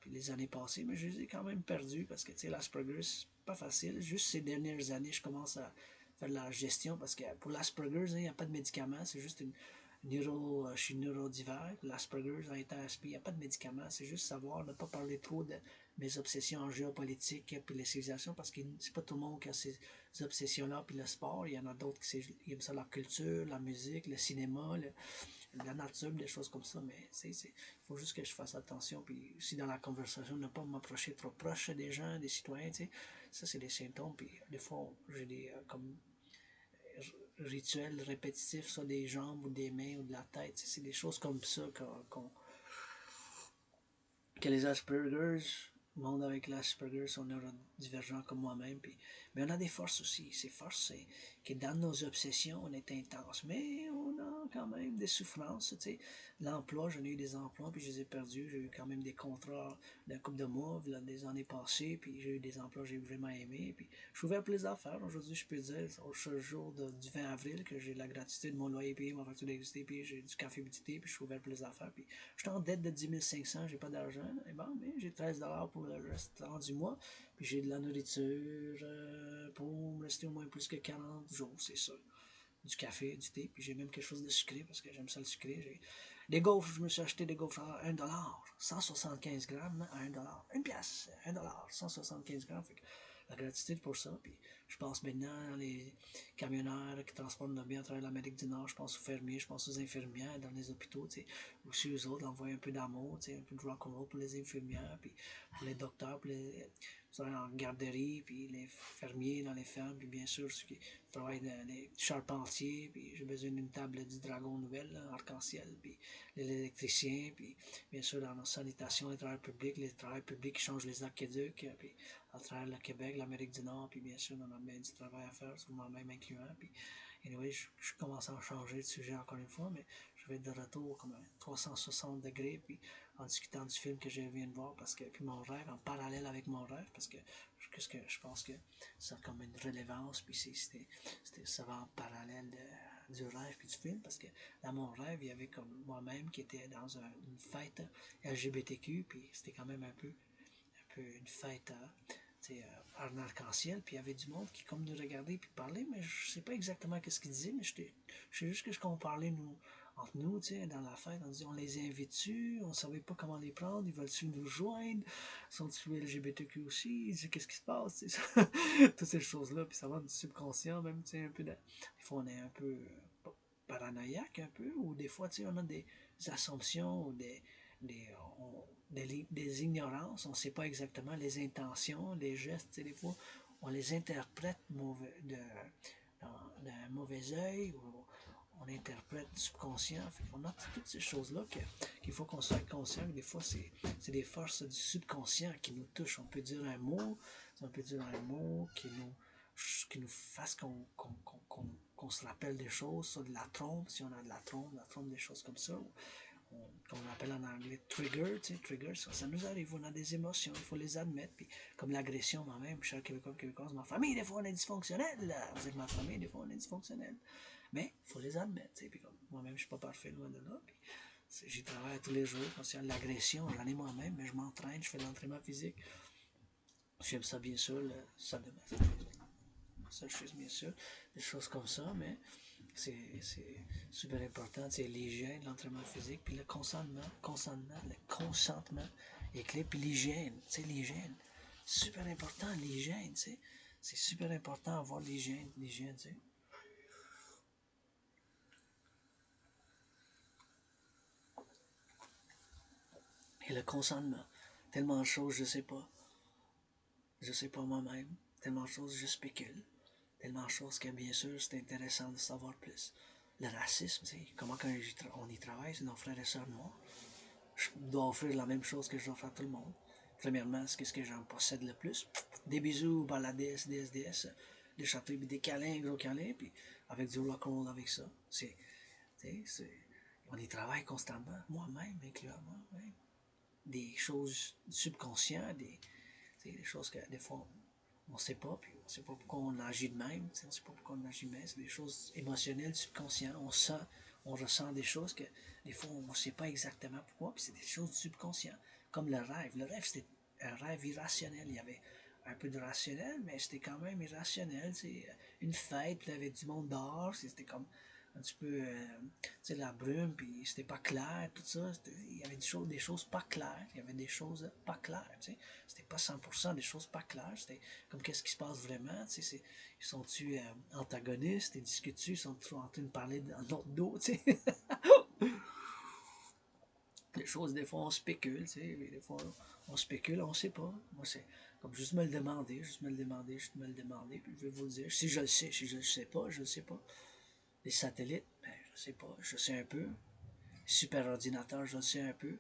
puis les années passées, mais je les ai quand même perdus parce que, l'Asperger's, c'est pas facile. Juste ces dernières années, je commence à faire de la gestion parce que pour l'Asperger's, il n'y a pas de médicament, c'est juste je suis neurodiverse. L'Asperger's, en étant Aspies, il n'y a pas de médicament, c'est juste savoir ne pas parler trop de mes obsessions en géopolitique puis les civilisations parce que c'est pas tout le monde qui a ces obsessions-là, puis le sport, il y en a d'autres qui aiment ça, la culture, la musique, le cinéma, la nature, des choses comme ça, mais il faut juste que je fasse attention, puis si dans la conversation, ne pas m'approcher trop proche des gens, des citoyens, ça c'est des symptômes, puis des fois, j'ai des comme rituels répétitifs, soit des jambes ou des mains ou de la tête, c'est des choses comme ça que les Asperger's, le monde avec l'Asperger sont neurodivergents comme moi-même. Mais on a des forces aussi. Ces forces, c'est que dans nos obsessions, on est intense. Mais on a quand même des souffrances. L'emploi, j'en ai eu des emplois, puis je les ai perdus. J'ai eu quand même des contrats d'un couple de mois, là, des années passées, puis j'ai eu des emplois que j'ai vraiment aimés. Puis je suis ouvert pour les affaires. Aujourd'hui, je peux dire, au jour du 20 avril, que j'ai la gratuité de mon loyer payé, ma facture d'électricité, puis j'ai du café budgété, puis je suis ouvert pour les affaires. Puis je suis en dette de 10 500, j'ai pas d'argent. Et bon, mais j'ai 13$ pour le restant du mois. Puis j'ai de la nourriture pour me rester au moins plus que 40 jours, c'est ça. Du café, du thé, puis j'ai même quelque chose de sucré parce que j'aime ça le sucré. J'ai des gaufres, je me suis acheté des gaufres à 1$, 175 grammes à 1$, 1 pièce, 1$, 175 grammes. Fait que la gratitude pour ça. Puis je pense maintenant les camioneurs qui transportent nos biens à travers l'Amérique du Nord, je pense aux fermiers, je pense aux infirmières dans les hôpitaux, aussi eux autres, envoyer un peu d'amour, un peu de rock-and-roll pour les infirmières, puis pour les docteurs, pour les en garderie, puis les fermiers dans les fermes, puis bien sûr ceux qui travaillent dans les charpentiers, puis j'ai besoin d'une table du Dragon nouvelle, arc-en-ciel, puis les électriciens, puis bien sûr dans la sanitation, les travailleurs publics qui changent les aqueducs, puis à travers le Québec, l'Amérique du Nord, puis bien sûr on a bien du travail à faire, sur moi-même incluant, puis anyway, je commence à changer de sujet encore une fois, mais je vais être de retour comme à 360 degrés, puis en discutant du film que je viens de voir, parce que puis mon rêve, en parallèle avec mon rêve, parce que je pense que ça a comme une relevance, puis ça va en parallèle du rêve puis du film, parce que dans mon rêve, il y avait comme moi-même qui était dans une fête LGBTQ, puis c'était quand même un peu une fête en arc-en-ciel, puis il y avait du monde qui comme nous regardait puis parlait, mais je sais pas exactement ce qu'ils disaient, mais je sais juste que qu'on parlait entre nous, dans la fête, on disait on les invite-tu, on savait pas comment les prendre, ils veulent-tu nous joindre, sont-ils LGBTQ aussi, ils disaient qu'est-ce qui se passe, toutes ces choses-là, puis ça va du subconscient même, un peu des fois on est un peu paranoïaque un peu, ou des fois on a des assumptions ou des ignorances, on ne sait pas exactement les intentions, les gestes, des fois, on les interprète d'un mauvais œil, ou on interprète subconscient. On a toutes ces choses-là qu'il faut qu'on soit conscient que des fois, c'est des forces du subconscient qui nous touchent. On peut dire un mot, qui nous fasse qu'on se rappelle des choses, ça, de la trompe, si on a de la trompe, des choses comme ça, qu'on appelle en anglais trigger, tu sais, trigger, ça nous arrive, on a des émotions, il faut les admettre, puis comme l'agression, moi-même, cher Québécois, Québécoise, ma famille, des fois on est dysfonctionnel, là. Vous êtes ma famille, des fois on est dysfonctionnel, mais il faut les admettre, tu sais, puis comme moi-même, je suis pas parfait, loin de là, puis j'y travaille tous les jours, concernant l'agression, j'en ai moi-même, mais je m'entraîne, je fais de l'entraînement physique, j'aime ça bien sûr, ça de seule chose bien sûr, des choses comme ça, mais c'est super important, c'est l'hygiène, l'entraînement physique, puis le consentement est clé, puis l'hygiène, tu sais, l'hygiène, super important, l'hygiène, tu sais, c'est super important d'avoir l'hygiène, tu sais. Et le consentement, tellement de choses, je sais pas moi-même, tellement de choses, je spécule, tellement de choses que bien sûr, c'est intéressant de savoir plus. Le racisme, tu sais, comment on y travaille, c'est nos frères et sœurs noirs. Je dois offrir la même chose que j'offre à tout le monde. Premièrement, qu'est-ce que j'en possède le plus? Des bisous par la DS, des châteaux, des câlins, gros câlins, puis avec du rock-and-roll avec ça. On y travaille constamment, moi-même, incluant moi-même. Des choses subconscientes, des choses que des fois on ne sait pas, puis on ne sait pas pourquoi on agit de même, on ne sait pas pourquoi on agit de même, c'est des choses émotionnelles, subconscientes, on ressent des choses que des fois on ne sait pas exactement pourquoi, puis c'est des choses du subconscient, comme le rêve. Le rêve, c'était un rêve irrationnel, il y avait un peu de rationnel, mais c'était quand même irrationnel, c'est une fête, puis il y avait du monde dehors, c'était comme un petit peu, tu sais, la brume, puis c'était pas clair, tout ça, il y avait des choses pas claires, il y avait des choses pas claires, tu sais, c'était pas 100% des choses pas claires, c'était comme qu'est-ce qui se passe vraiment, tu sais, ils sont-tu antagonistes, ils discutent-tu, ils sont en train de parler dans notre dos, tu sais, des choses, des fois on spécule, tu sais, des fois on spécule, on sait pas, moi c'est comme juste me le demander, puis je vais vous le dire, si je le sais, si je le sais pas, je le sais pas. Les satellites, ben, je sais pas, je sais un peu. Les superordinateurs, je sais un peu.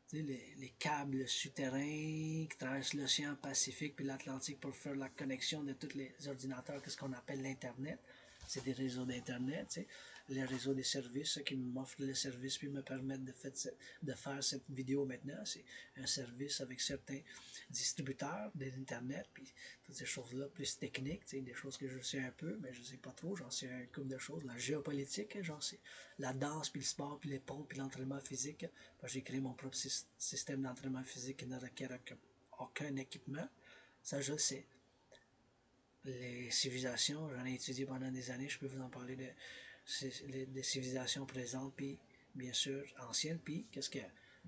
Tu sais, les câbles souterrains qui traversent l'océan Pacifique puis l'Atlantique pour faire la connexion de tous les ordinateurs, qu'est-ce qu'on appelle l'Internet. C'est des réseaux d'Internet, tu sais. Les réseaux des services qui m'offrent le service puis me permettent de faire cette vidéo maintenant. C'est un service avec certains distributeurs d'Internet, puis toutes ces choses-là plus techniques, tu sais, des choses que je sais un peu, mais je sais pas trop, j'en sais un couple de choses. La géopolitique, j'en sais. La danse, puis le sport, puis les pompes, puis l'entraînement physique. J'ai créé mon propre système d'entraînement physique qui ne requiert aucun équipement. Ça, je le sais. Les civilisations, j'en ai étudié pendant des années, je peux vous en parler des civilisations présentes, puis bien sûr anciennes, puis qu'est-ce que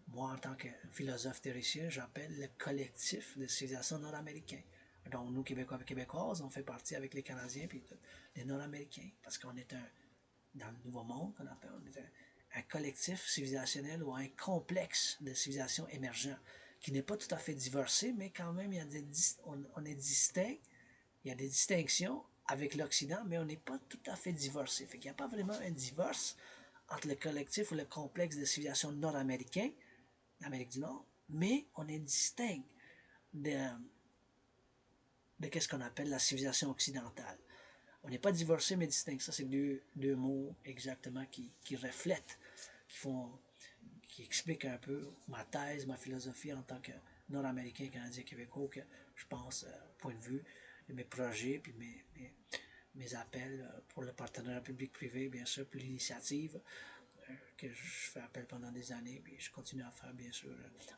moi, en tant que philosophe théoricien, j'appelle le collectif de civilisations nord-américaines. Donc, nous, Québécois et Québécoises, on fait partie avec les Canadiens puis les Nord-Américains, parce qu'on est dans le Nouveau Monde, on est un collectif civilisationnel ou un complexe de civilisations émergents qui n'est pas tout à fait divorcé, mais quand même, on est distinct, il y a des distinctions avec l'Occident, mais on n'est pas tout à fait divorcé. Fait qu'il n'y a pas vraiment un divorce entre le collectif ou le complexe de civilisations nord-américains, d'Amérique du Nord, mais on est distinct de ce qu'on appelle la civilisation occidentale. On n'est pas divorcé mais distinct. Ça, c'est deux mots exactement qui reflètent, qui expliquent un peu ma thèse, ma philosophie en tant que Nord-Américain, Canadien, Québécois, que je pense, point de vue de mes projets, puis mes appels pour le partenariat public-privé, bien sûr, puis l'initiative que je fais appel pendant des années, puis je continue à faire, bien sûr,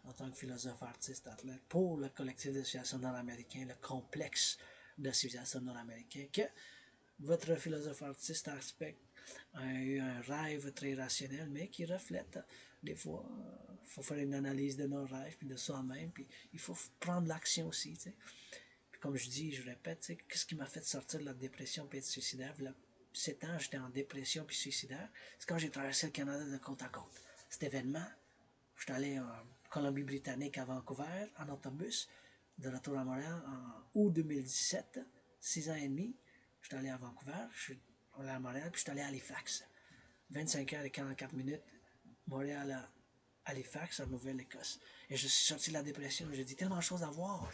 en tant que philosophe, artiste, athlète, pour le collectif de civilisation nord-américain, le complexe de civilisation nord-américain, que votre philosophe artiste aspect a eu un rêve très rationnel, mais qui reflète des fois, il faut faire une analyse de nos rêves, puis de soi-même, puis il faut prendre l'action aussi, tu sais. Puis comme je dis, je répète, qu'est-ce qui m'a fait sortir de la dépression puis être suicidaire? 7 ans, j'étais en dépression puis suicidaire. C'est quand j'ai traversé le Canada de côte à côte. Cet événement, Je suis allé en Colombie-Britannique à Vancouver en autobus, de retour à Montréal en août 2017, 6 ans et demi. Je suis allé à Vancouver, je suis allé à Montréal, puis je suis allé à Halifax. 25 heures et 44 minutes, Montréal à Halifax, en Nouvelle-Écosse. Et je suis sorti de la dépression. J'ai dit tellement de choses à voir.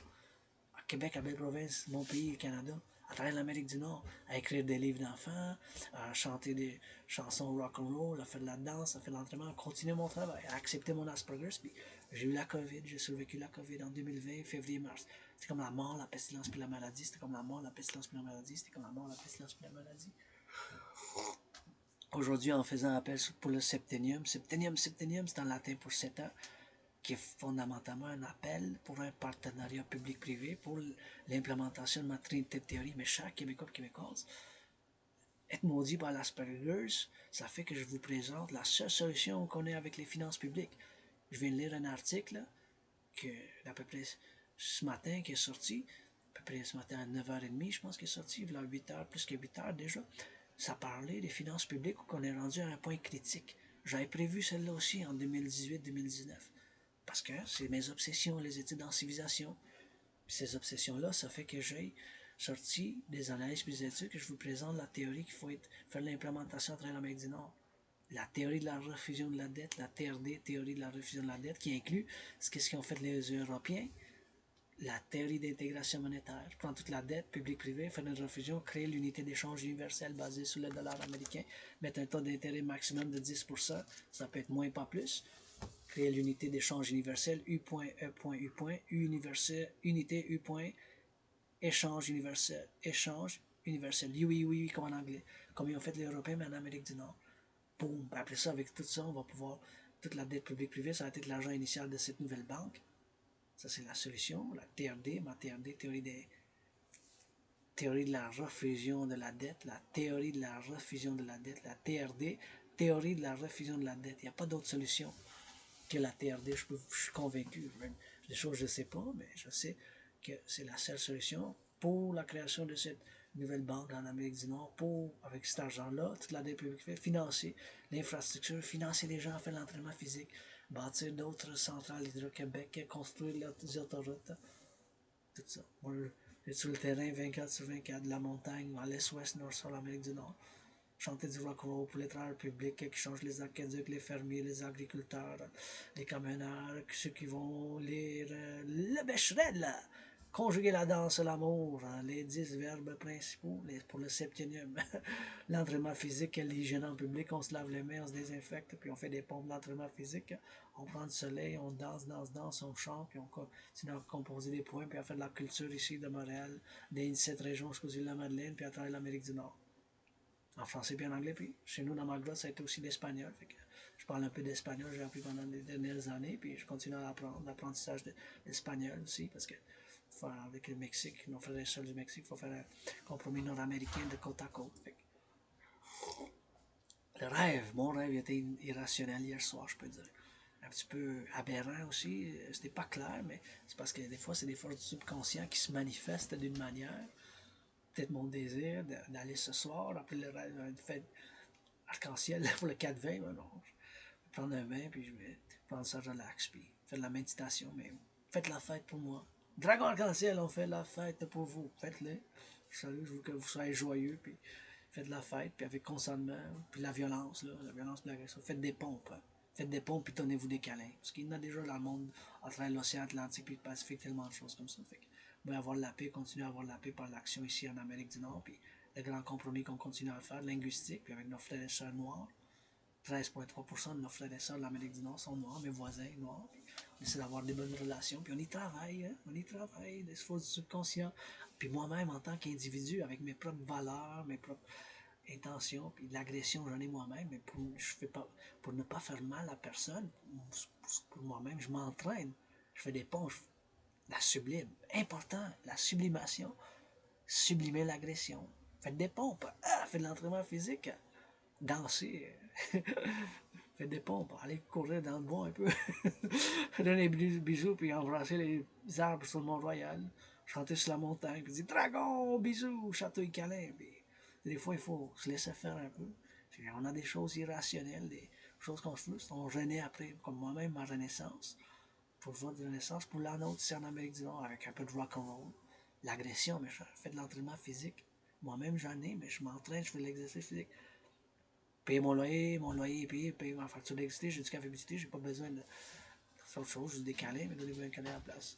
À Québec, à Belle-Province, mon pays, le Canada, à travers l'Amérique du Nord, à écrire des livres d'enfants, à chanter des chansons rock-and-roll, à faire de la danse, à faire de l'entraînement, à continuer mon travail, à accepter mon Asperger's. Puis j'ai eu la COVID, j'ai survécu la COVID en 2020, février-mars. C'était comme la mort, la pestilence puis la maladie. C'était comme la mort, la pestilence puis la maladie. C'était comme la mort, la pestilence puis la maladie. Aujourd'hui, en faisant appel pour le Septennium, c'est en latin pour 7 ans, qui est fondamentalement un appel pour un partenariat public-privé pour l'implémentation de ma trinité de théorie, mais chaque Québécois et Québécoise, être maudit par l'Asperger's, ça fait que je vous présente la seule solution qu'on ait avec les finances publiques. Je viens de lire un article que, à peu près ce matin qui est sorti, à peu près ce matin à 9h30, je pense qu'il est sorti, il y a 8h, plus que 8h déjà. Ça parlait des finances publiques où on est rendu à un point critique. J'avais prévu celle-là aussi en 2018-2019. Parce que c'est mes obsessions, les études en civilisation. Puis ces obsessions-là, ça fait que j'ai sorti des analyses et des études que je vous présente la théorie qu'il faut faire l'implémentation à travers l'Amérique du Nord. La théorie de la refusion de la dette, la TRD, théorie de la refusion de la dette, qui inclut ce qu'ont fait les Européens, la théorie d'intégration monétaire. Prendre toute la dette publique-privée, faire une refusion, créer l'unité d'échange universelle basée sur le dollar américain, mettre un taux d'intérêt maximum de 10%, ça peut être moins, pas plus. Créer l'unité d'échange universelle, U.E.U. universel, unité U. Échange universel, échange universel, oui, comme en anglais, comme ils ont fait les Européens, mais en Amérique du Nord. Boum, après ça, avec tout ça, on va pouvoir, toute la dette publique-privée, ça va être l'argent initial de cette nouvelle banque. Ça, c'est la solution. La TRD, ma TRD, théorie de la refusion de la dette, la théorie de la refusion de la dette, la TRD, théorie de la refusion de la dette. Il n'y a pas d'autre solution que la TRD. Je suis convaincu. Même des choses que je ne sais pas, mais je sais que c'est la seule solution pour la création de cette nouvelle banque en Amérique du Nord, pour, avec cet argent-là, toute la dette publique fait, financer l'infrastructure, financer les gens à faire l'entraînement physique, bâtir d'autres centrales Hydro-Québec, construire des autoroutes, tout ça. Moi, j'étais sur le terrain 24/24, de la montagne, à l'est, ouest, nord, sur l'Amérique du Nord. Chanter du rock-and-roll pour les travailleurs publics qui changent les aqueducs, les fermiers, les agriculteurs, les camioneurs, ceux qui vont lire le bécherel, conjuguer la danse, l'amour, les 10 verbes principaux pour le septennium. L'entraînement physique, l'hygiène en public, on se lave les mains, on se désinfecte, puis on fait des pompes d'entraînement physique. On prend du soleil, on danse, on chante, puis on continue à composer des points, puis à faire de la culture ici de Montréal, des 17 régions jusqu'aux îles de la Madeleine, puis à travers l'Amérique du Nord. En français puis en anglais, puis chez nous dans ma grotte, ça a été aussi l'espagnol. Fait que je parle un peu d'espagnol, j'ai appris pendant les dernières années, puis je continue à apprendre l'apprentissage d'espagnol aussi, parce que avec le Mexique, nos frères et sœurs du Mexique, il faut faire un compromis nord-américain de côte à côte. Fait que le rêve, mon rêve était irrationnel hier soir, je peux dire. Un petit peu aberrant aussi, c'était pas clair, mais c'est parce que des fois, c'est des forces du subconscient qui se manifestent d'une manière. Peut-être mon désir d'aller ce soir, après le fête arc-en-ciel pour le 4-20, ben non, je vais prendre un bain, puis je vais prendre ça relax, puis faire de la méditation, mais faites la fête pour moi. Dragon arc-en-ciel, on fait la fête pour vous, faites-le. Salut, je veux que vous soyez joyeux, puis faites la fête, puis avec consentement, puis la violence, puis l'agression. Faites des pompes, hein. Faites des pompes, puis donnez-vous des câlins. Parce qu'il y en a déjà dans le monde, à travers l'océan Atlantique puis le Pacifique, tellement de choses comme ça. Fait que vous pouvez avoir la paix, continuer à avoir la paix par l'action ici en Amérique du Nord, puis le grand compromis qu'on continue à faire, linguistique, puis avec nos frères et sœurs noirs. 13,3% de nos frères et sœurs de l'Amérique du Nord sont noirs, mes voisins noirs. Puis on essaie d'avoir des bonnes relations, puis on y travaille, hein? On y travaille, des choses du subconscient. Puis moi-même, en tant qu'individu, avec mes propres valeurs, mes propres intentions, puis l'agression, j'en ai moi-même, mais pour ne pas faire mal à personne, pour moi-même, je m'entraîne. Je fais des ponts, la sublime. Important, la sublimation. Sublimer l'agression. Faites des pompes. Faites de l'entraînement physique. Danser. Faites des pompes. Allez courir dans le bois un peu. Donner des bisous, puis embrasser les arbres sur le Mont-Royal. Chanter sur la montagne, puis dire Dragon, bisous, chatouille câlin. Puis des fois, il faut se laisser faire un peu. On a des choses irrationnelles, chose qu'on se veut, c'est on jeûnait après, comme moi-même, ma renaissance, pour le vote de renaissance, pour l'an autre, ici en Amérique du Nord, avec un peu de rock'n'roll, l'agression, mais je fais de l'entraînement physique. Moi-même, j'en ai, mais je m'entraîne, je fais de l'exercice physique. Payer mon loyer est payé, payer ma facture d'électricité, j'ai du café publicité, j'ai pas besoin de. C'est autre chose, juste des câlins, mais donnez-moi un câlin à la place.